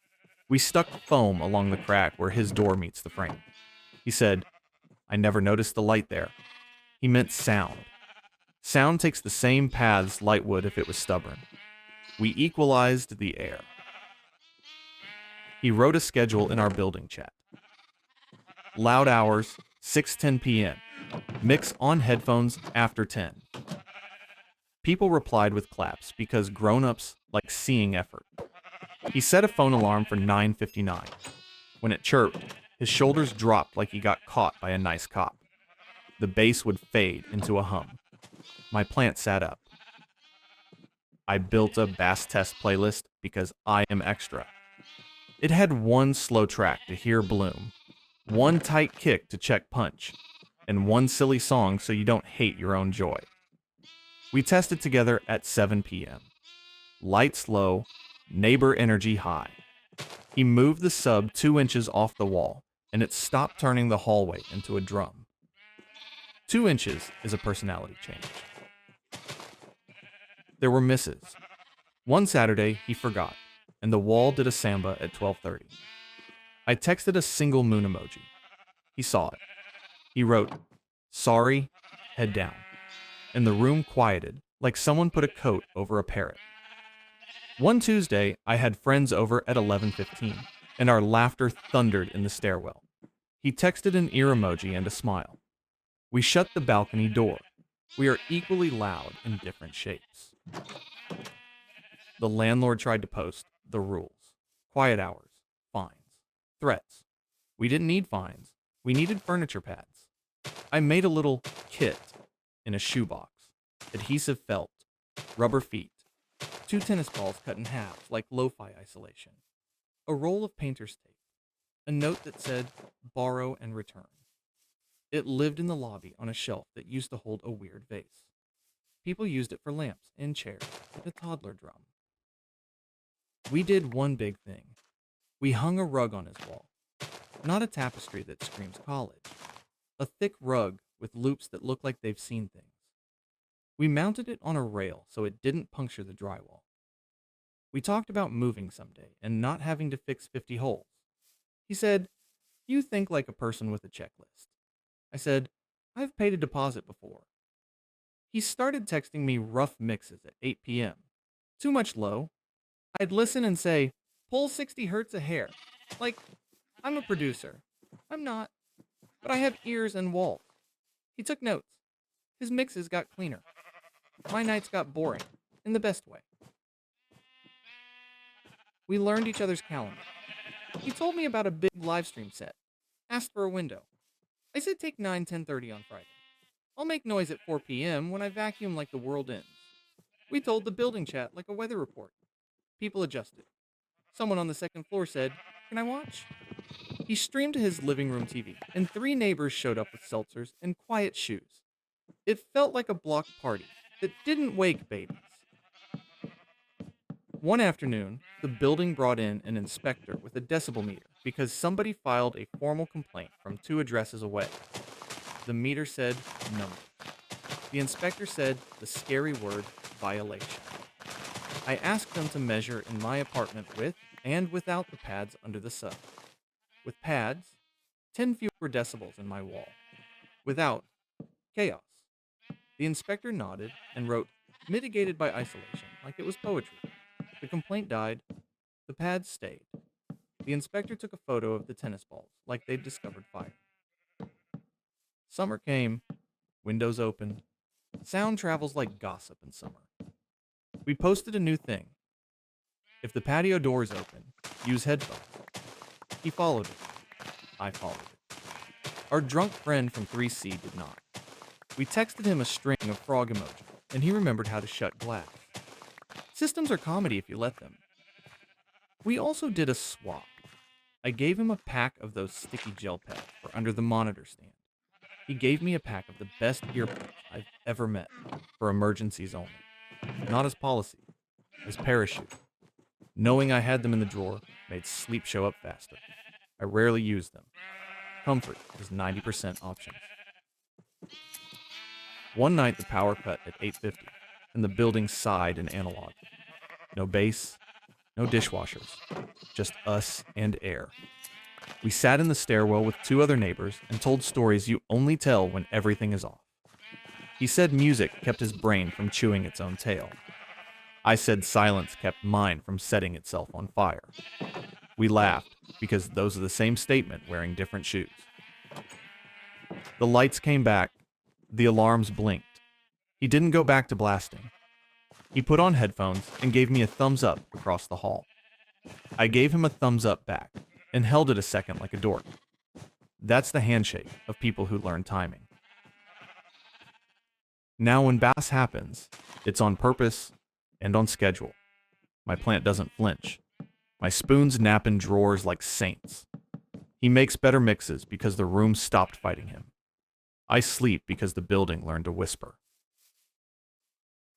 We stuck foam along the crack where his door meets the frame. He said, I never noticed the light there. He meant sound. Sound takes the same paths light would if it was stubborn. We equalized the air. He wrote a schedule in our building chat. Loud hours, 6:10 p.m. Mix on headphones after 10. People replied with claps because grown-ups like seeing effort. He set a phone alarm for 9:59. When it chirped, his shoulders dropped like he got caught by a nice cop. The bass would fade into a hum. My plant sat up. I built a bass test playlist because I am extra. It had one slow track to hear Bloom, one tight kick to check Punch, and one silly song so you don't hate your own joy. We tested together at 7 p.m. Lights low, neighbor energy high. He moved the sub 2 inches off the wall, and it stopped turning the hallway into a drum. 2 inches is a personality change. There were misses. One Saturday, he forgot, and the wall did a samba at 12:30. I texted a single moon emoji. He saw it. He wrote, "Sorry, head down." And the room quieted, like someone put a coat over a parrot. One Tuesday, I had friends over at 11:15, and our laughter thundered in the stairwell. He texted an ear emoji and a smile. We shut the balcony door. We are equally loud in different shapes. The landlord tried to post the rules. Quiet hours, fines, threats. We didn't need fines. We needed furniture pads. I made a little kit in a shoebox, adhesive felt, rubber feet, 2 tennis balls cut in half like lo-fi isolation, a roll of painter's tape, a note that said, "Borrow and return." It lived in the lobby on a shelf that used to hold a weird vase. People used it for lamps and chairs and a toddler drum. We did one big thing. We hung a rug on his wall. Not a tapestry that screams college. A thick rug with loops that look like they've seen things. We mounted it on a rail so it didn't puncture the drywall. We talked about moving someday and not having to fix 50 holes. He said, "You think like a person with a checklist." I said, "I've paid a deposit before." He started texting me rough mixes at 8 p.m. Too much low. I'd listen and say, "Pull 60 hertz a hair." Like, I'm a producer. I'm not, but I have ears and walls. He took notes. His mixes got cleaner. My nights got boring, in the best way. We learned each other's calendar. He told me about a big live stream set. Asked for a window. I said take 9:10:30 on Friday. I'll make noise at 4 p.m. when I vacuum like the world ends. We told the building chat like a weather report. People adjusted. Someone on the second floor said, "Can I watch?" He streamed to his living room TV, and 3 neighbors showed up with seltzers and quiet shoes. It felt like a block party that didn't wake babies. One afternoon, the building brought in an inspector with a decibel meter because somebody filed a formal complaint from 2 addresses away. The meter said number. The inspector said the scary word violation. I asked them to measure in my apartment with and without the pads under the sub. With pads, 10 fewer decibels in my wall. Without, chaos. The inspector nodded and wrote mitigated by isolation like it was poetry. The complaint died. The pads stayed. The inspector took a photo of the tennis balls like they'd discovered fire. Summer came. Windows opened. Sound travels like gossip in summer. We posted a new thing. If the patio door is open, use headphones. He followed it. I followed it. Our drunk friend from 3C did not. We texted him a string of frog emoji, and he remembered how to shut glass. Systems are comedy if you let them. We also did a swap. I gave him a pack of those sticky gel pads for under the monitor stand. He gave me a pack of the best earbuds I've ever met, for emergencies only. Not as policy, as parachute. Knowing I had them in the drawer made sleep show up faster. I rarely used them. Comfort is 90% options. One night the power cut at 8:50, and the building sighed in analog. No bass, no dishwashers, just us and air. We sat in the stairwell with 2 other neighbors and told stories you only tell when everything is off. He said music kept his brain from chewing its own tail. I said silence kept mine from setting itself on fire. We laughed because those are the same statement wearing different shoes. The lights came back. The alarms blinked. He didn't go back to blasting. He put on headphones and gave me a thumbs up across the hall. I gave him a thumbs up back and held it a second like a dork. That's the handshake of people who learn timing. Now when bass happens, it's on purpose and on schedule. My plant doesn't flinch. My spoons nap in drawers like saints. He makes better mixes because the room stopped fighting him. I sleep because the building learned to whisper.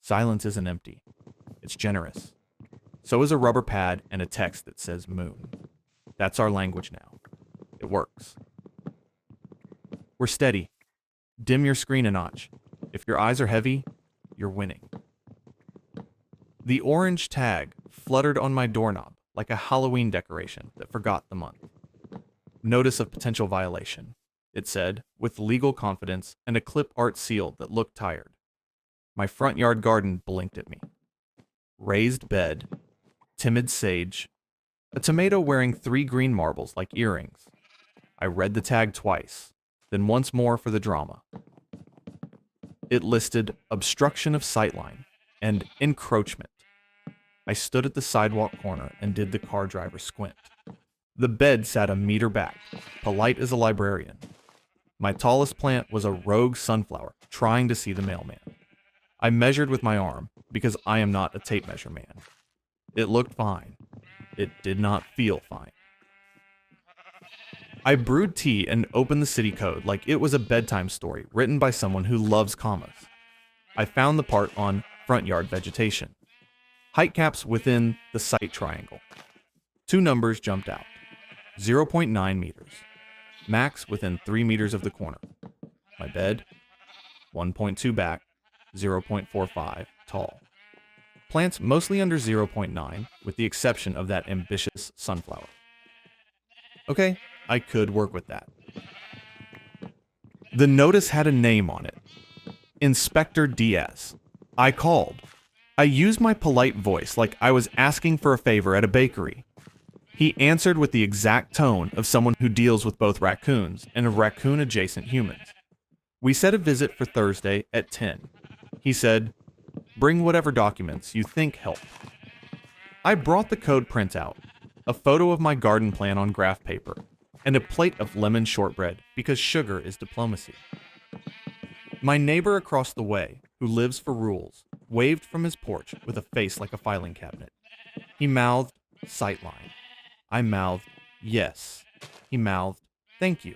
Silence isn't empty. It's generous. So is a rubber pad and a text that says moon. That's our language now. It works. We're steady. Dim your screen a notch. If your eyes are heavy, you're winning. The orange tag fluttered on my doorknob like a Halloween decoration that forgot the month. Notice of potential violation, it said, with legal confidence and a clip art seal that looked tired. My front yard garden blinked at me. Raised bed, timid sage, a tomato wearing 3 green marbles like earrings. I read the tag twice, then once more for the drama. It listed obstruction of sightline and encroachment. I stood at the sidewalk corner and did the car driver squint. The bed sat a meter back, polite as a librarian. My tallest plant was a rogue sunflower trying to see the mailman. I measured with my arm because I am not a tape measure man. It looked fine. It did not feel fine. I brewed tea and opened the city code like it was a bedtime story written by someone who loves commas. I found the part on front yard vegetation. Height caps within the site triangle. 2 numbers jumped out. 0.9 meters. Max within 3 meters of the corner. My bed, 1.2 back, 0.45 tall. Plants mostly under 0.9, with the exception of that ambitious sunflower. Okay, I could work with that. The notice had a name on it. Inspector Diaz. I called. I used my polite voice like I was asking for a favor at a bakery. He answered with the exact tone of someone who deals with both raccoons and raccoon-adjacent humans. We set a visit for Thursday at 10. He said, "Bring whatever documents you think help." I brought the code printout, a photo of my garden plan on graph paper, and a plate of lemon shortbread because sugar is diplomacy. My neighbor across the way, who lives for rules, waved from his porch with a face like a filing cabinet. He mouthed, "Sightline." I mouthed, "Yes." He mouthed, "Thank you."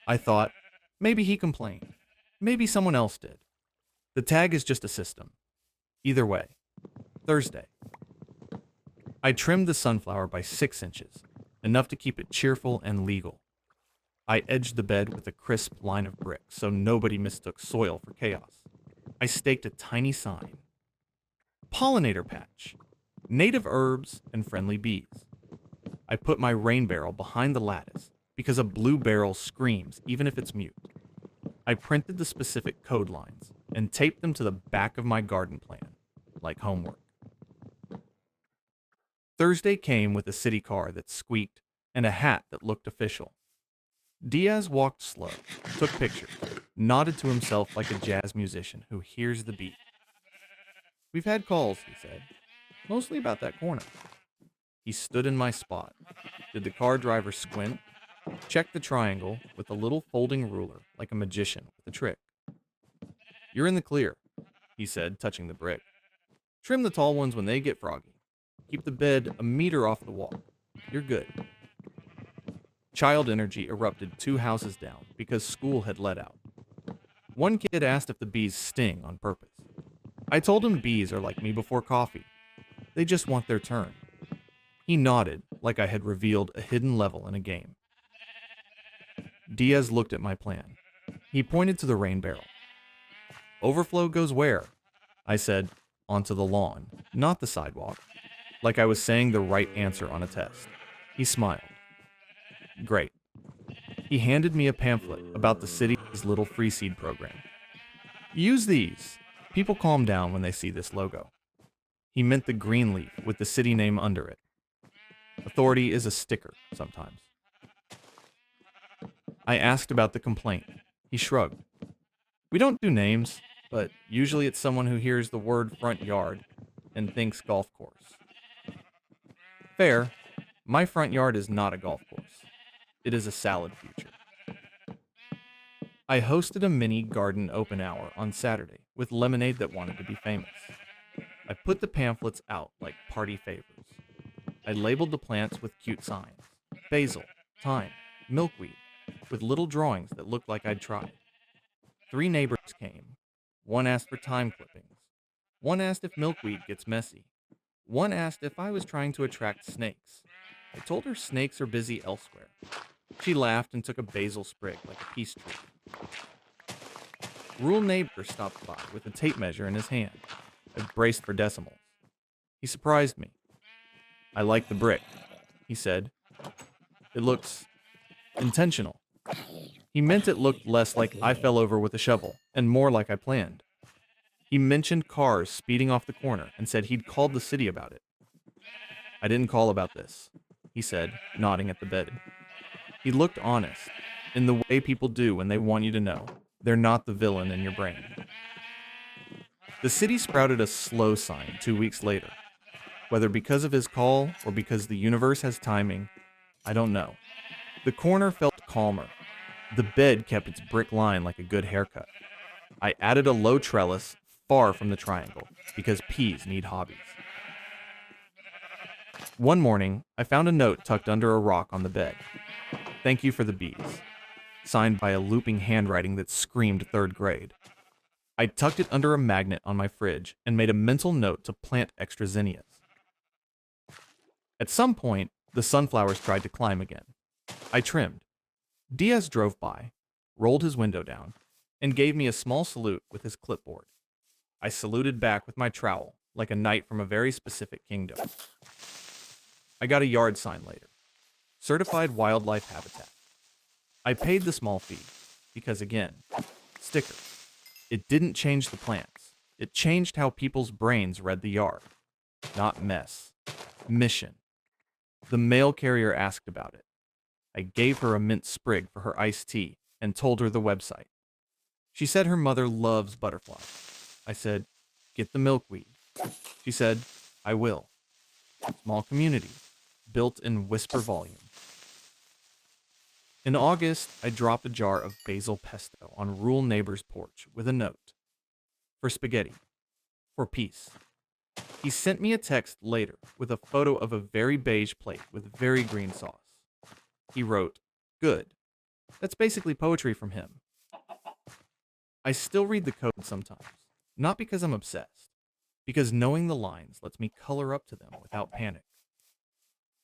I thought, maybe he complained. Maybe someone else did. The tag is just a system. Either way. Thursday. I trimmed the sunflower by 6 inches, enough to keep it cheerful and legal. I edged the bed with a crisp line of brick so nobody mistook soil for chaos. I staked a tiny sign. Pollinator patch. Native herbs and friendly bees. I put my rain barrel behind the lattice because a blue barrel screams even if it's mute. I printed the specific code lines and taped them to the back of my garden plan, like homework. Thursday came with a city car that squeaked and a hat that looked official. Diaz walked slow, took pictures, nodded to himself like a jazz musician who hears the beat. "We've had calls," he said, "mostly about that corner." He stood in my spot. Did the car driver squint? Checked the triangle with a little folding ruler like a magician with a trick. "You're in the clear," he said, touching the brick. "Trim the tall ones when they get froggy. Keep the bed a meter off the wall. You're good." Child energy erupted 2 houses down because school had let out. One kid asked if the bees sting on purpose. I told him bees are like me before coffee. They just want their turn. He nodded like I had revealed a hidden level in a game. Diaz looked at my plan. He pointed to the rain barrel. "Overflow goes where?" I said, "Onto the lawn, not the sidewalk," like I was saying the right answer on a test. He smiled. Great. He handed me a pamphlet about the city's little free seed program. "Use these. People calm down when they see this logo." He meant the green leaf with the city name under it. Authority is a sticker sometimes. I asked about the complaint. He shrugged. "We don't do names, but usually it's someone who hears the word front yard and thinks golf course." Fair. My front yard is not a golf course. It is a salad future. I hosted a mini garden open hour on Saturday with lemonade that wanted to be famous. I put the pamphlets out like party favors. I labeled the plants with cute signs: basil, thyme, milkweed, with little drawings that looked like I'd tried. 3 neighbors came. One asked for thyme clippings. One asked if milkweed gets messy. One asked if I was trying to attract snakes. I told her snakes are busy elsewhere. She laughed and took a basil sprig like a peace tree. Rural neighbor stopped by with a tape measure in his hand. I braced for decimals. He surprised me. "I like the brick," he said. "It looks intentional." He meant it looked less like I fell over with a shovel and more like I planned. He mentioned cars speeding off the corner and said he'd called the city about it. "I didn't call about this," he said, nodding at the bed. He looked honest, in the way people do when they want you to know they're not the villain in your brain. The city sprouted a slow sign 2 weeks later. Whether because of his call or because the universe has timing, I don't know. The corner felt calmer. The bed kept its brick line like a good haircut. I added a low trellis far from the triangle because peas need hobbies. One morning, I found a note tucked under a rock on the bed. "Thank you for the bees," signed by a looping handwriting that screamed 3rd grade. I tucked it under a magnet on my fridge and made a mental note to plant extra zinnias. At some point, the sunflowers tried to climb again. I trimmed. Diaz drove by, rolled his window down, and gave me a small salute with his clipboard. I saluted back with my trowel, like a knight from a very specific kingdom. I got a yard sign later. Certified Wildlife Habitat. I paid the small fee, because again, stickers. It didn't change the plants. It changed how people's brains read the yard. Not mess. Mission. The mail carrier asked about it. I gave her a mint sprig for her iced tea and told her the website. She said her mother loves butterflies. I said, "Get the milkweed." She said, "I will." Small community, built in whisper volume. In August, I dropped a jar of basil pesto on rural neighbor's porch with a note. "For spaghetti. For peace." He sent me a text later with a photo of a very beige plate with very green sauce. He wrote, "Good." That's basically poetry from him. I still read the code sometimes, not because I'm obsessed, because knowing the lines lets me color up to them without panic.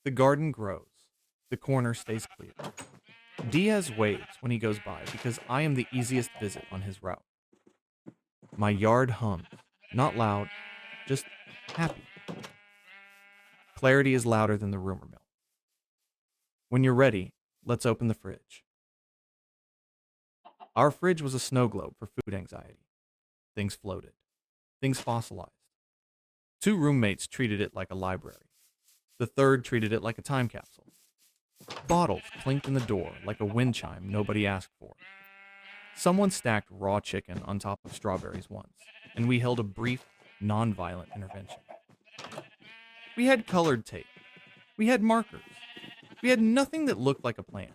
The garden grows. The corner stays clear. Diaz waves when he goes by because I am the easiest visit on his route. My yard hums, not loud, just happy. Clarity is louder than the rumor mill. When you're ready, let's open the fridge. Our fridge was a snow globe for food anxiety. Things floated. Things fossilized. 2 roommates treated it like a library. The third treated it like a time capsule. Bottles clinked in the door like a wind chime nobody asked for. Someone stacked raw chicken on top of strawberries once, and we held a brief, non-violent intervention. We had colored tape. We had markers. We had nothing that looked like a plan.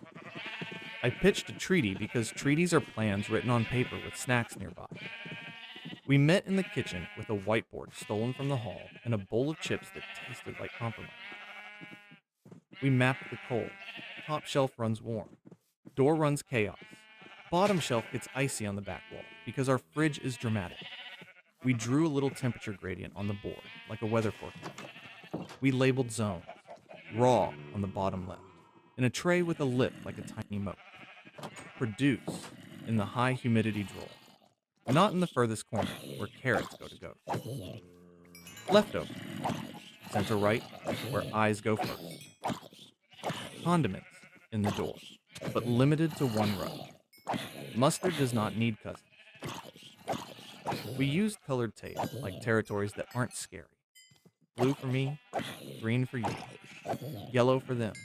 I pitched a treaty because treaties are plans written on paper with snacks nearby. We met in the kitchen with a whiteboard stolen from the hall and a bowl of chips that tasted like compromise. We mapped the cold. Top shelf runs warm. Door runs chaos. Bottom shelf gets icy on the back wall because our fridge is dramatic. We drew a little temperature gradient on the board, like a weather forecast. We labeled zones. Raw on the bottom left, in a tray with a lip like a tiny moat. Produce in the high humidity drawer, not in the furthest corner where carrots go to go. Leftover, center right, where eyes go first. Condiments in the door, but limited to 1 row. Mustard does not need cousins. We used colored tape, like territories that aren't scary. Blue for me, green for you, yellow for them,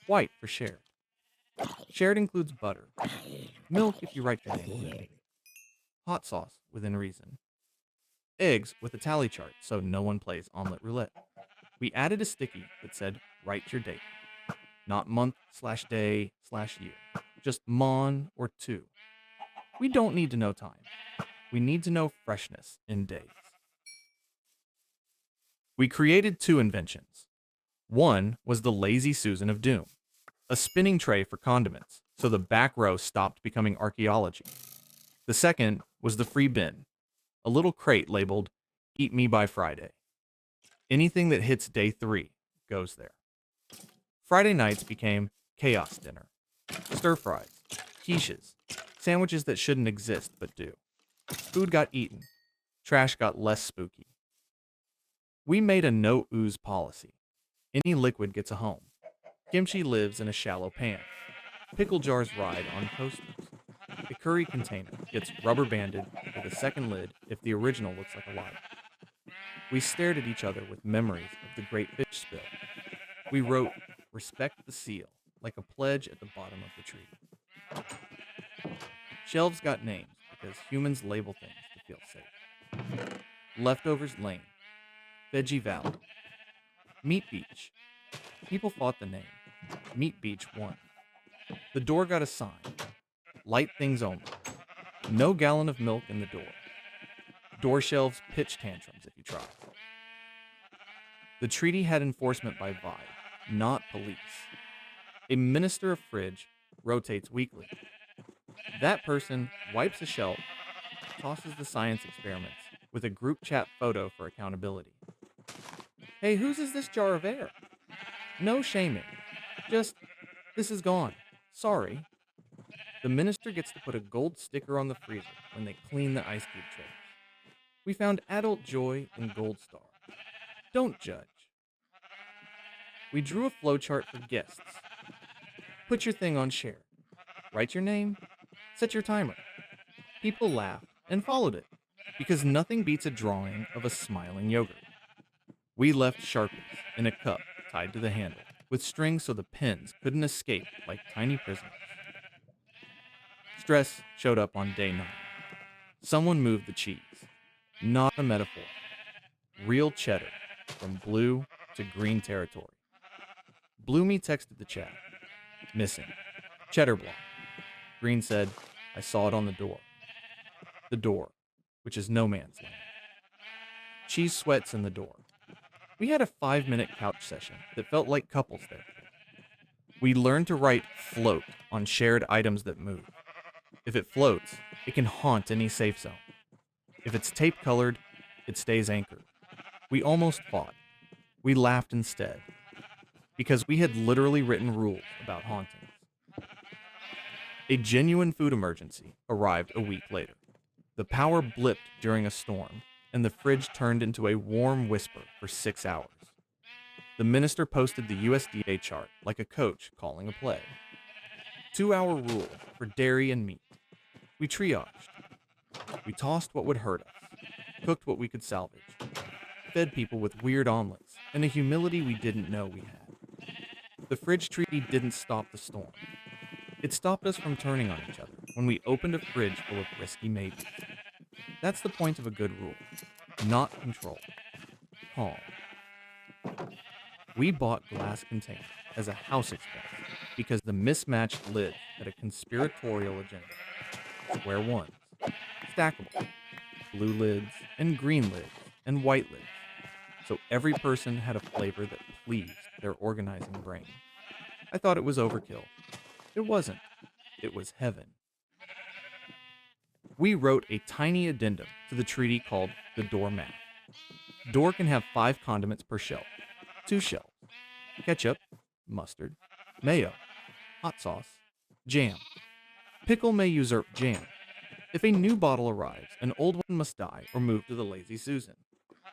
white for shared. Shared includes butter, milk if you write your name on it, hot sauce within reason, eggs with a tally chart so no one plays omelet roulette. We added a sticky that said, "Write your date," not month/day/year, just mon or 2. We don't need to know time. We need to know freshness in days. We created two inventions. One was the Lazy Susan of Doom, a spinning tray for condiments, so the back row stopped becoming archaeology. The second was the free bin, a little crate labeled Eat Me by Friday. Anything that hits day 3 goes there. Friday nights became chaos dinner, stir fries, quiches, sandwiches that shouldn't exist but do. Food got eaten, trash got less spooky. We made a no ooze policy. Any liquid gets a home. Kimchi lives in a shallow pan. Pickle jars ride on coasters. A curry container gets rubber banded with a second lid if the original looks like a lie. We stared at each other with memories of the great fish spill. We wrote, "Respect the seal," like a pledge at the bottom of the tree. Shelves got names because humans label things to feel safe. Leftovers Lane, Veggie Valley, Meat Beach. People fought the name. Meat Beach won. The door got a sign. Light things only. No gallon of milk in the door. Door shelves pitch tantrums if you try. The treaty had enforcement by vibe, not police. A minister of fridge rotates weekly. That person wipes a shelf, tosses the science experiments with a group chat photo for accountability. Hey, whose is this jar of air? No shaming. Just, this is gone. Sorry. The minister gets to put a gold sticker on the freezer when they clean the ice cube trays. We found adult joy in Gold Star. Don't judge. We drew a flowchart for guests. Put your thing on share. Write your name. Set your timer. People laughed and followed it because nothing beats a drawing of a smiling yogurt. We left Sharpies in a cup tied to the handle with strings so the pens couldn't escape like tiny prisoners. Stress showed up on day 9. Someone moved the cheese. Not a metaphor. Real cheddar from blue to green territory. Bloomy texted the chat. Missing. Cheddar block. Green said, I saw it on the door. The door, which is no man's land. Cheese sweats in the door. We had a 5-minute couch session that felt like couples therapy. We learned to write float on shared items that move. If it floats, it can haunt any safe zone. If it's tape-colored, it stays anchored. We almost fought. We laughed instead, because we had literally written rules about hauntings. A genuine food emergency arrived a week later. The power blipped during a storm, and the fridge turned into a warm whisper for 6 hours. The minister posted the USDA chart like a coach calling a play. 2-hour rule for dairy and meat. We triaged. We tossed what would hurt us, cooked what we could salvage, fed people with weird omelets, and a humility we didn't know we had. The fridge treaty didn't stop the storm. It stopped us from turning on each other when we opened a fridge full of risky maybes. That's the point of a good rule. Not control. Calm. We bought glass containers as a house expense because the mismatched lids had a conspiratorial agenda. Square ones, stackable, blue lids and green lids and white lids. So every person had a flavor that pleased their organizing brain. I thought it was overkill. It wasn't. It was heaven. We wrote a tiny addendum to the treaty called the door math. Door can have 5 condiments per shelf, 2 shelves, ketchup, mustard, mayo, hot sauce, jam. Pickle may usurp jam. If a new bottle arrives, an old one must die or move to the Lazy Susan.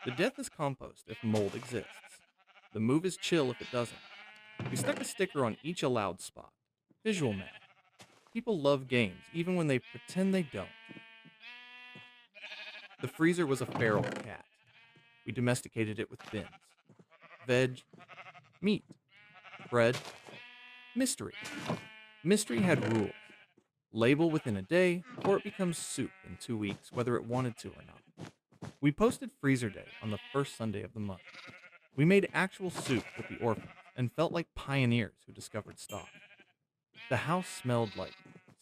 The death is compost if mold exists. The move is chill if it doesn't. We stuck a sticker on each allowed spot. Visual math. People love games, even when they pretend they don't. The freezer was a feral cat. We domesticated it with bins. Veg, meat, bread, mystery. Mystery had rules. Label within a day, or it becomes soup in 2 weeks, whether it wanted to or not. We posted Freezer Day on the first Sunday of the month. We made actual soup with the orphans and felt like pioneers who discovered stock. The house smelled like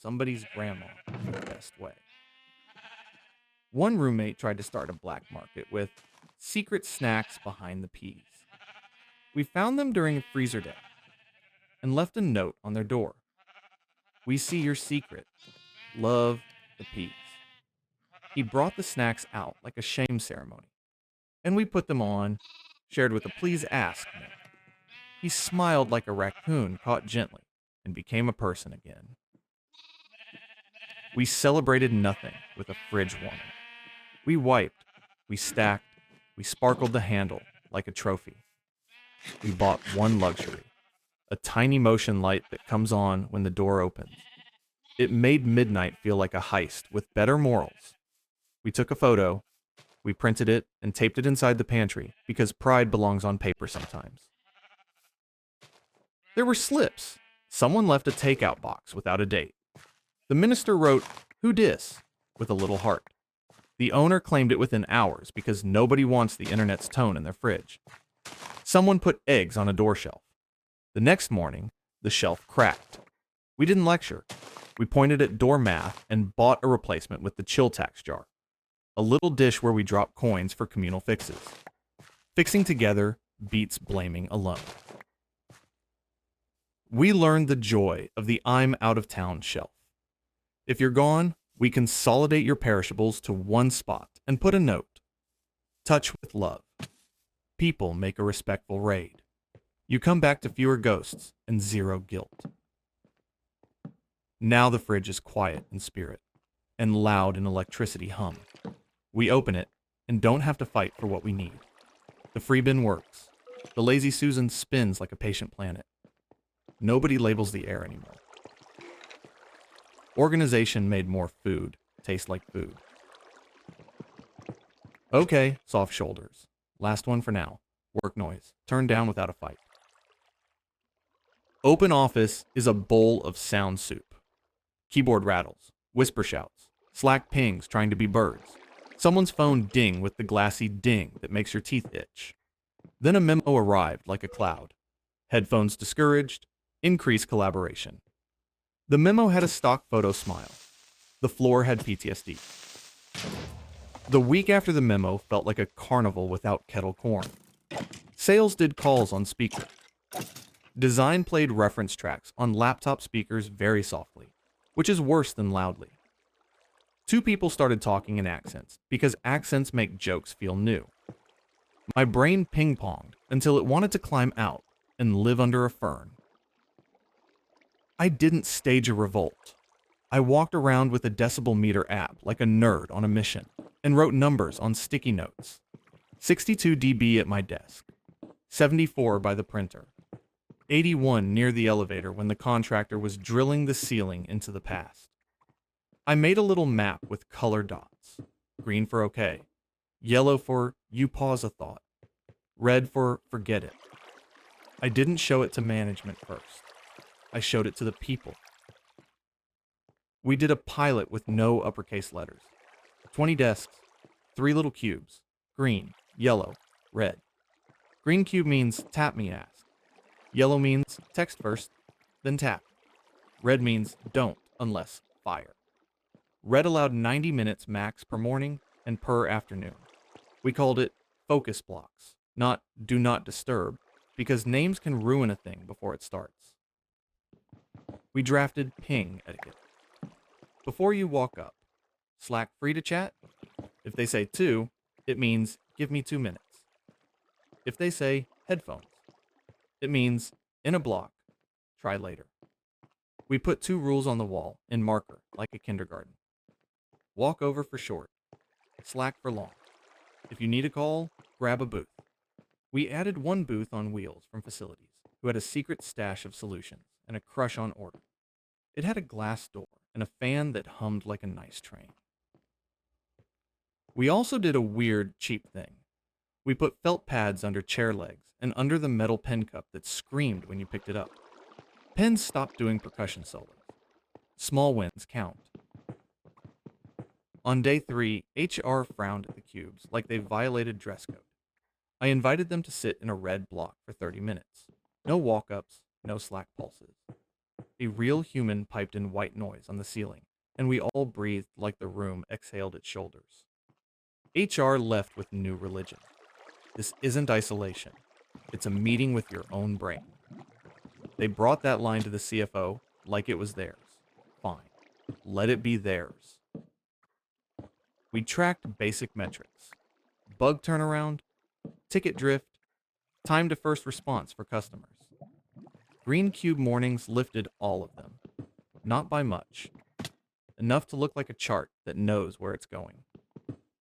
somebody's grandma in the best way. One roommate tried to start a black market with secret snacks behind the peas. We found them during a freezer day and left a note on their door. We see your secret. Love the peas. He brought the snacks out like a shame ceremony, and we put them on, shared with a please ask note. He smiled like a raccoon caught gently and became a person again. We celebrated nothing with a fridge warming. We wiped, we stacked, we sparkled the handle like a trophy. We bought one luxury, a tiny motion light that comes on when the door opens. It made midnight feel like a heist with better morals. We took a photo, we printed it and taped it inside the pantry because pride belongs on paper sometimes. There were slips. Someone left a takeout box without a date. The minister wrote, "Who dis?" with a little heart. The owner claimed it within hours because nobody wants the internet's tone in their fridge. Someone put eggs on a door shelf. The next morning, the shelf cracked. We didn't lecture. We pointed at door math and bought a replacement with the chill tax jar, a little dish where we drop coins for communal fixes. Fixing together beats blaming alone. We learned the joy of the I'm out of town shelf. If you're gone, we consolidate your perishables to one spot and put a note. Touch with love. People make a respectful raid. You come back to fewer ghosts and zero guilt. Now the fridge is quiet in spirit and loud in electricity hum. We open it and don't have to fight for what we need. The free bin works. The lazy Susan spins like a patient planet. Nobody labels the air anymore. Organization made more food taste like food. Okay, soft shoulders. Last one for now. Work noise. Turned down without a fight. Open office is a bowl of sound soup. Keyboard rattles, whisper shouts, Slack pings trying to be birds. Someone's phone ding with the glassy ding that makes your teeth itch. Then a memo arrived like a cloud. Headphones discouraged, increase collaboration. The memo had a stock photo smile. The floor had PTSD. The week after the memo felt like a carnival without kettle corn. Sales did calls on speaker. Design played reference tracks on laptop speakers very softly, which is worse than loudly. Two people started talking in accents because accents make jokes feel new. My brain ping-ponged until it wanted to climb out and live under a fern. I didn't stage a revolt. I walked around with a decibel meter app like a nerd on a mission and wrote numbers on sticky notes. 62 dB at my desk, 74 by the printer, 81 near the elevator when the contractor was drilling the ceiling into the past. I made a little map with color dots. Green for okay, yellow for you pause a thought, red for forget it. I didn't show it to management first. I showed it to the people. We did a pilot with no uppercase letters. 20 desks, 3 little cubes, green, yellow, red. Green cube means tap me ask. Yellow means text first, then tap. Red means don't unless fire. Red allowed 90 minutes max per morning and per afternoon. We called it focus blocks, not do not disturb, because names can ruin a thing before it starts. We drafted ping etiquette. Before you walk up, Slack free to chat? If they say 2, it means give me 2 minutes. If they say headphones, it means in a block, try later. We put 2 rules on the wall in marker like a kindergarten. Walk over for short, Slack for long. If you need a call, grab a booth. We added 1 booth on wheels from facilities who had a secret stash of solutions and a crush on order. It had a glass door and a fan that hummed like a nice train. We also did a weird, cheap thing. We put felt pads under chair legs and under the metal pen cup that screamed when you picked it up. Pens stopped doing percussion solos. Small wins count. On day 3, HR frowned at the cubes like they violated dress code. I invited them to sit in a red block for 30 minutes. No walk-ups, no Slack pulses. A real human piped in white noise on the ceiling, and we all breathed like the room exhaled its shoulders. HR left with new religion. This isn't isolation. It's a meeting with your own brain. They brought that line to the CFO like it was theirs. Fine. Let it be theirs. We tracked basic metrics: bug turnaround, ticket drift, time to first response for customers. Green Cube mornings lifted all of them. Not by much. Enough to look like a chart that knows where it's going.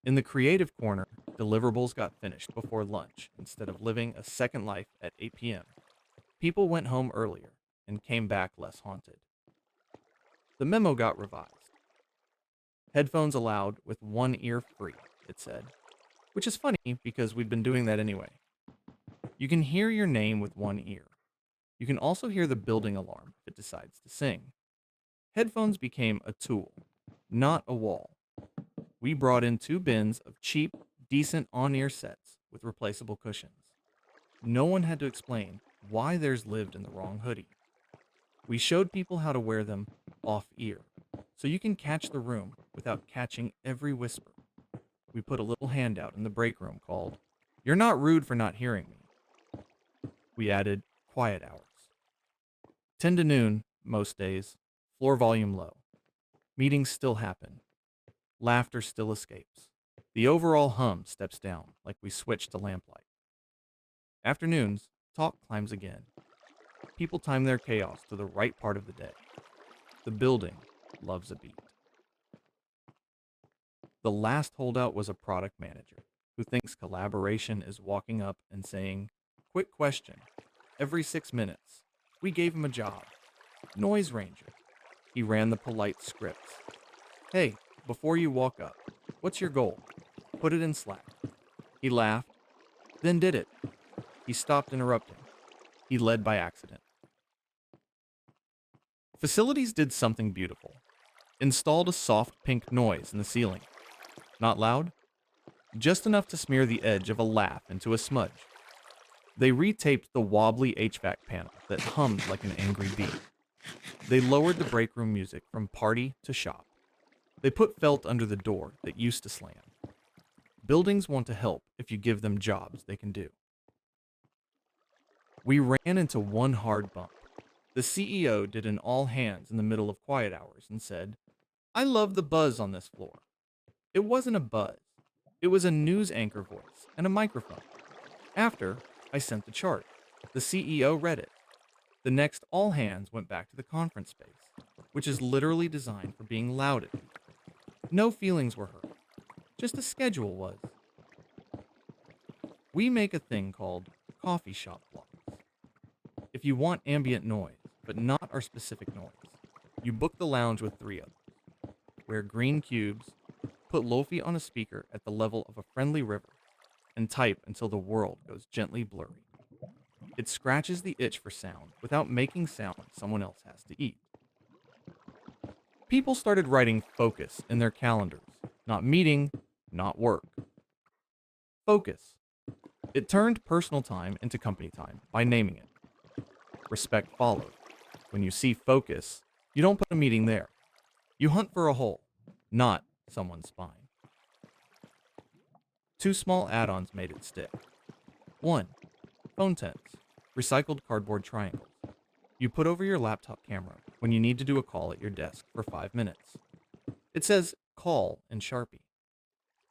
In the creative corner, deliverables got finished before lunch instead of living a second life at 8 p.m. People went home earlier and came back less haunted. The memo got revised. Headphones allowed with one ear free, it said, which is funny because we'd been doing that anyway. You can hear your name with one ear. You can also hear the building alarm if it decides to sing. Headphones became a tool, not a wall. We brought in 2 bins of cheap, decent on-ear sets with replaceable cushions. No one had to explain why theirs lived in the wrong hoodie. We showed people how to wear them off-ear, so you can catch the room without catching every whisper. We put a little handout in the break room called, "You're not rude for not hearing me." We added quiet hours. 10 to noon, most days, floor volume low. Meetings still happen. Laughter still escapes. The overall hum steps down like we switched to lamplight. Afternoons, talk climbs again. People time their chaos to the right part of the day. The building loves a beat. The last holdout was a product manager who thinks collaboration is walking up and saying, "Quick question," every 6 minutes. We gave him a job. Noise ranger. He ran the polite scripts. "Hey, before you walk up, what's your goal? Put it in Slack." He laughed, then did it. He stopped interrupting. He led by accident. Facilities did something beautiful. Installed a soft pink noise in the ceiling. Not loud, just enough to smear the edge of a laugh into a smudge. They retaped the wobbly HVAC panel that hummed like an angry bee. They lowered the break room music from party to shop. They put felt under the door that used to slam. Buildings want to help if you give them jobs they can do. We ran into one hard bump. The CEO did an all hands in the middle of quiet hours and said, "I love the buzz on this floor." It wasn't a buzz. It was a news anchor voice and a microphone. After, I sent the chart. The CEO read it. The next all hands went back to the conference space, which is literally designed for being loud at people. No feelings were hurt. Just a schedule was. We make a thing called coffee shop blocks. If you want ambient noise, but not our specific noise, you book the lounge with 3 others. Wear green cubes, put Lofi on a speaker at the level of a friendly river, and type until the world goes gently blurry. It scratches the itch for sound without making sound someone else has to eat. People started writing focus in their calendars. Not meeting, not work. Focus. It turned personal time into company time by naming it. Respect followed. When you see focus, you don't put a meeting there. You hunt for a hole, not someone's spine. 2 small add-ons made it stick. 1. Phone tents. Recycled cardboard triangles. You put over your laptop camera when you need to do a call at your desk for 5 minutes. It says call in Sharpie.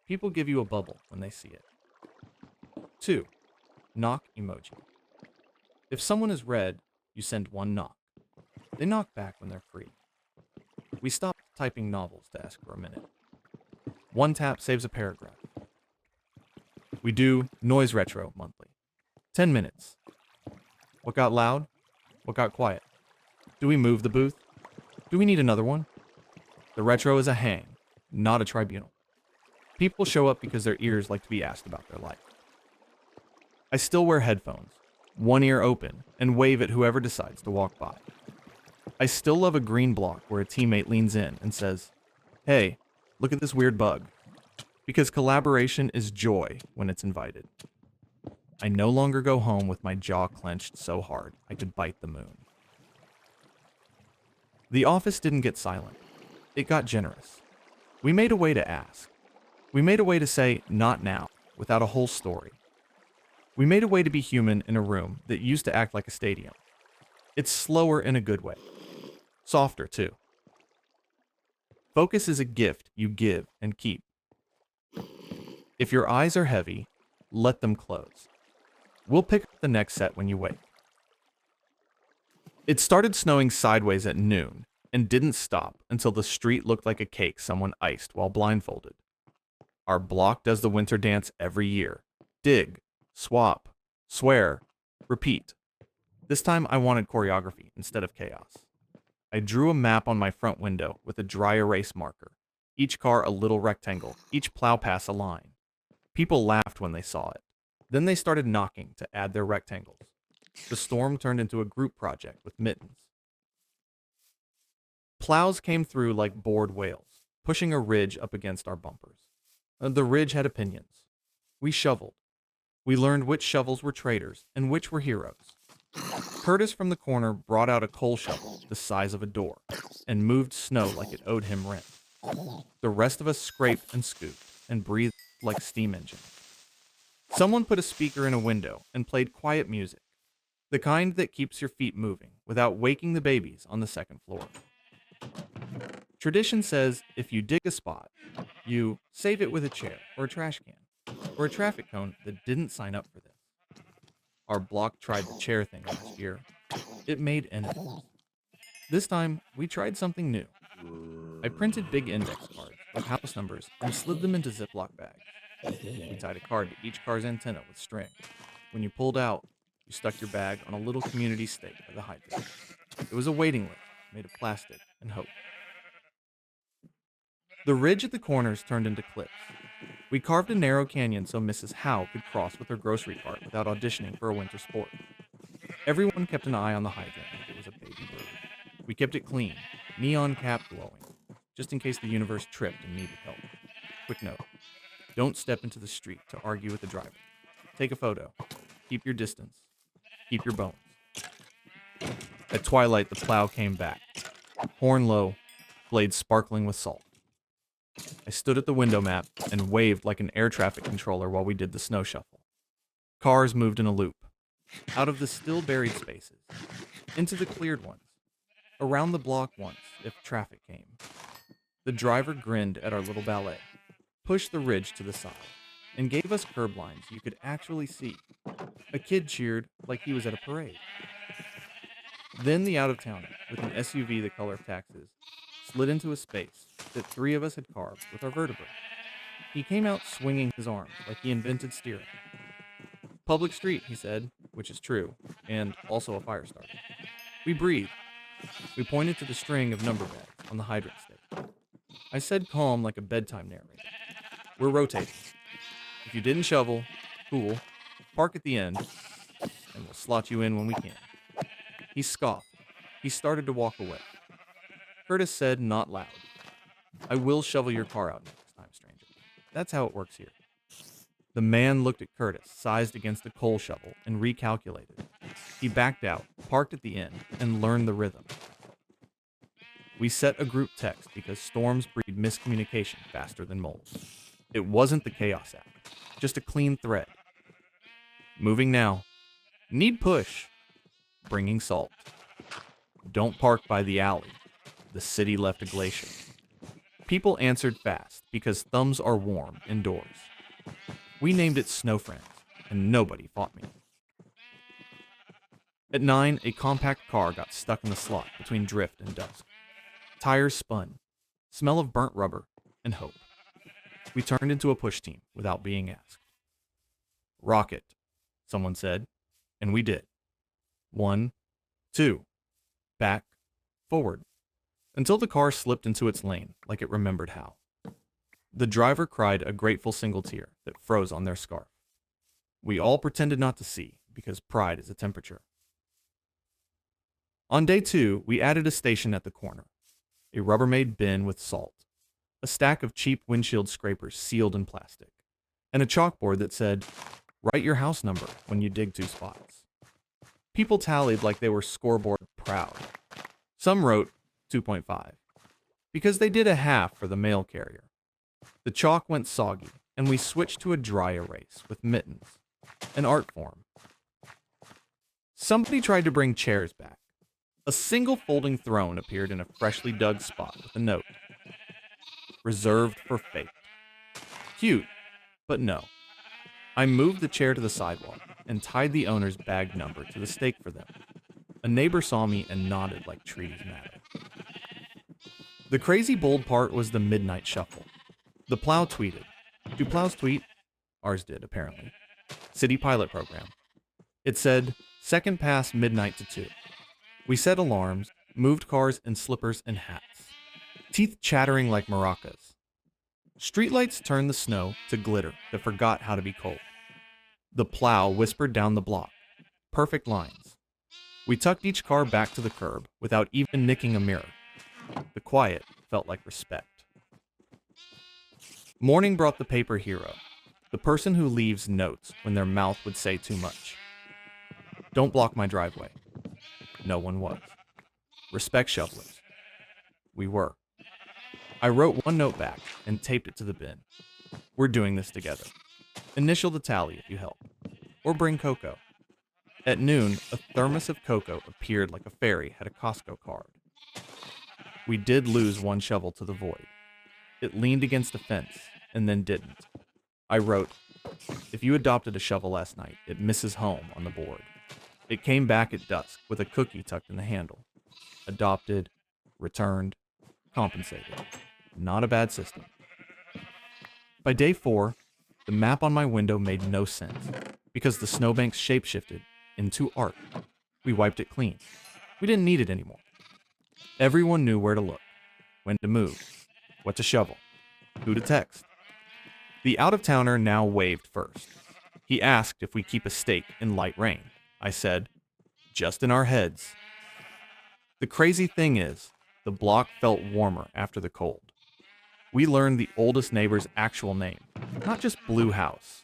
People give you a bubble when they see it. 2. Knock emoji. If someone is red, you send 1 knock. They knock back when they're free. We stopped typing novels to ask for a minute. 1 tap saves a paragraph. We do noise retro monthly. 10 minutes. What got loud? What got quiet? Do we move the booth? Do we need another one? The retro is a hang, not a tribunal. People show up because their ears like to be asked about their life. I still wear headphones, 1 ear open, and wave at whoever decides to walk by. I still love a green block where a teammate leans in and says, "Hey, look at this weird bug." Because collaboration is joy when it's invited. I no longer go home with my jaw clenched so hard I could bite the moon. The office didn't get silent. It got generous. We made a way to ask. We made a way to say, "not now," without a whole story. We made a way to be human in a room that used to act like a stadium. It's slower in a good way. Softer, too. Focus is a gift you give and keep. If your eyes are heavy, let them close. We'll pick up the next set when you wake. It started snowing sideways at noon and didn't stop until the street looked like a cake someone iced while blindfolded. Our block does the winter dance every year. Dig, swap, swear, repeat. This time I wanted choreography instead of chaos. I drew a map on my front window with a dry erase marker. Each car a little rectangle, each plow pass a line. People laughed when they saw it. Then they started knocking to add their rectangles. The storm turned into a group project with mittens. Plows came through like bored whales, pushing a ridge up against our bumpers. The ridge had opinions. We shoveled. We learned which shovels were traitors and which were heroes. Curtis from the corner brought out a coal shovel the size of a door and moved snow like it owed him rent. The rest of us scraped and scooped and breathed like steam engines. Someone put a speaker in a window and played quiet music, the kind that keeps your feet moving without waking the babies on the second floor. Tradition says if you dig a spot, you save it with a chair or a trash can or a traffic cone that didn't sign up for this. Our block tried the chair thing last year. It made enemies. This time, we tried something new. I printed big index cards with house numbers and slid them into Ziploc bags. We tied a card to each car's antenna with string. When you pulled out, you stuck your bag on a little community stake by the hydrant. It was a waiting list made of plastic and hope. The ridge at the corners turned into cliffs. We carved a narrow canyon so Mrs. Howe could cross with her grocery cart without auditioning for a winter sport. Everyone kept an eye on the hydrant like it was a baby bird. We kept it clean, neon cap glowing, just in case the universe tripped and needed help. Quick note, don't step into the street to argue with the driver. Take a photo. Keep your distance. Keep your bones. At twilight, the plow came back. Horn low, blade sparkling with salt. I stood at the window map and waved like an air traffic controller while we did the snow shuffle. Cars moved in a loop, out of the still buried spaces, into the cleared ones, around the block once if traffic came. The driver grinned at our little ballet, pushed the ridge to the side, and gave us curb lines you could actually see. A kid cheered like he was at a parade. Then the out-of-towner, with an SUV the color of taxes, slid into a space that three of us had carved with our vertebrae. He came out swinging his arms like he invented steering. Public street, he said, which is true, and also a fire starter. We breathed. We pointed to the string of number bags on the hydrant stake. I said calm like a bedtime narrator. We're rotating. If you didn't shovel, cool, park at the end, and we'll slot you in when we can. He scoffed. He started to walk away. Curtis said, not loud, I will shovel your car out next time, stranger. That's how it works here. The man looked at Curtis, sized against the coal shovel, and recalculated. He backed out, parked at the end, and learned the rhythm. We set a group text because storms breed miscommunication faster than moles. It wasn't the Chaos Act, just a clean thread. Moving now. Need push. Bringing salt. Don't park by the alley. The city left a glacier. People answered fast because thumbs are warm indoors. We named it Snow Friends, and nobody fought me. At 9, a compact car got stuck in the slot between drift and dusk. Tires spun, smell of burnt rubber, and hope. We turned into a push team without being asked. Rocket, someone said, and we did. 1, 2, back, forward, until the car slipped into its lane like it remembered how. The driver cried a grateful single tear that froze on their scarf. We all pretended not to see because pride is a temperature. On day 2, we added a station at the corner, a Rubbermaid bin with salt, a stack of cheap windshield scrapers sealed in plastic, and a chalkboard that said, write your house number when you dig 2 spots. People tallied like they were scoreboard proud. Some wrote 2.5, because they did a half for the mail carrier. The chalk went soggy, and we switched to a dry erase with mittens. an art form. Somebody tried to bring chairs back. A single folding throne appeared in a freshly dug spot with a note. Reserved for fate. Cute, but no. I moved the chair to the sidewalk and tied the owner's bag number to the stake for them. A neighbor saw me and nodded like treaties matter. The crazy bold part was the midnight shuffle. The plow tweeted. Do plows tweet? Ours did, apparently. City pilot program. It said, second pass midnight to 2. We set alarms, moved cars in slippers and hats. Teeth chattering like maracas. Streetlights turned the snow to glitter that forgot how to be cold. The plow whispered down the block. Perfect lines. We tucked each car back to the curb without even nicking a mirror. The quiet felt like respect. Morning brought the paper hero, the person who leaves notes when their mouth would say too much. Don't block my driveway. No one was. Respect shovelers. We were. I wrote one note back and taped it to the bin. We're doing this together. Initial the tally if you help. Or bring cocoa. At noon, a thermos of cocoa appeared like a fairy had a Costco card. We did lose one shovel to the void. It leaned against a fence and then didn't. I wrote, if you adopted a shovel last night, it misses home on the board. It came back at dusk with a cookie tucked in the handle. Adopted, returned, compensated. Not a bad system. By day 4, the map on my window made no sense because the snowbanks shapeshifted into art. We wiped it clean. We didn't need it anymore. Everyone knew where to look, when to move, what to shovel, who to text. The out-of-towner now waved first. He asked if we keep a stake in light rain. I said, just in our heads. The crazy thing is, the block felt warmer after the cold. We learned the oldest neighbor's actual name, not just Blue House.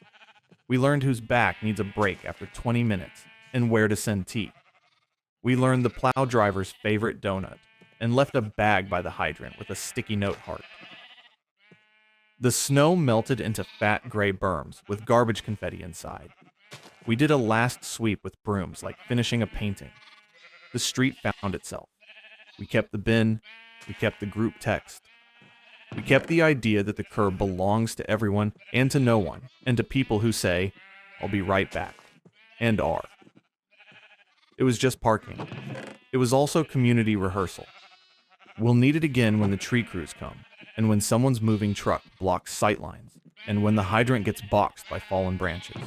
We learned whose back needs a break after 20 minutes and where to send tea. We learned the plow driver's favorite donut and left a bag by the hydrant with a sticky note heart. The snow melted into fat gray berms with garbage confetti inside. We did a last sweep with brooms like finishing a painting. The street found itself. We kept the bin. We kept the group text. We kept the idea that the curb belongs to everyone and to no one, and to people who say, I'll be right back, and are. It was just parking. It was also community rehearsal. We'll need it again when the tree crews come, and when someone's moving truck blocks sightlines, and when the hydrant gets boxed by fallen branches.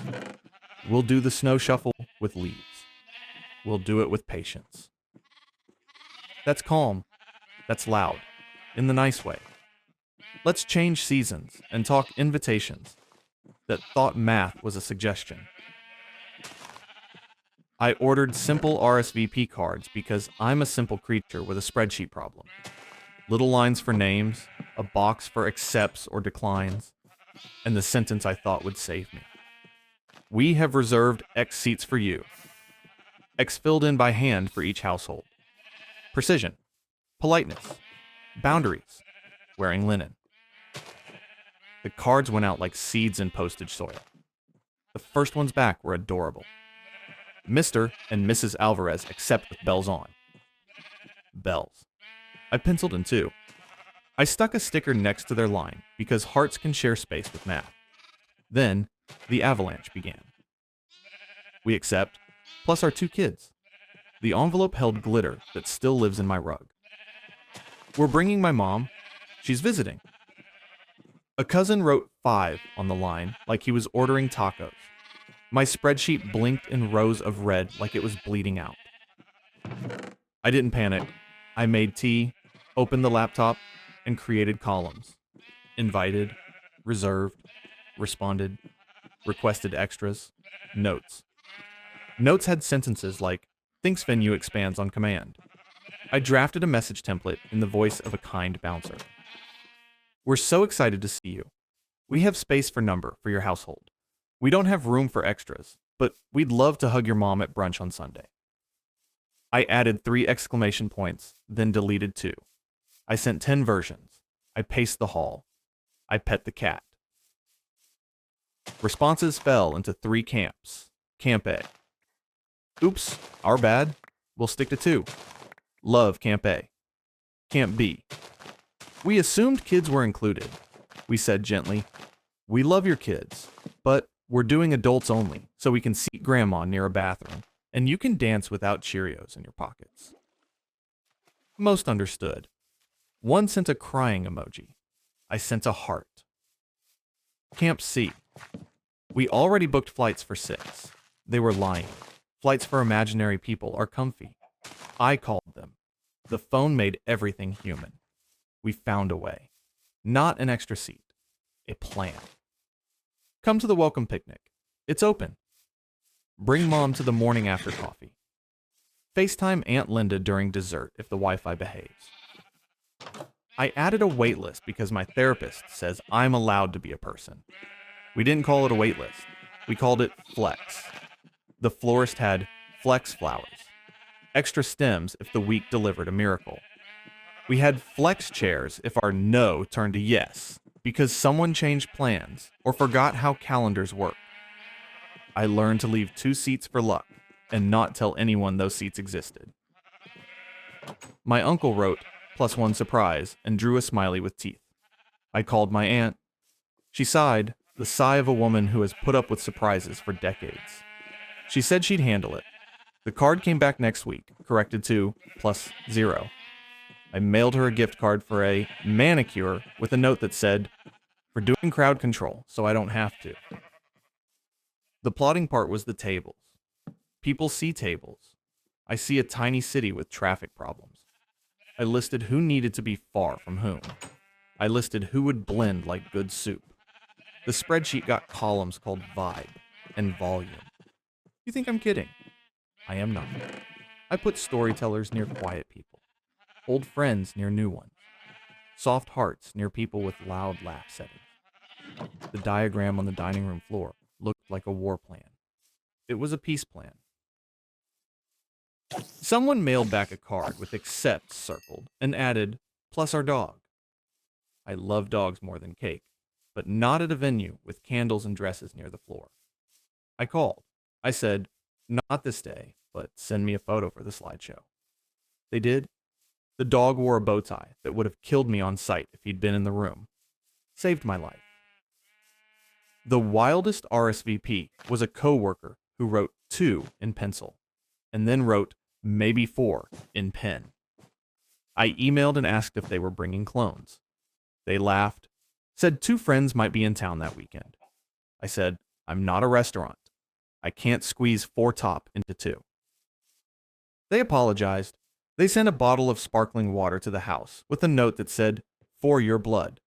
We'll do the snow shuffle with leaves. We'll do it with patience. That's calm. That's loud. In the nice way. Let's change seasons and talk invitations that thought math was a suggestion. I ordered simple RSVP cards because I'm a simple creature with a spreadsheet problem. Little lines for names, a box for accepts or declines, and the sentence I thought would save me. We have reserved X seats for you. X filled in by hand for each household. Precision, politeness, boundaries, wearing linen. The cards went out like seeds in postage soil. The first ones back were adorable. Mr. and Mrs. Alvarez accept with bells on. Bells. I penciled in 2. I stuck a sticker next to their line because hearts can share space with math. Then, the avalanche began. We accept, plus our 2 kids. The envelope held glitter that still lives in my rug. We're bringing my mom. She's visiting. A cousin wrote 5 on the line like he was ordering tacos. My spreadsheet blinked in rows of red like it was bleeding out. I didn't panic. I made tea, opened the laptop, and created columns. Invited, reserved, responded, requested extras, notes. Notes had sentences like, thinks venue expands on command. I drafted a message template in the voice of a kind bouncer. We're so excited to see you. We have space for number for your household. We don't have room for extras, but we'd love to hug your mom at brunch on Sunday. I added 3 exclamation points, then deleted 2. I sent 10 versions. I paced the hall. I pet the cat. Responses fell into three camps. Camp A. Oops, our bad. We'll stick to two. Love Camp A. Camp B. We assumed kids were included. We said gently, we love your kids, but we're doing adults only, so we can seat grandma near a bathroom, and you can dance without Cheerios in your pockets. Most understood. One sent a crying emoji. I sent a heart. Camp C. We already booked flights for 6. They were lying. Flights for imaginary people are comfy. I called them. The phone made everything human. We found a way. Not an extra seat. A plan. Come to the welcome picnic. It's open. Bring mom to the morning after coffee. FaceTime Aunt Linda during dessert if the Wi-Fi behaves. I added a wait list because my therapist says I'm allowed to be a person. We didn't call it a wait list. We called it Flex. The florist had Flex flowers. Extra stems if the week delivered a miracle. We had Flex chairs if our no turned to yes, because someone changed plans or forgot how calendars work. I learned to leave 2 seats for luck and not tell anyone those seats existed. My uncle wrote +1 surprise and drew a smiley with teeth. I called my aunt. She sighed, the sigh of a woman who has put up with surprises for decades. She said she'd handle it. The card came back next week, corrected to +0. I mailed her a gift card for a manicure with a note that said, for doing crowd control, so I don't have to. The plotting part was the tables. People see tables. I see a tiny city with traffic problems. I listed who needed to be far from whom. I listed who would blend like good soup. The spreadsheet got columns called vibe and volume. You think I'm kidding? I am not. I put storytellers near quiet people, old friends near new ones, soft hearts near people with loud laugh settings. The diagram on the dining room floor looked like a war plan. It was a peace plan. Someone mailed back a card with accept circled and added, plus our dog. I love dogs more than cake, but not at a venue with candles and dresses near the floor. I called. I said, not this day, but send me a photo for the slideshow. They did. The dog wore a bow tie that would have killed me on sight if he'd been in the room. Saved my life. The wildest RSVP was a coworker who wrote 2 in pencil, and then wrote maybe 4 in pen. I emailed and asked if they were bringing clones. They laughed, said 2 friends might be in town that weekend. I said, I'm not a restaurant. I can't squeeze 4 top into 2. They apologized. They sent a bottle of sparkling water to the house with a note that said, for your blood.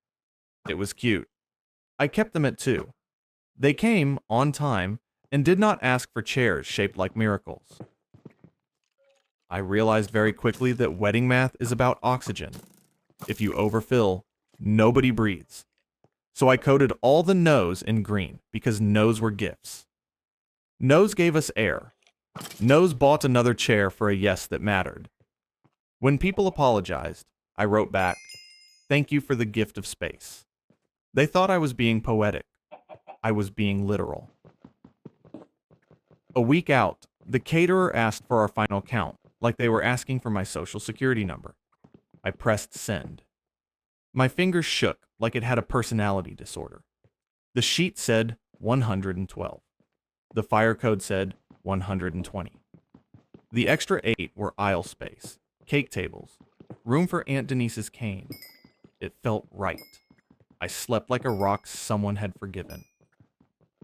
It was cute. I kept them at 2. They came on time and did not ask for chairs shaped like miracles. I realized very quickly that wedding math is about oxygen. If you overfill, nobody breathes. So I coded all the no's in green because no's were gifts. No's gave us air. No's bought another chair for a yes that mattered. When people apologized, I wrote back, thank you for the gift of space. They thought I was being poetic. I was being literal. A week out, the caterer asked for our final count, like they were asking for my social security number. I pressed send. My fingers shook like it had a personality disorder. The sheet said 112. The fire code said 120. The extra 8 were aisle space, cake tables, room for Aunt Denise's cane. It felt right. I slept like a rock someone had forgiven.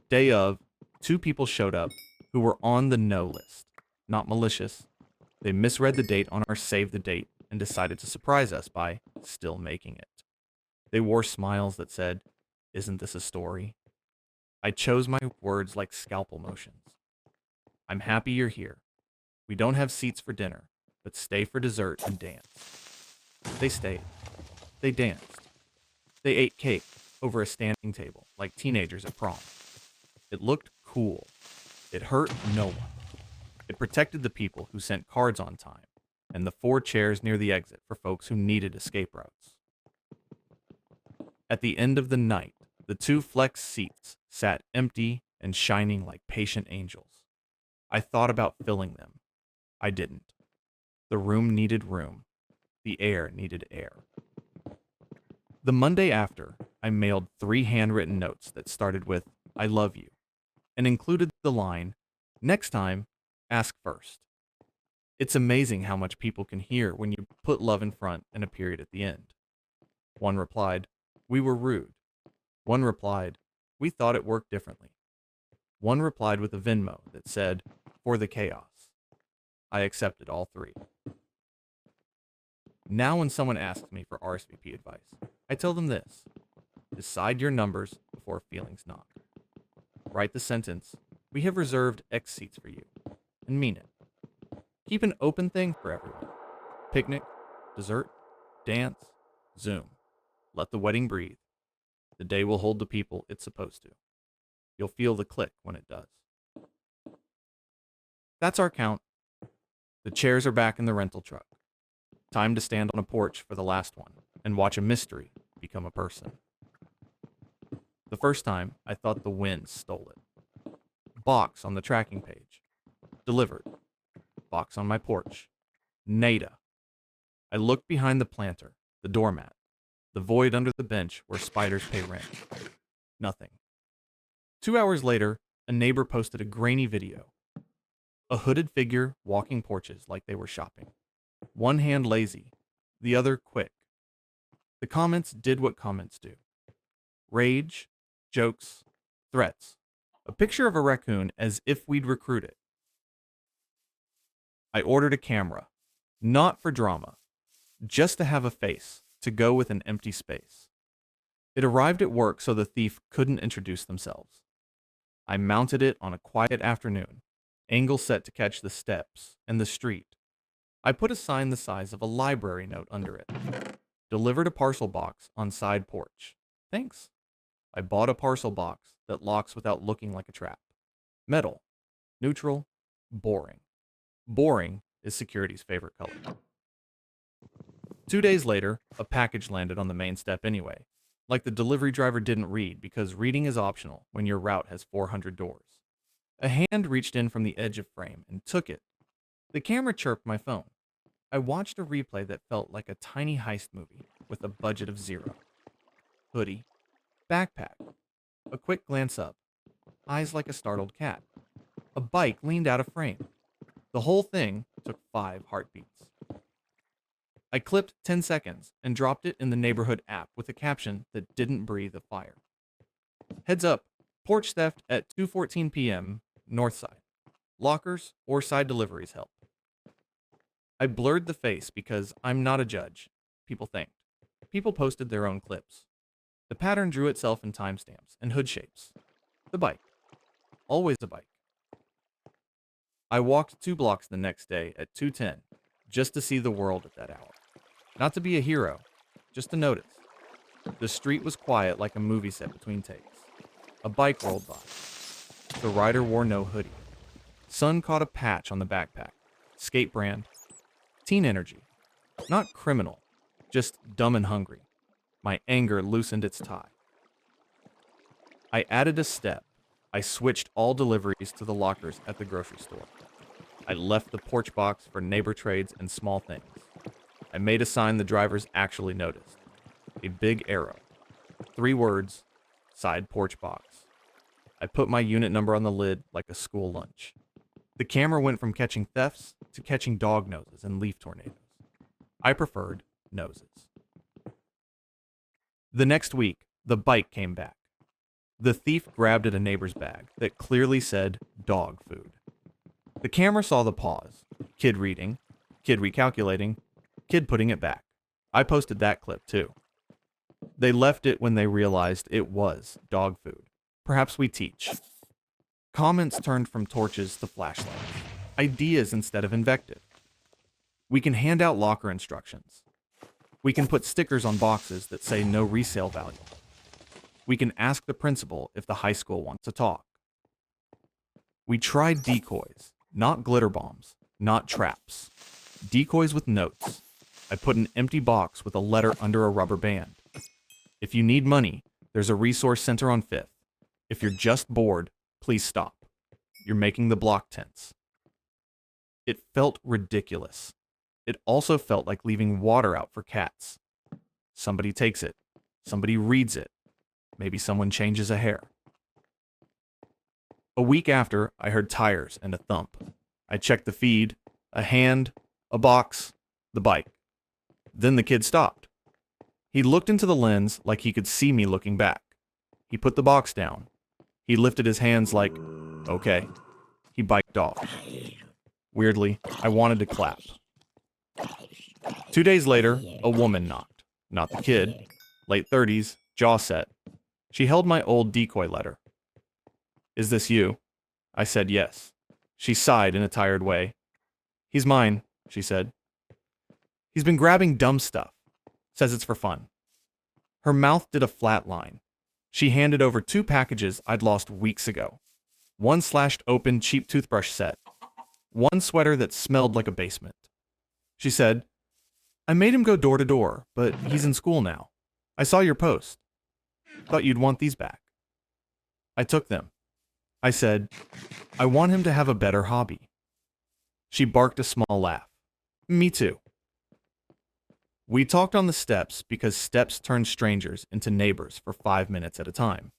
Day of, 2 people showed up who were on the no list. Not malicious. They misread the date on our save the date and decided to surprise us by still making it. They wore smiles that said, isn't this a story? I chose my words like scalpel motions. I'm happy you're here. We don't have seats for dinner, but stay for dessert and dance. They stayed. They danced. They ate cake over a standing table like teenagers at prom. It looked cool. It hurt no one. It protected the people who sent cards on time and the 4 chairs near the exit for folks who needed escape routes. At the end of the night, the 2 flex seats sat empty and shining like patient angels. I thought about filling them. I didn't. The room needed room. The air needed air. The Monday after, I mailed 3 handwritten notes that started with, "I love you," and included the line, "Next time, ask first." It's amazing how much people can hear when you put love in front and a period at the end. One replied, "We were rude." One replied, "We thought it worked differently." One replied with a Venmo that said, "For the chaos." I accepted all 3. Now when someone asks me for RSVP advice, I tell them this: decide your numbers before feelings knock. Write the sentence, "We have reserved X seats for you," and mean it. Keep an open thing for everyone. Picnic, dessert, dance, Zoom. Let the wedding breathe. The day will hold the people it's supposed to. You'll feel the click when it does. That's our count. The chairs are back in the rental truck. Time to stand on a porch for the last one and watch a mystery become a person. The first time, I thought the wind stole it. Box on the tracking page. Delivered. Box on my porch. Nada. I looked behind the planter, the doormat, the void under the bench where spiders pay rent. Nothing. 2 hours later, a neighbor posted a grainy video. A hooded figure walking porches like they were shopping. One hand lazy, the other quick. The comments did what comments do. Rage, jokes, threats. A picture of a raccoon as if we'd recruit it. I ordered a camera, not for drama, just to have a face, to go with an empty space. It arrived at work so the thief couldn't introduce themselves. I mounted it on a quiet afternoon, angle set to catch the steps and the street. I put a sign the size of a library note under it. Delivered a parcel box on side porch. Thanks. I bought a parcel box that locks without looking like a trap. Metal. Neutral. Boring. Boring is security's favorite color. 2 days later, a package landed on the main step anyway. Like the delivery driver didn't read because reading is optional when your route has 400 doors. A hand reached in from the edge of frame and took it. The camera chirped my phone. I watched a replay that felt like a tiny heist movie with a budget of 0. Hoodie. Backpack. A quick glance up. Eyes like a startled cat. A bike leaned out of frame. The whole thing took 5 heartbeats. I clipped 10 seconds and dropped it in the neighborhood app with a caption that didn't breathe a fire. Heads up, porch theft at 2:14 p.m. North side. Lockers or side deliveries help. I blurred the face because I'm not a judge. People thanked. People posted their own clips. The pattern drew itself in timestamps and hood shapes. The bike. Always a bike. I walked 2 blocks the next day at 2:10 just to see the world at that hour. Not to be a hero, just to notice. The street was quiet like a movie set between takes. A bike rolled by. The rider wore no hoodie. Sun caught a patch on the backpack. Skate brand. Teen energy. Not criminal, just dumb and hungry. My anger loosened its tie. I added a step. I switched all deliveries to the lockers at the grocery store. I left the porch box for neighbor trades and small things. I made a sign the drivers actually noticed. A big arrow. 3 words, side porch box. I put my unit number on the lid like a school lunch. The camera went from catching thefts to catching dog noses and leaf tornadoes. I preferred noses. The next week, the bike came back. The thief grabbed at a neighbor's bag that clearly said dog food. The camera saw the pause. Kid reading, kid recalculating, kid putting it back. I posted that clip too. They left it when they realized it was dog food. Perhaps we teach. Comments turned from torches to flashlights. Ideas instead of invective. We can hand out locker instructions. We can put stickers on boxes that say no resale value. We can ask the principal if the high school wants to talk. We tried decoys, not glitter bombs, not traps. Decoys with notes. I put an empty box with a letter under a rubber band. If you need money, there's a resource center on 5th. If you're just bored, please stop. You're making the block tense. It felt ridiculous. It also felt like leaving water out for cats. Somebody takes it. Somebody reads it. Maybe someone changes a hair. A week after, I heard tires and a thump. I checked the feed, a hand, a box, the bike. Then the kid stopped. He looked into the lens like he could see me looking back. He put the box down. He lifted his hands like, okay. He biked off. Weirdly, I wanted to clap. 2 days later, a woman knocked. Not the kid. Late 30s, jaw set. She held my old decoy letter. Is this you? I said yes. She sighed in a tired way. He's mine, she said. He's been grabbing dumb stuff. Says it's for fun. Her mouth did a flat line. She handed over 2 packages I'd lost weeks ago. 1 slashed open cheap toothbrush set. 1 sweater that smelled like a basement. She said, I made him go door to door, but he's in school now. I saw your post. Thought you'd want these back. I took them. I said, I want him to have a better hobby. She barked a small laugh. Me too. We talked on the steps because steps turn strangers into neighbors for 5 minutes at a time.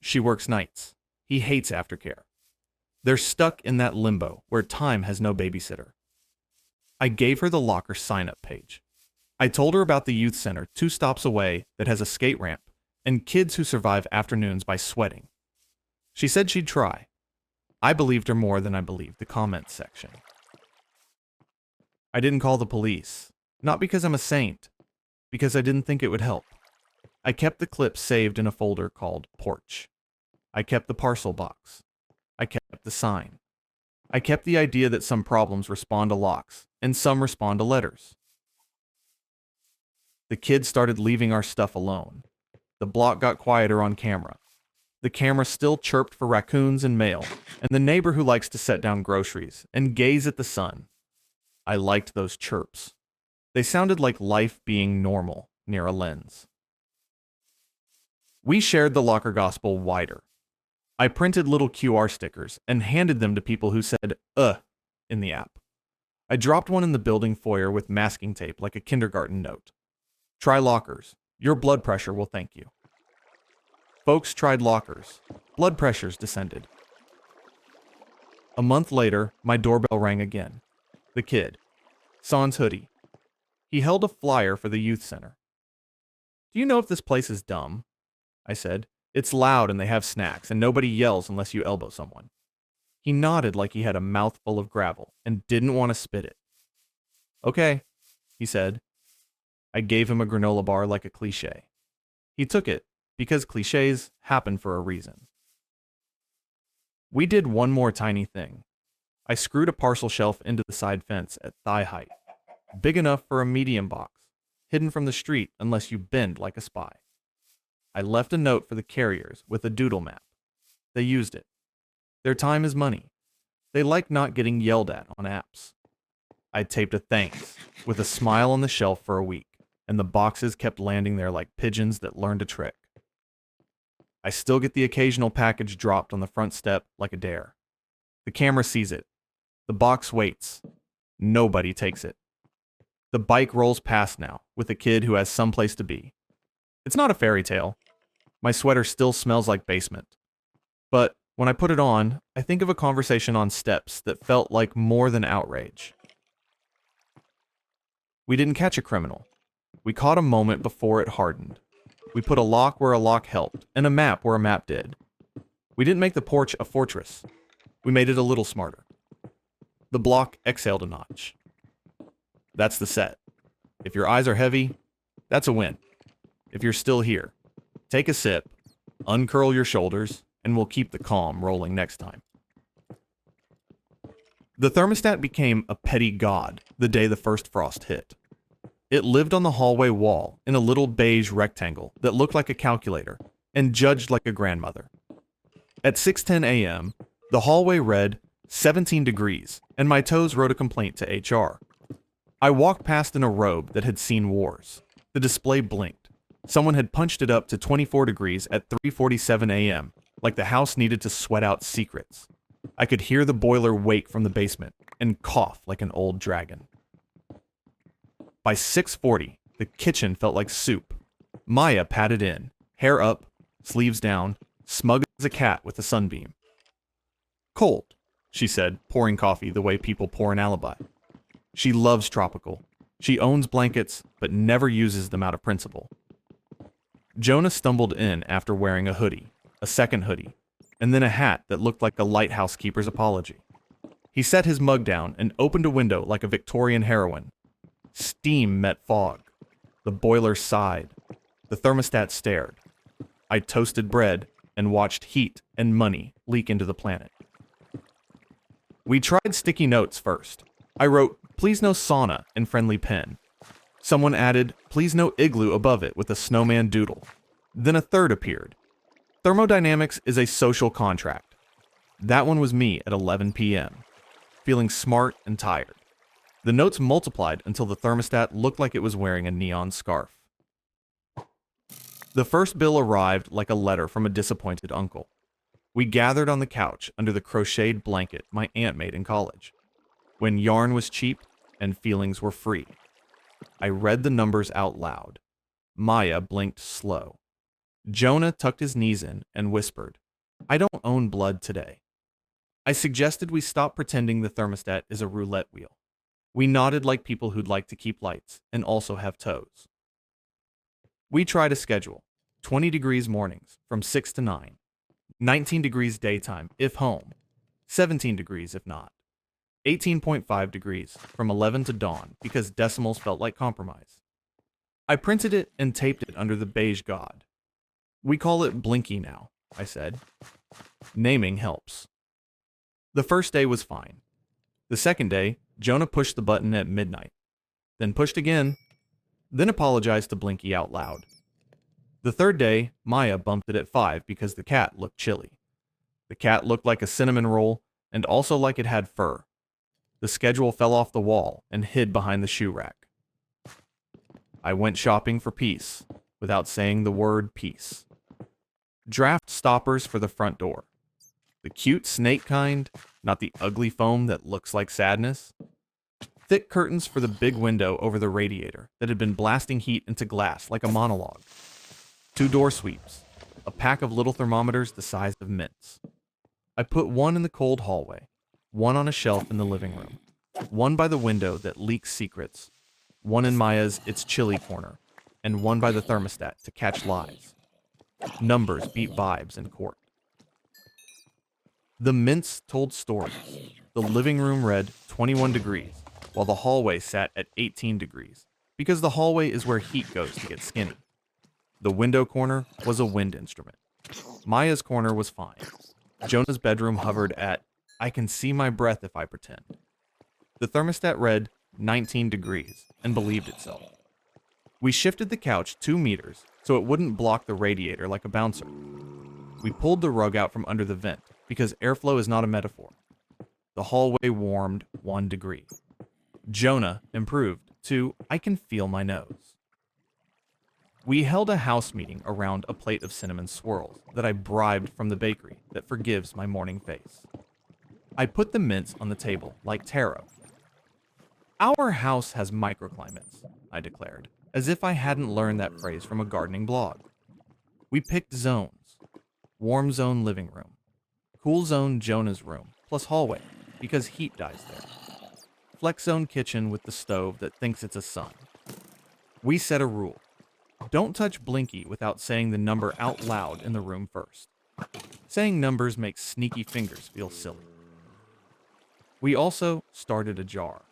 She works nights. He hates aftercare. They're stuck in that limbo where time has no babysitter. I gave her the locker sign-up page. I told her about the youth center 2 stops away that has a skate ramp and kids who survive afternoons by sweating. She said she'd try. I believed her more than I believed the comments section. I didn't call the police, not because I'm a saint, because I didn't think it would help. I kept the clip saved in a folder called Porch. I kept the parcel box. I kept the sign. I kept the idea that some problems respond to locks and some respond to letters. The kids started leaving our stuff alone. The block got quieter on camera. The camera still chirped for raccoons and mail, and the neighbor who likes to set down groceries and gaze at the sun. I liked those chirps. They sounded like life being normal near a lens. We shared the locker gospel wider. I printed little QR stickers and handed them to people who said, in the app. I dropped one in the building foyer with masking tape like a kindergarten note. Try lockers. Your blood pressure will thank you. Folks tried lockers. Blood pressures descended. A month later, my doorbell rang again. The kid. Sans hoodie. He held a flyer for the youth center. Do you know if this place is dumb? I said. It's loud and they have snacks, and nobody yells unless you elbow someone. He nodded like he had a mouthful of gravel and didn't want to spit it. Okay, he said. I gave him a granola bar like a cliche. He took it, because cliches happen for a reason. We did one more tiny thing. I screwed a parcel shelf into the side fence at thigh height, big enough for a medium box, hidden from the street unless you bend like a spy. I left a note for the carriers with a doodle map. They used it. Their time is money. They like not getting yelled at on apps. I taped a thanks with a smile on the shelf for a week, and the boxes kept landing there like pigeons that learned a trick. I still get the occasional package dropped on the front step like a dare. The camera sees it. The box waits. Nobody takes it. The bike rolls past now with a kid who has someplace to be. It's not a fairy tale. My sweater still smells like basement. But when I put it on, I think of a conversation on steps that felt like more than outrage. We didn't catch a criminal. We caught a moment before it hardened. We put a lock where a lock helped, and a map where a map did. We didn't make the porch a fortress. We made it a little smarter. The block exhaled a notch. That's the set. If your eyes are heavy, that's a win. If you're still here, take a sip, uncurl your shoulders, and we'll keep the calm rolling next time. The thermostat became a petty god the day the first frost hit. It lived on the hallway wall in a little beige rectangle that looked like a calculator and judged like a grandmother. At 6:10 a.m., the hallway read 17 degrees, and my toes wrote a complaint to HR. I walked past in a robe that had seen wars. The display blinked. Someone had punched it up to 24 degrees at 3:47 a.m., like the house needed to sweat out secrets. I could hear the boiler wake from the basement and cough like an old dragon. By 6:40, the kitchen felt like soup. Maya padded in, hair up, sleeves down, smug as a cat with a sunbeam. "Cold," she said, pouring coffee the way people pour an alibi. She loves tropical. She owns blankets, but never uses them out of principle. Jonah stumbled in after wearing a hoodie, a second hoodie, and then a hat that looked like a lighthouse keeper's apology. He set his mug down and opened a window like a Victorian heroine. Steam met fog. The boiler sighed. The thermostat stared. I toasted bread and watched heat and money leak into the planet. We tried sticky notes first. I wrote, "Please no sauna" in friendly pen. Someone added, "Please no igloo" above it with a snowman doodle. Then a third appeared. "Thermodynamics is a social contract." That one was me at 11 p.m., feeling smart and tired. The notes multiplied until the thermostat looked like it was wearing a neon scarf. The first bill arrived like a letter from a disappointed uncle. We gathered on the couch under the crocheted blanket my aunt made in college, when yarn was cheap and feelings were free. I read the numbers out loud. Maya blinked slow. Jonah tucked his knees in and whispered, "I don't own blood today." I suggested we stop pretending the thermostat is a roulette wheel. We nodded like people who'd like to keep lights and also have toes. We tried a schedule: 20 degrees mornings from 6 to 9, 19 degrees daytime if home, 17 degrees if not, 18.5 degrees from 11 to dawn because decimals felt like compromise. I printed it and taped it under the beige god. "We call it Blinky now," I said. Naming helps. The first day was fine. The second day, Jonah pushed the button at midnight, then pushed again, then apologized to Blinky out loud. The third day, Maya bumped it at 5 because the cat looked chilly. The cat looked like a cinnamon roll and also like it had fur. The schedule fell off the wall and hid behind the shoe rack. I went shopping for peace without saying the word peace. Draft stoppers for the front door. The cute snake kind, not the ugly foam that looks like sadness. Thick curtains for the big window over the radiator that had been blasting heat into glass like a monologue. 2 door sweeps. A pack of little thermometers the size of mints. I put one in the cold hallway, one on a shelf in the living room, one by the window that leaks secrets, one in Maya's "It's Chilly" corner, and one by the thermostat to catch lies. Numbers beat vibes in court. The mints told stories. The living room read 21 degrees, while the hallway sat at 18 degrees, because the hallway is where heat goes to get skinny. The window corner was a wind instrument. Maya's corner was fine. Jonah's bedroom hovered at, "I can see my breath if I pretend." The thermostat read 19 degrees and believed itself. We shifted the couch 2 meters so it wouldn't block the radiator like a bouncer. We pulled the rug out from under the vent because airflow is not a metaphor. The hallway warmed 1 degree. Jonah improved to, "I can feel my nose." We held a house meeting around a plate of cinnamon swirls that I bribed from the bakery that forgives my morning face. I put the mints on the table like tarot. "Our house has microclimates," I declared, as if I hadn't learned that phrase from a gardening blog. We picked zones. Warm zone living room. Cool zone Jonah's room, plus hallway, because heat dies there. Flex zone kitchen with the stove that thinks it's a sun. We set a rule. Don't touch Blinky without saying the number out loud in the room first. Saying numbers makes sneaky fingers feel silly. We also started a jar.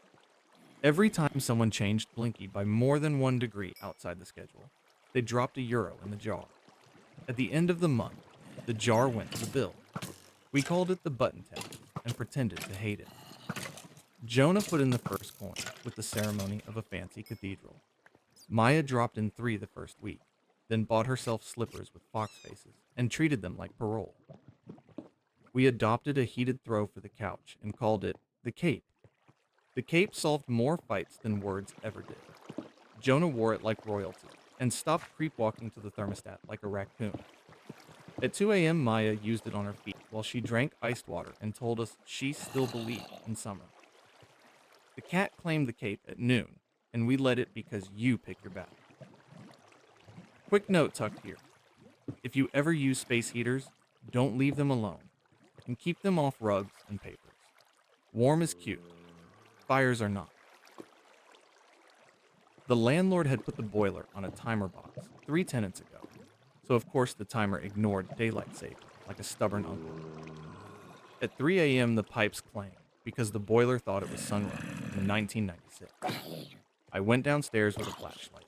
Every time someone changed Blinky by more than 1 degree outside the schedule, they dropped €1 in the jar. At the end of the month, the jar went to the bill. We called it the button test and pretended to hate it. Jonah put in the first coin with the ceremony of a fancy cathedral. Maya dropped in 3 the first week, then bought herself slippers with fox faces and treated them like parole. We adopted a heated throw for the couch and called it the cape. The cape solved more fights than words ever did. Jonah wore it like royalty and stopped creep walking to the thermostat like a raccoon. At 2 a.m., Maya used it on her feet while she drank iced water and told us she still believed in summer. The cat claimed the cape at noon, and we let it because you pick your battle. Quick note tucked here. If you ever use space heaters, don't leave them alone, and keep them off rugs and papers. Warm is cute. Fires are not. The landlord had put the boiler on a timer box 3 tenants ago, so of course the timer ignored daylight saving like a stubborn uncle. At 3 a.m. the pipes clanged because the boiler thought it was sunrise in 1996. I went downstairs with a flashlight,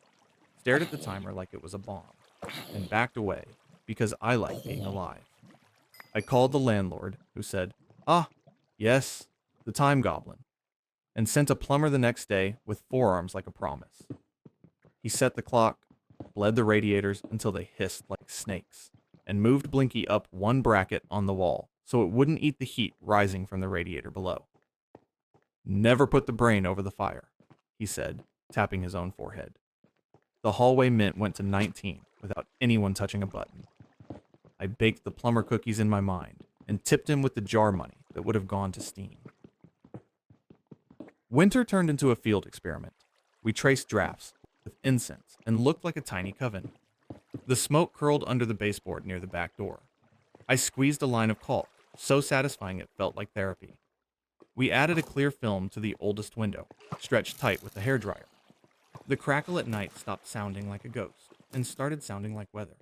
stared at the timer like it was a bomb, and backed away because I like being alive. I called the landlord, who said, "Ah, yes, the time goblin," and sent a plumber the next day with forearms like a promise. He set the clock, bled the radiators until they hissed like snakes, and moved Blinky up one bracket on the wall so it wouldn't eat the heat rising from the radiator below. "Never put the brain over the fire," he said, tapping his own forehead. The hallway mint went to 19 without anyone touching a button. I baked the plumber cookies in my mind and tipped him with the jar money that would have gone to Steam. Winter turned into a field experiment. We traced drafts with incense and looked like a tiny coven. The smoke curled under the baseboard near the back door. I squeezed a line of caulk, so satisfying it felt like therapy. We added a clear film to the oldest window, stretched tight with a hairdryer. The crackle at night stopped sounding like a ghost and started sounding like weather.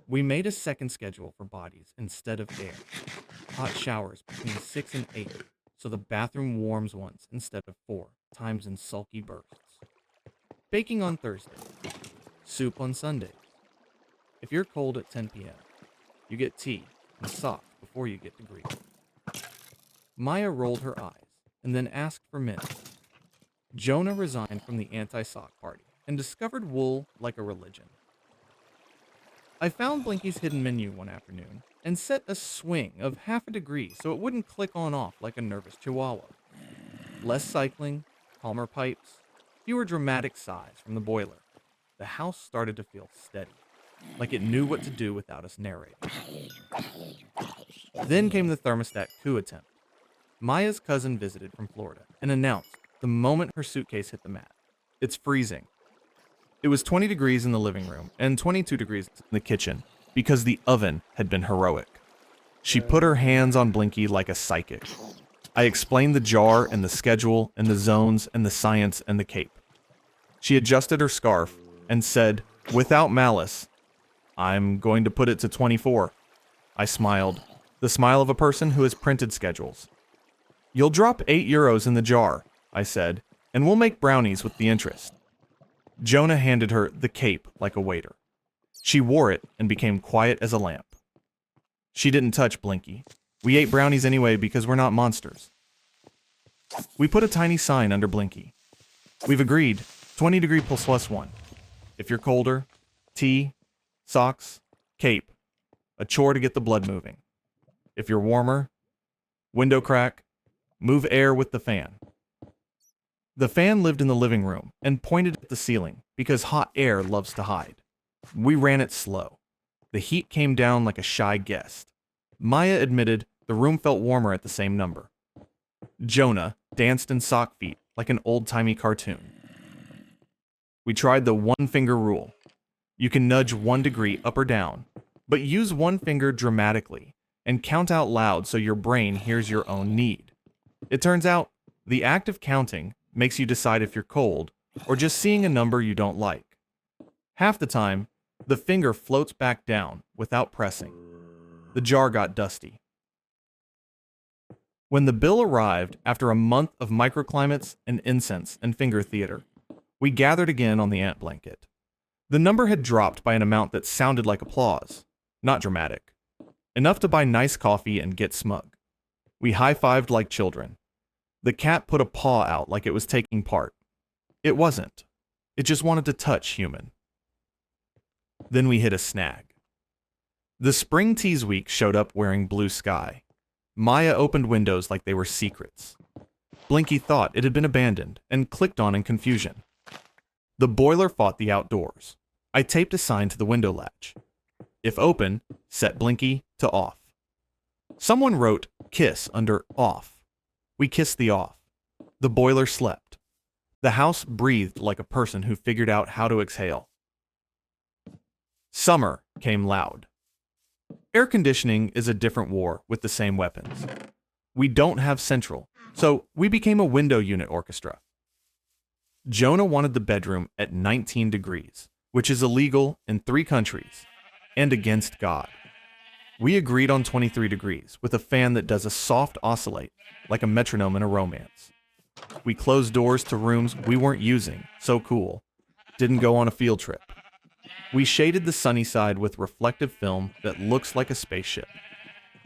We made a second schedule for bodies instead of air. Hot showers between 6 and 8, so the bathroom warms once instead of 4 times in sulky bursts. Baking on Thursday. Soup on Sundays. If you're cold at 10 p.m., you get tea and socks before you get to grief. Maya rolled her eyes and then asked for mints. Jonah resigned from the anti-sock party and discovered wool like a religion. I found Blinky's hidden menu one afternoon and set a swing of half a degree so it wouldn't click on off like a nervous chihuahua. Less cycling, calmer pipes, fewer dramatic sighs from the boiler. The house started to feel steady, like it knew what to do without us narrating. Then came the thermostat coup attempt. Maya's cousin visited from Florida and announced the moment her suitcase hit the mat, "It's freezing." It was 20 degrees in the living room and 22 degrees in the kitchen because the oven had been heroic. She put her hands on Blinky like a psychic. I explained the jar and the schedule and the zones and the science and the cape. She adjusted her scarf and said, without malice, "I'm going to put it to 24. I smiled, the smile of a person who has printed schedules. "You'll drop €8 in the jar," I said, "and we'll make brownies with the interest." Jonah handed her the cape like a waiter. She wore it and became quiet as a lamp. She didn't touch Blinky. We ate brownies anyway because we're not monsters. We put a tiny sign under Blinky. "We've agreed, 20 degree +1. If you're colder, tea, socks, cape, a chore to get the blood moving. If you're warmer, window crack, move air with the fan." The fan lived in the living room and pointed at the ceiling because hot air loves to hide. We ran it slow. The heat came down like a shy guest. Maya admitted the room felt warmer at the same number. Jonah danced in sock feet like an old-timey cartoon. We tried the one-finger rule. You can nudge 1 degree up or down, but use one finger dramatically and count out loud so your brain hears your own need. It turns out the act of counting makes you decide if you're cold or just seeing a number you don't like. Half the time, the finger floats back down without pressing. The jar got dusty. When the bill arrived after a month of microclimates and incense and finger theater, we gathered again on the ant blanket. The number had dropped by an amount that sounded like applause, not dramatic. Enough to buy nice coffee and get smug. We high-fived like children. The cat put a paw out like it was taking part. It wasn't. It just wanted to touch human. Then we hit a snag. The spring tease week showed up wearing blue sky. Maya opened windows like they were secrets. Blinky thought it had been abandoned and clicked on in confusion. The boiler fought the outdoors. I taped a sign to the window latch. If open, set Blinky to off. Someone wrote kiss under off. We kissed the off. The boiler slept. The house breathed like a person who figured out how to exhale. Summer came loud. Air conditioning is a different war with the same weapons. We don't have central, so we became a window unit orchestra. Jonah wanted the bedroom at 19 degrees, which is illegal in 3 countries and against God. We agreed on 23 degrees with a fan that does a soft oscillate like a metronome in a romance. We closed doors to rooms we weren't using, so cool. Didn't go on a field trip. We shaded the sunny side with reflective film that looks like a spaceship.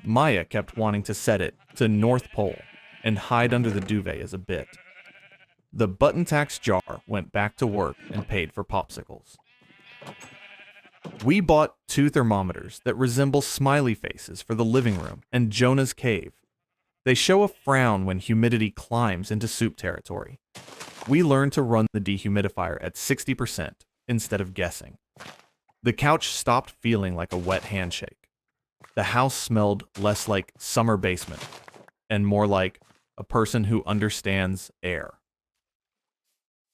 Maya kept wanting to set it to North Pole and hide under the duvet as a bit. The button tax jar went back to work and paid for popsicles. We bought 2 thermometers that resemble smiley faces for the living room and Jonah's cave. They show a frown when humidity climbs into soup territory. We learned to run the dehumidifier at 60% instead of guessing. The couch stopped feeling like a wet handshake. The house smelled less like summer basement and more like a person who understands air.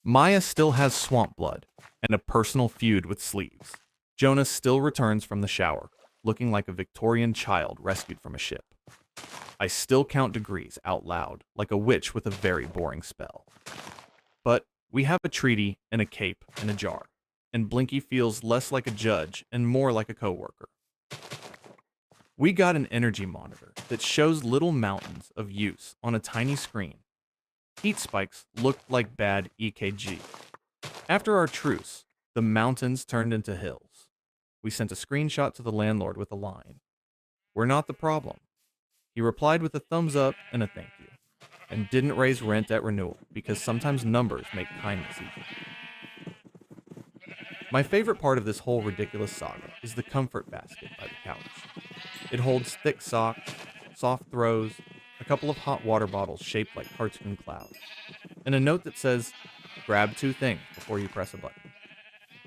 Maya still has swamp blood and a personal feud with sleeves. Jonah still returns from the shower, looking like a Victorian child rescued from a ship. I still count degrees out loud, like a witch with a very boring spell. But we have a treaty and a cape and a jar, and Blinky feels less like a judge and more like a coworker. We got an energy monitor that shows little mountains of use on a tiny screen. Heat spikes looked like bad EKG. After our truce, the mountains turned into hills. We sent a screenshot to the landlord with a line. "We're not the problem." He replied with a thumbs up and a thank you, and didn't raise rent at renewal because sometimes numbers make kindness easy. My favorite part of this whole ridiculous saga is the comfort basket by the couch. It holds thick socks, soft throws, a couple of hot water bottles shaped like cartoon clouds, and a note that says, "Grab 2 things before you press a button."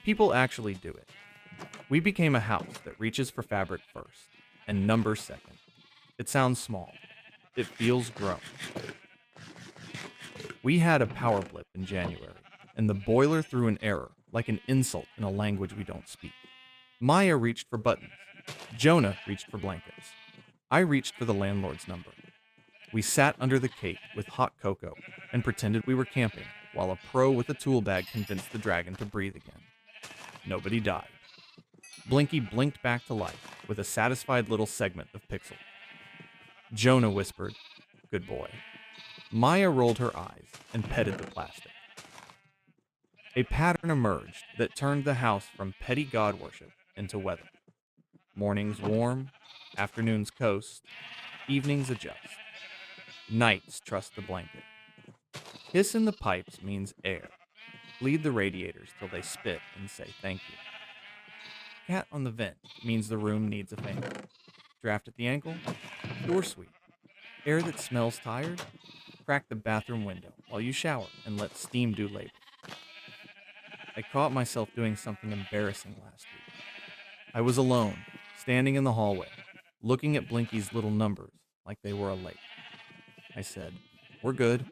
People actually do it. We became a house that reaches for fabric first and numbers second. It sounds small. It feels grown. We had a power blip in January, and the boiler threw an error, like an insult in a language we don't speak. Maya reached for buttons. Jonah reached for blankets. I reached for the landlord's number. We sat under the cape with hot cocoa and pretended we were camping, while a pro with a tool bag convinced the dragon to breathe again. Nobody died. Blinky blinked back to life with a satisfied little segment of pixel. Jonah whispered, "Good boy." Maya rolled her eyes and petted the plastic. A pattern emerged that turned the house from petty god worship into weather. Mornings warm, afternoons coast, evenings adjust. Nights trust the blanket. Hiss in the pipes means air. Bleed the radiators till they spit and say thank you. Cat on the vent means the room needs a fan. Draft at the ankle, door sweep. Air that smells tired, crack the bathroom window while you shower and let steam do labor. I caught myself doing something embarrassing last week. I was alone, standing in the hallway, looking at Blinky's little numbers like they were a lake. I said, "We're good,"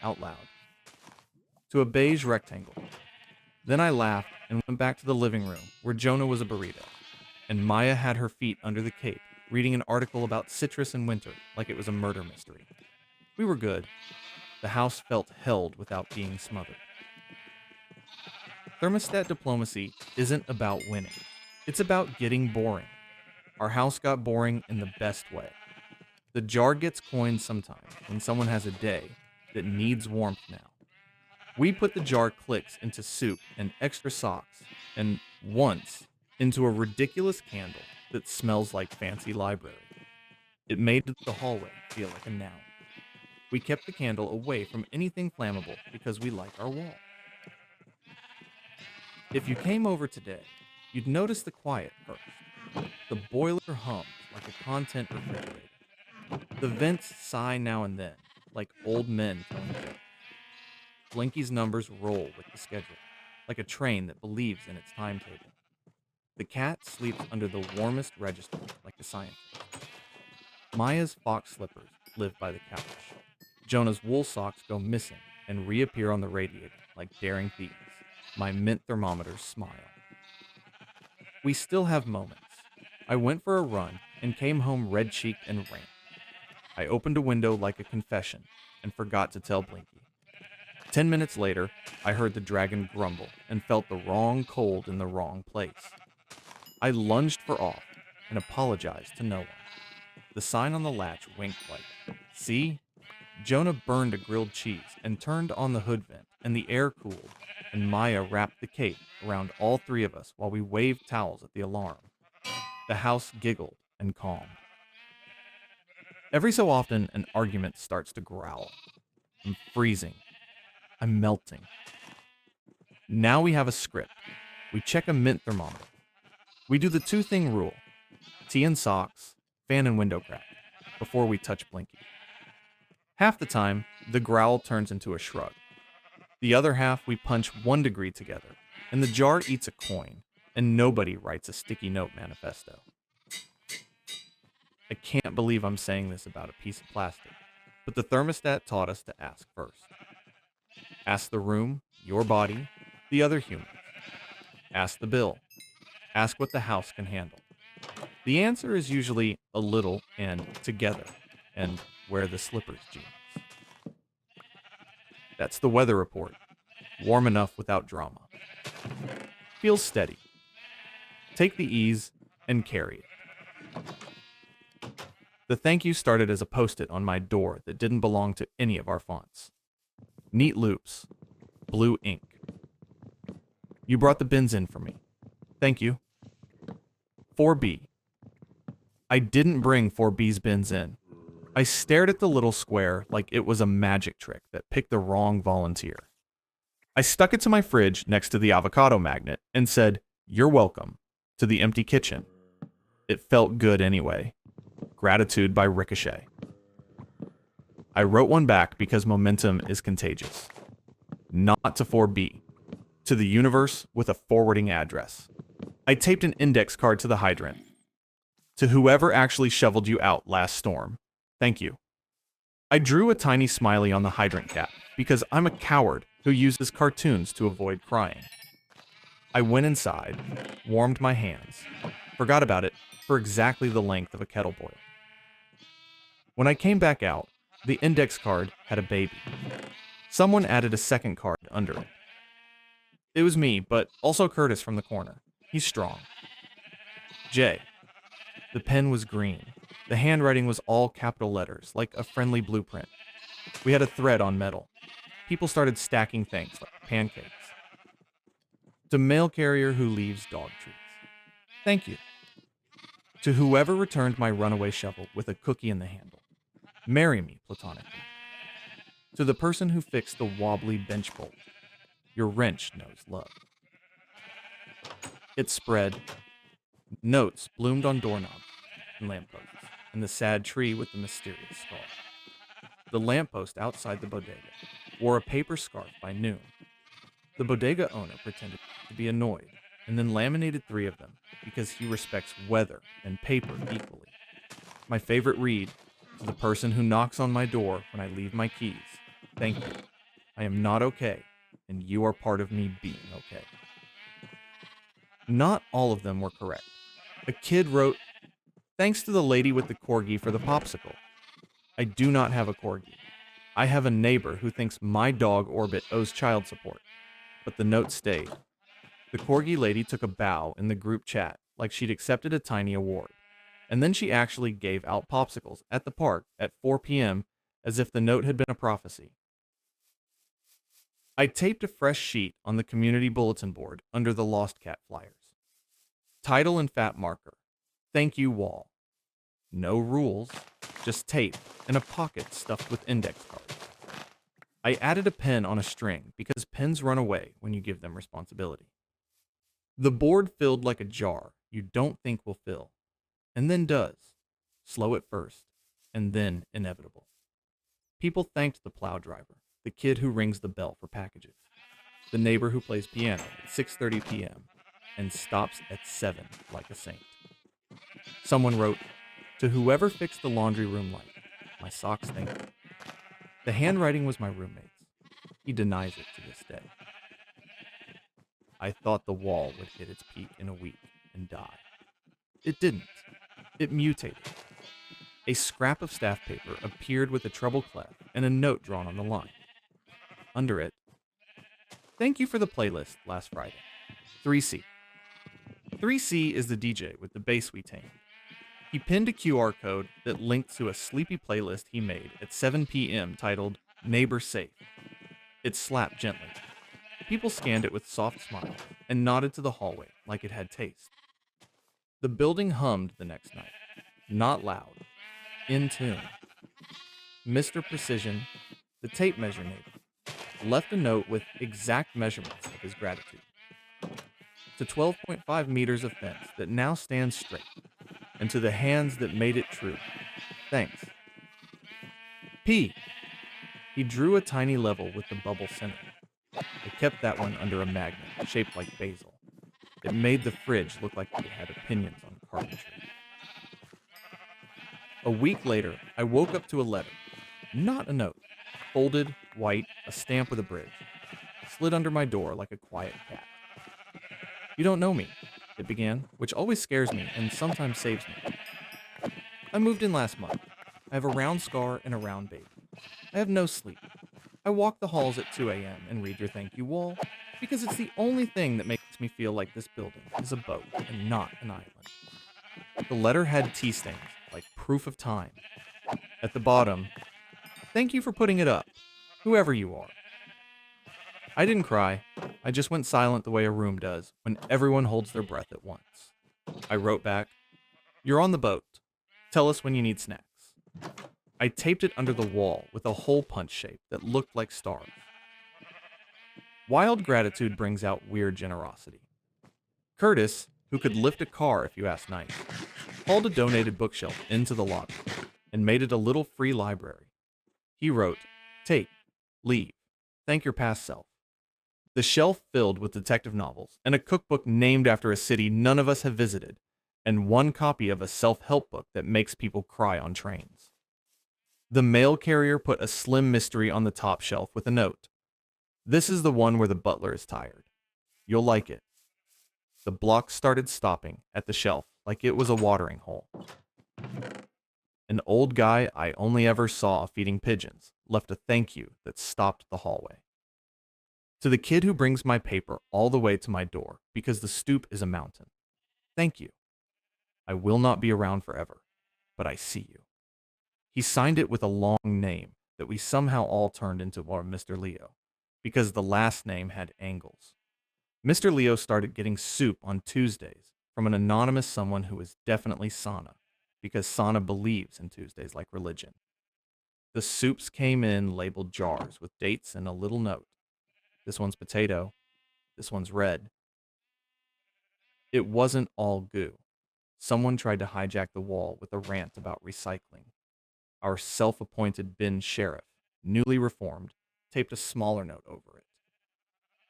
out loud, to a beige rectangle. Then I laughed and went back to the living room where Jonah was a burrito, and Maya had her feet under the cape, reading an article about citrus in winter like it was a murder mystery. We were good. The house felt held without being smothered. Thermostat diplomacy isn't about winning. It's about getting boring. Our house got boring in the best way. The jar gets coined sometimes when someone has a day that needs warmth now. We put the jar clicks into soup and extra socks, and once into a ridiculous candle that smells like fancy library. It made the hallway feel like a noun. We kept the candle away from anything flammable because we like our wall. If you came over today, you'd notice the quiet first. The boiler hums like a content refrigerator. The vents sigh now and then, like old men telling jokes. Blinky's numbers roll with the schedule, like a train that believes in its timetable. The cat sleeps under the warmest register like a scientist. Maya's fox slippers live by the couch. Jonah's wool socks go missing and reappear on the radiator like daring thieves. My mint thermometers smile. We still have moments. I went for a run and came home red-cheeked and rank. I opened a window like a confession and forgot to tell Blinky. 10 minutes later, I heard the dragon grumble and felt the wrong cold in the wrong place. I lunged for off and apologized to no one. The sign on the latch winked like, "See?" Jonah burned a grilled cheese and turned on the hood vent, and the air cooled, and Maya wrapped the cape around all three of us while we waved towels at the alarm. The house giggled and calmed. Every so often, an argument starts to growl. I'm freezing. I'm melting. Now we have a script. We check a mint thermometer. We do the two-thing rule: tea and socks, fan and window crack, before we touch Blinky. Half the time, the growl turns into a shrug. The other half, we punch 1 degree together, and the jar eats a coin, and nobody writes a sticky note manifesto. I can't believe I'm saying this about a piece of plastic, but the thermostat taught us to ask first. Ask the room, your body, the other humans. Ask the bill. Ask what the house can handle. The answer is usually a little and together, and wear the slippers jeans. That's the weather report. Warm enough without drama. Feels steady. Take the ease and carry it. The thank you started as a post-it on my door that didn't belong to any of our fonts. Neat loops. Blue ink. You brought the bins in for me. Thank you. 4B. I didn't bring 4B's bins in. I stared at the little square like it was a magic trick that picked the wrong volunteer. I stuck it to my fridge next to the avocado magnet and said, "You're welcome," to the empty kitchen. It felt good anyway. Gratitude by ricochet. I wrote one back because momentum is contagious. Not to 4B. To the universe with a forwarding address. I taped an index card to the hydrant. To whoever actually shoveled you out last storm, thank you. I drew a tiny smiley on the hydrant cap because I'm a coward who uses cartoons to avoid crying. I went inside, warmed my hands, forgot about it for exactly the length of a kettle boil. When I came back out, the index card had a baby. Someone added a second card under it. It was me, but also Curtis from the corner. He's strong. J. The pen was green. The handwriting was all capital letters, like a friendly blueprint. We had a thread on metal. People started stacking things like pancakes. To mail carrier who leaves dog treats. Thank you. To whoever returned my runaway shovel with a cookie in the handle. Marry me, platonically. To the person who fixed the wobbly bench bolt. Your wrench knows love. It spread. Notes bloomed on doorknobs and lampposts, and the sad tree with the mysterious skull. The lamppost outside the bodega wore a paper scarf by noon. The bodega owner pretended to be annoyed, and then laminated 3 of them because he respects weather and paper equally. My favorite read: to the person who knocks on my door when I leave my keys. Thank you. I am not okay, and you are part of me being okay. Not all of them were correct. A kid wrote, "Thanks to the lady with the corgi for the popsicle." I do not have a corgi. I have a neighbor who thinks my dog Orbit owes child support, but the note stayed. The corgi lady took a bow in the group chat like she'd accepted a tiny award, and then she actually gave out popsicles at the park at 4 p.m. as if the note had been a prophecy. I taped a fresh sheet on the community bulletin board under the Lost Cat flyers. Title in fat marker. Thank you wall. No rules, just tape and a pocket stuffed with index cards. I added a pen on a string because pens run away when you give them responsibility. The board filled like a jar you don't think will fill, and then does. Slow at first, and then inevitable. People thanked the plow driver, the kid who rings the bell for packages, the neighbor who plays piano at 6:30 p.m., and stops at 7 like a saint. Someone wrote, "To whoever fixed the laundry room light, my socks thank you." The handwriting was my roommate's. He denies it to this day. I thought the wall would hit its peak in a week and die. It didn't. It mutated. A scrap of staff paper appeared with a treble clef and a note drawn on the line. Under it, "Thank you for the playlist last Friday. 3C." 3C is the DJ with the bass we tamed. He pinned a QR code that linked to a sleepy playlist he made at 7 p.m. titled "Neighbor Safe." It slapped gently. People scanned it with soft smiles and nodded to the hallway like it had taste. The building hummed the next night. Not loud. In tune. Mr. Precision, the tape measure neighbor, left a note with exact measurements of his gratitude. To 12.5 meters of fence that now stands straight, and to the hands that made it true, thanks. P. He drew a tiny level with the bubble center. I kept that one under a magnet shaped like basil. It made the fridge look like it had opinions on carpentry. A week later, I woke up to a letter. Not a note. Folded, white, a stamp with a bridge. Slid under my door like a quiet cat. "You don't know me," it began, which always scares me and sometimes saves me. "I moved in last month. I have a round scar and a round baby. I have no sleep. I walk the halls at 2 a.m. and read your thank you wall because it's the only thing that makes me feel like this building is a boat and not an island." The letter had tea stains, like proof of time. At the bottom, "Thank you for putting it up, whoever you are." I didn't cry. I just went silent the way a room does when everyone holds their breath at once. I wrote back, "You're on the boat. Tell us when you need snacks." I taped it under the wall with a hole punch shape that looked like stars. Wild gratitude brings out weird generosity. Curtis, who could lift a car if you asked nice, hauled a donated bookshelf into the lobby and made it a little free library. He wrote, "Take, leave, thank your past self." The shelf filled with detective novels and a cookbook named after a city none of us have visited, and one copy of a self-help book that makes people cry on trains. The mail carrier put a slim mystery on the top shelf with a note. "This is the one where the butler is tired. You'll like it." The blocks started stopping at the shelf like it was a watering hole. An old guy I only ever saw feeding pigeons left a thank you that stopped the hallway. To the kid who brings my paper all the way to my door because the stoop is a mountain, thank you. I will not be around forever, but I see you. He signed it with a long name that we somehow all turned into our Mr. Leo, because the last name had angles. Mr. Leo started getting soup on Tuesdays from an anonymous someone who is definitely Sana, because Sana believes in Tuesdays like religion. The soups came in labeled jars with dates and a little note. This one's potato. This one's red. It wasn't all goo. Someone tried to hijack the wall with a rant about recycling. Our self-appointed bin sheriff, newly reformed, taped a smaller note over it.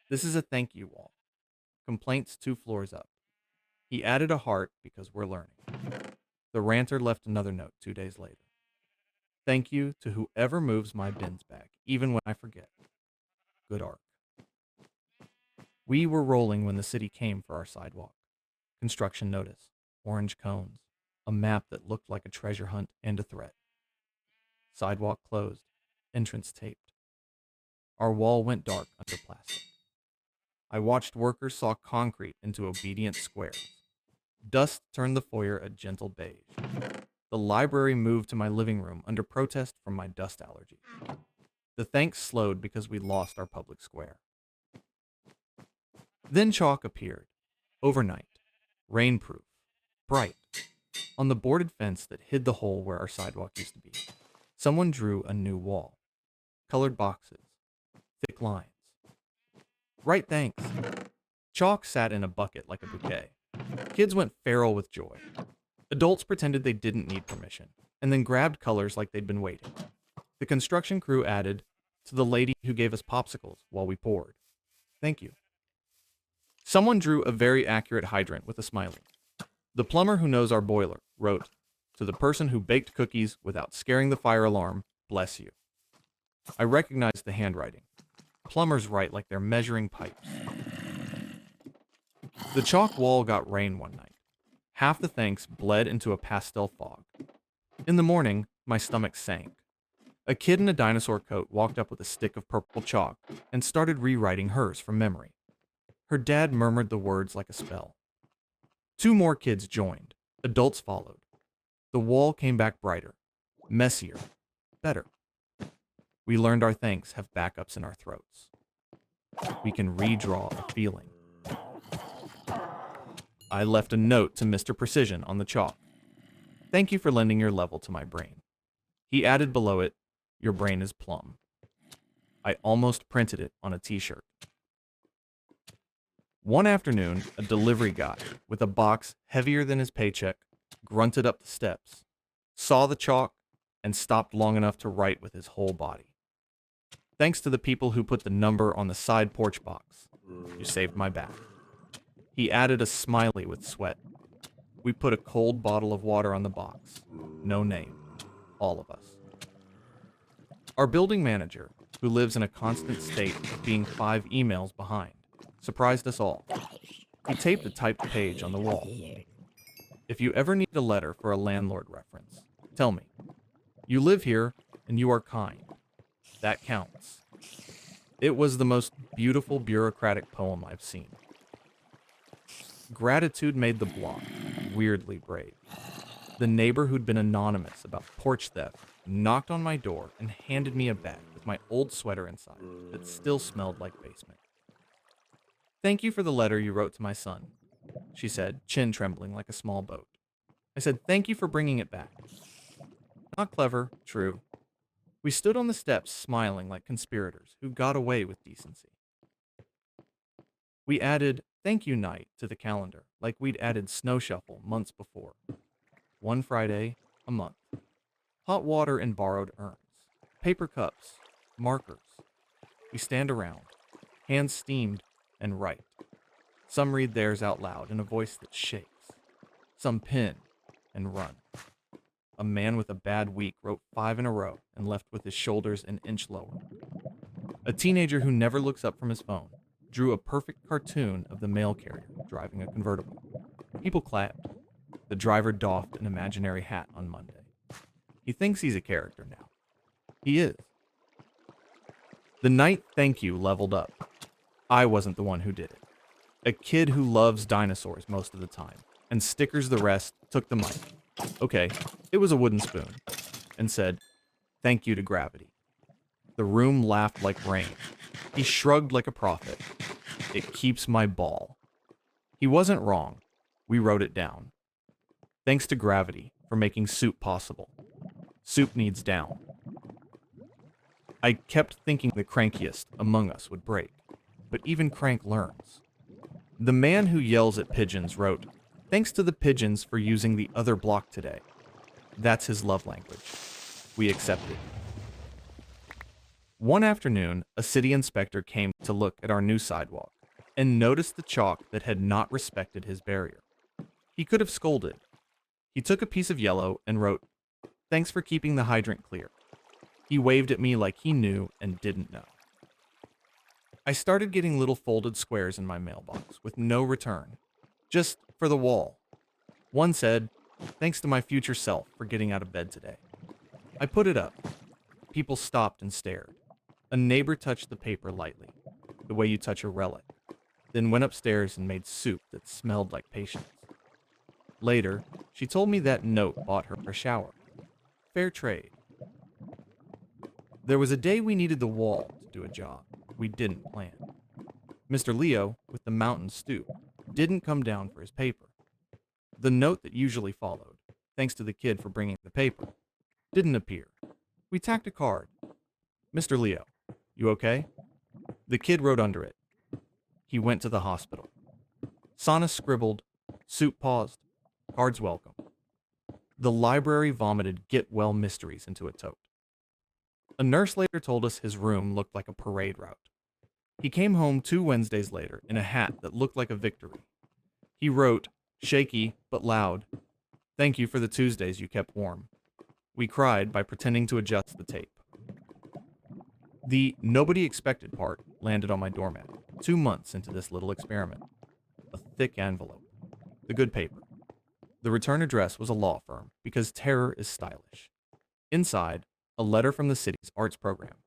"This is a thank you wall. Complaints 2 floors up." He added a heart because we're learning. The ranter left another note 2 days later. "Thank you to whoever moves my bins back, even when I forget. Good art." We were rolling when the city came for our sidewalk. Construction notice, orange cones, a map that looked like a treasure hunt and a threat. Sidewalk closed, entrance taped. Our wall went dark under plastic. I watched workers saw concrete into obedient squares. Dust turned the foyer a gentle beige. The library moved to my living room under protest from my dust allergy. The thanks slowed because we lost our public square. Then chalk appeared, overnight, rainproof, bright, on the boarded fence that hid the hole where our sidewalk used to be. Someone drew a new wall, colored boxes, thick lines. Right, thanks. Chalk sat in a bucket like a bouquet. Kids went feral with joy. Adults pretended they didn't need permission, and then grabbed colors like they'd been waiting. The construction crew added, "To the lady who gave us popsicles while we poured. Thank you." Someone drew a very accurate hydrant with a smiley. The plumber who knows our boiler wrote, "To the person who baked cookies without scaring the fire alarm, bless you." I recognized the handwriting. Plumbers write like they're measuring pipes. The chalk wall got rain one night. Half the thanks bled into a pastel fog. In the morning, my stomach sank. A kid in a dinosaur coat walked up with a stick of purple chalk and started rewriting hers from memory. Her dad murmured the words like a spell. Two more kids joined. Adults followed. The wall came back brighter, messier, better. We learned our thanks have backups in our throats. We can redraw a feeling. I left a note to Mr. Precision on the chalk. "Thank you for lending your level to my brain." He added below it, "Your brain is plum." I almost printed it on a t-shirt. One afternoon, a delivery guy with a box heavier than his paycheck grunted up the steps, saw the chalk, and stopped long enough to write with his whole body. "Thanks to the people who put the number on the side porch box. You saved my back." He added a smiley with sweat. We put a cold bottle of water on the box. No name. All of us. Our building manager, who lives in a constant state of being 5 emails behind, surprised us all. He taped a typed page on the wall. "If you ever need a letter for a landlord reference, tell me. You live here and you are kind. That counts." It was the most beautiful bureaucratic poem I've seen. Gratitude made the block weirdly brave. The neighbor who'd been anonymous about porch theft knocked on my door and handed me a bag with my old sweater inside that still smelled like basement. "Thank you for the letter you wrote to my son," she said, chin trembling like a small boat. I said, "Thank you for bringing it back." Not clever, true. We stood on the steps smiling like conspirators who got away with decency. We added "Thank you night" to the calendar like we'd added Snow Shuffle months before. One Friday a month. Hot water in borrowed urns. Paper cups. Markers. We stand around, hands steamed, and write. Some read theirs out loud in a voice that shakes. Some pin and run. A man with a bad week wrote 5 in a row and left with his shoulders an inch lower. A teenager who never looks up from his phone drew a perfect cartoon of the mail carrier driving a convertible. People clapped. The driver doffed an imaginary hat on Monday. He thinks he's a character now. He is. The night thank you leveled up. I wasn't the one who did it. A kid who loves dinosaurs most of the time and stickers the rest took the mic. Okay, it was a wooden spoon, and said, "Thank you to gravity." The room laughed like rain. He shrugged like a prophet. "It keeps my ball." He wasn't wrong. We wrote it down. Thanks to gravity for making soup possible. Soup needs down. I kept thinking the crankiest among us would break, but even crank learns. The man who yells at pigeons wrote, "Thanks to the pigeons for using the other block today." That's his love language. We accepted. One afternoon, a city inspector came to look at our new sidewalk and noticed the chalk that had not respected his barrier. He could have scolded. He took a piece of yellow and wrote, "Thanks for keeping the hydrant clear." He waved at me like he knew and didn't know. I started getting little folded squares in my mailbox with no return, just for the wall. One said, "Thanks to my future self for getting out of bed today." I put it up. People stopped and stared. A neighbor touched the paper lightly, the way you touch a relic, then went upstairs and made soup that smelled like patience. Later, she told me that note bought her a shower. Fair trade. There was a day we needed the wall to do a job we didn't plan. Mr. Leo, with the mountain stoop, didn't come down for his paper. The note that usually followed, thanks to the kid for bringing the paper, didn't appear. We tacked a card. "Mr. Leo, you okay?" The kid wrote under it. He went to the hospital. Sana scribbled, soup paused, cards welcome. The library vomited get well mysteries into a tote. A nurse later told us his room looked like a parade route. He came home 2 Wednesdays later in a hat that looked like a victory. He wrote, shaky but loud, "Thank you for the Tuesdays you kept warm." We cried by pretending to adjust the tape. The nobody expected part landed on my doormat 2 months into this little experiment. A thick envelope. The good paper. The return address was a law firm because terror is stylish. Inside, a letter from the city's arts program.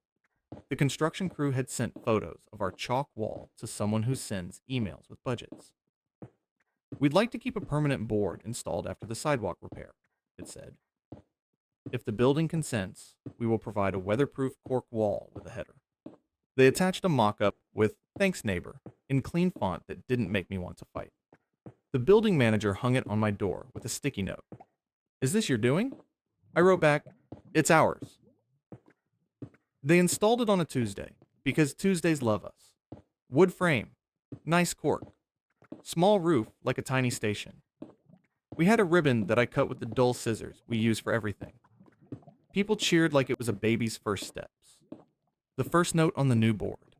The construction crew had sent photos of our chalk wall to someone who sends emails with budgets. "We'd like to keep a permanent board installed after the sidewalk repair," it said. "If the building consents, we will provide a weatherproof cork wall with a header." They attached a mock-up with "Thanks, neighbor" in clean font that didn't make me want to fight. The building manager hung it on my door with a sticky note. "Is this your doing?" I wrote back, "It's ours." They installed it on a Tuesday, because Tuesdays love us. Wood frame, nice cork, small roof like a tiny station. We had a ribbon that I cut with the dull scissors we use for everything. People cheered like it was a baby's first steps. The first note on the new board.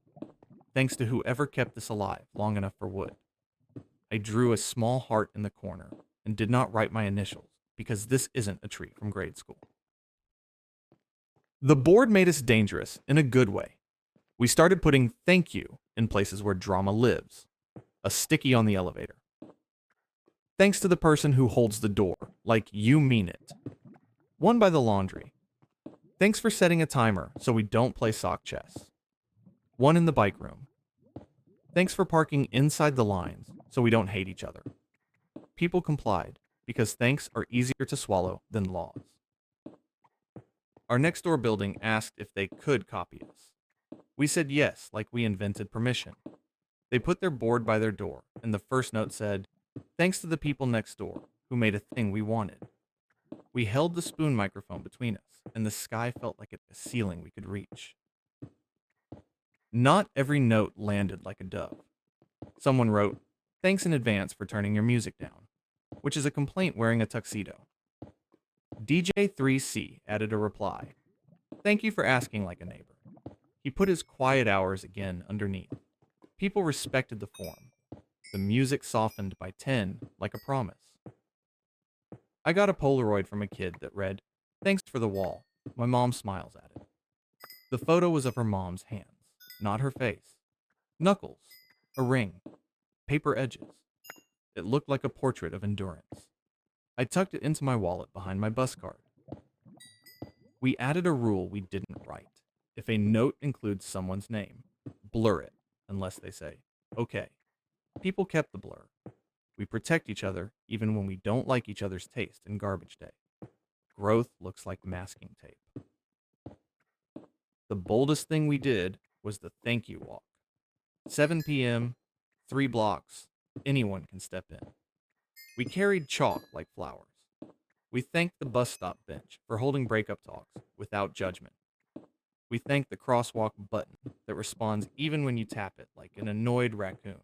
"Thanks to whoever kept this alive long enough for wood." I drew a small heart in the corner and did not write my initials because this isn't a treat from grade school. The board made us dangerous in a good way. We started putting "thank you" in places where drama lives. A sticky on the elevator. "Thanks to the person who holds the door, like you mean it." One by the laundry. "Thanks for setting a timer so we don't play sock chess." One in the bike room. "Thanks for parking inside the lines so we don't hate each other." People complied because thanks are easier to swallow than laws. Our next door building asked if they could copy us. We said yes, like we invented permission. They put their board by their door, and the first note said, "Thanks to the people next door who made a thing we wanted." We held the spoon microphone between us, and the sky felt like a ceiling we could reach. Not every note landed like a dove. Someone wrote, "Thanks in advance for turning your music down," which is a complaint wearing a tuxedo. DJ3C added a reply, "Thank you for asking like a neighbor." He put his quiet hours again underneath. People respected the form. The music softened by 10 like a promise. I got a Polaroid from a kid that read, "Thanks for the wall." My mom smiles at it. The photo was of her mom's hands, not her face. Knuckles, a ring, paper edges. It looked like a portrait of endurance. I tucked it into my wallet behind my bus card. We added a rule we didn't write. If a note includes someone's name, blur it, unless they say, "Okay." People kept the blur. We protect each other even when we don't like each other's taste in garbage day. Growth looks like masking tape. The boldest thing we did was the thank you walk. 7 p.m., 3 blocks, anyone can step in. We carried chalk like flowers. We thanked the bus stop bench for holding breakup talks without judgment. We thanked the crosswalk button that responds even when you tap it like an annoyed raccoon.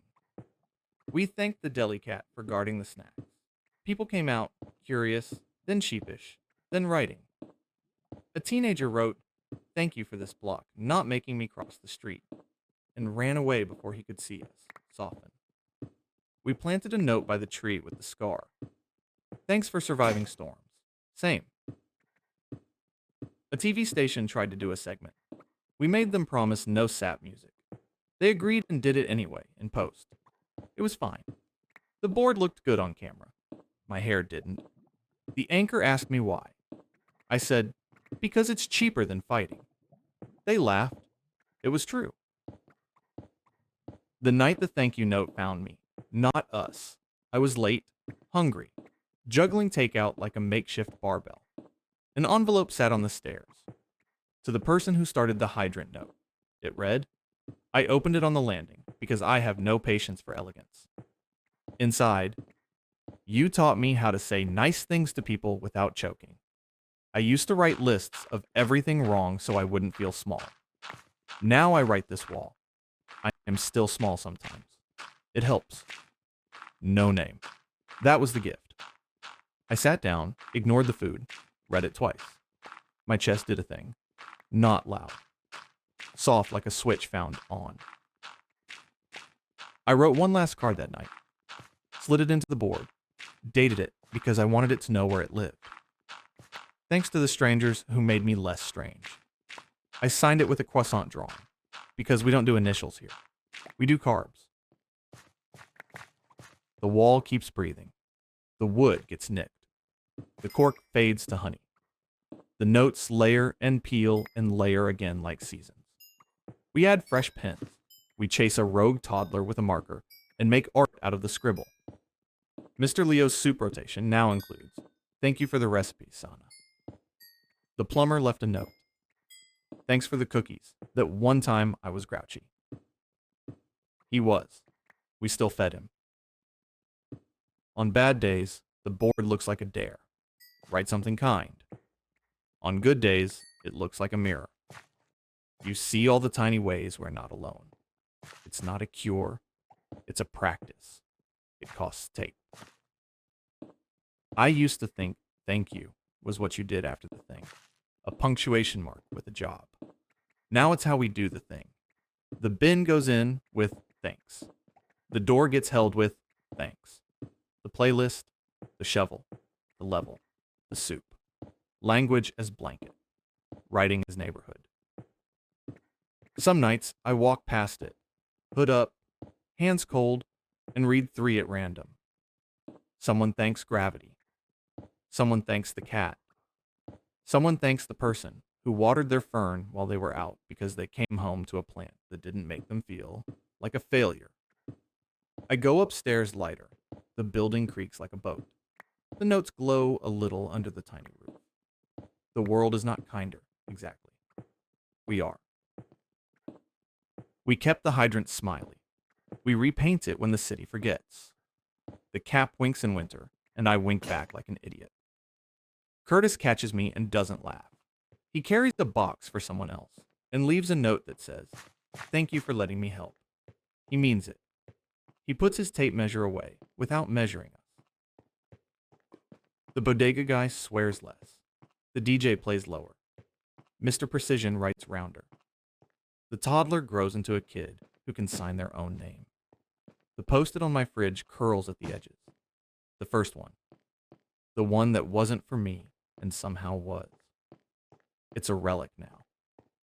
We thanked the deli cat for guarding the snacks. People came out, curious, then sheepish, then writing. A teenager wrote, "Thank you for this block, not making me cross the street," and ran away before he could see us, soften. We planted a note by the tree with the scar. "Thanks for surviving storms." Same. A TV station tried to do a segment. We made them promise no sap music. They agreed and did it anyway, in post. It was fine. The board looked good on camera. My hair didn't. The anchor asked me why. I said, "Because it's cheaper than fighting." They laughed. It was true. The night the thank you note found me, not us. I was late, hungry, juggling takeout like a makeshift barbell. An envelope sat on the stairs. To the person who started the hydrant note. It read, I opened it on the landing because I have no patience for elegance. Inside, "You taught me how to say nice things to people without choking. I used to write lists of everything wrong so I wouldn't feel small. Now I write this wall. I am still small sometimes. It helps. No name." That was the gift. I sat down, ignored the food, read it twice. My chest did a thing. Not loud. Soft like a switch found on. I wrote one last card that night, slid it into the board, dated it because I wanted it to know where it lived. Thanks to the strangers who made me less strange. I signed it with a croissant drawing, because we don't do initials here. We do carbs. The wall keeps breathing. The wood gets nicked. The cork fades to honey. The notes layer and peel and layer again like seasons. We add fresh pens. We chase a rogue toddler with a marker and make art out of the scribble. Mr. Leo's soup rotation now includes, "Thank you for the recipe, Sana." The plumber left a note. "Thanks for the cookies. That one time I was grouchy." He was. We still fed him. On bad days, the board looks like a dare. Write something kind. On good days, it looks like a mirror. You see all the tiny ways we're not alone. It's not a cure. It's a practice. It costs tape. I used to think thank you was what you did after the thing. A punctuation mark with a job. Now it's how we do the thing. The bin goes in with thanks. The door gets held with thanks. The playlist, the shovel, the level, the soup. Language as blanket. Writing as neighborhood. Some nights I walk past it, hood up, hands cold, and read 3 at random. Someone thanks gravity. Someone thanks the cat. Someone thanks the person who watered their fern while they were out because they came home to a plant that didn't make them feel like a failure. I go upstairs lighter. The building creaks like a boat. The notes glow a little under the tiny roof. The world is not kinder, exactly. We are. We kept the hydrant smiley. We repaint it when the city forgets. The cap winks in winter, and I wink back like an idiot. Curtis catches me and doesn't laugh. He carries the box for someone else and leaves a note that says, "Thank you for letting me help." He means it. He puts his tape measure away without measuring us. The bodega guy swears less. The DJ plays lower. Mr. Precision writes rounder. The toddler grows into a kid who can sign their own name. The post-it on my fridge curls at the edges. The first one. The one that wasn't for me and somehow was. It's a relic now.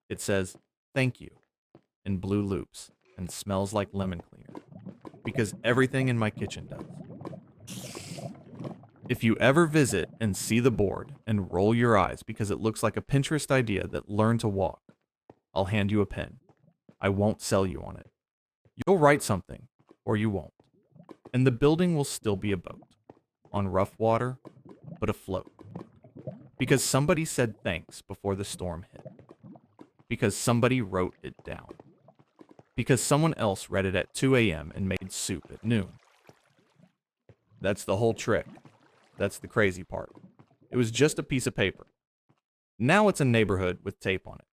It says, "Thank you," in blue loops and smells like lemon cleaner. Because everything in my kitchen does. If you ever visit and see the board and roll your eyes because it looks like a Pinterest idea that learned to walk, I'll hand you a pen. I won't sell you on it. You'll write something, or you won't. And the building will still be a boat. On rough water, but afloat. Because somebody said thanks before the storm hit. Because somebody wrote it down. Because someone else read it at 2 a.m. and made soup at noon. That's the whole trick. That's the crazy part. It was just a piece of paper. Now it's a neighborhood with tape on it.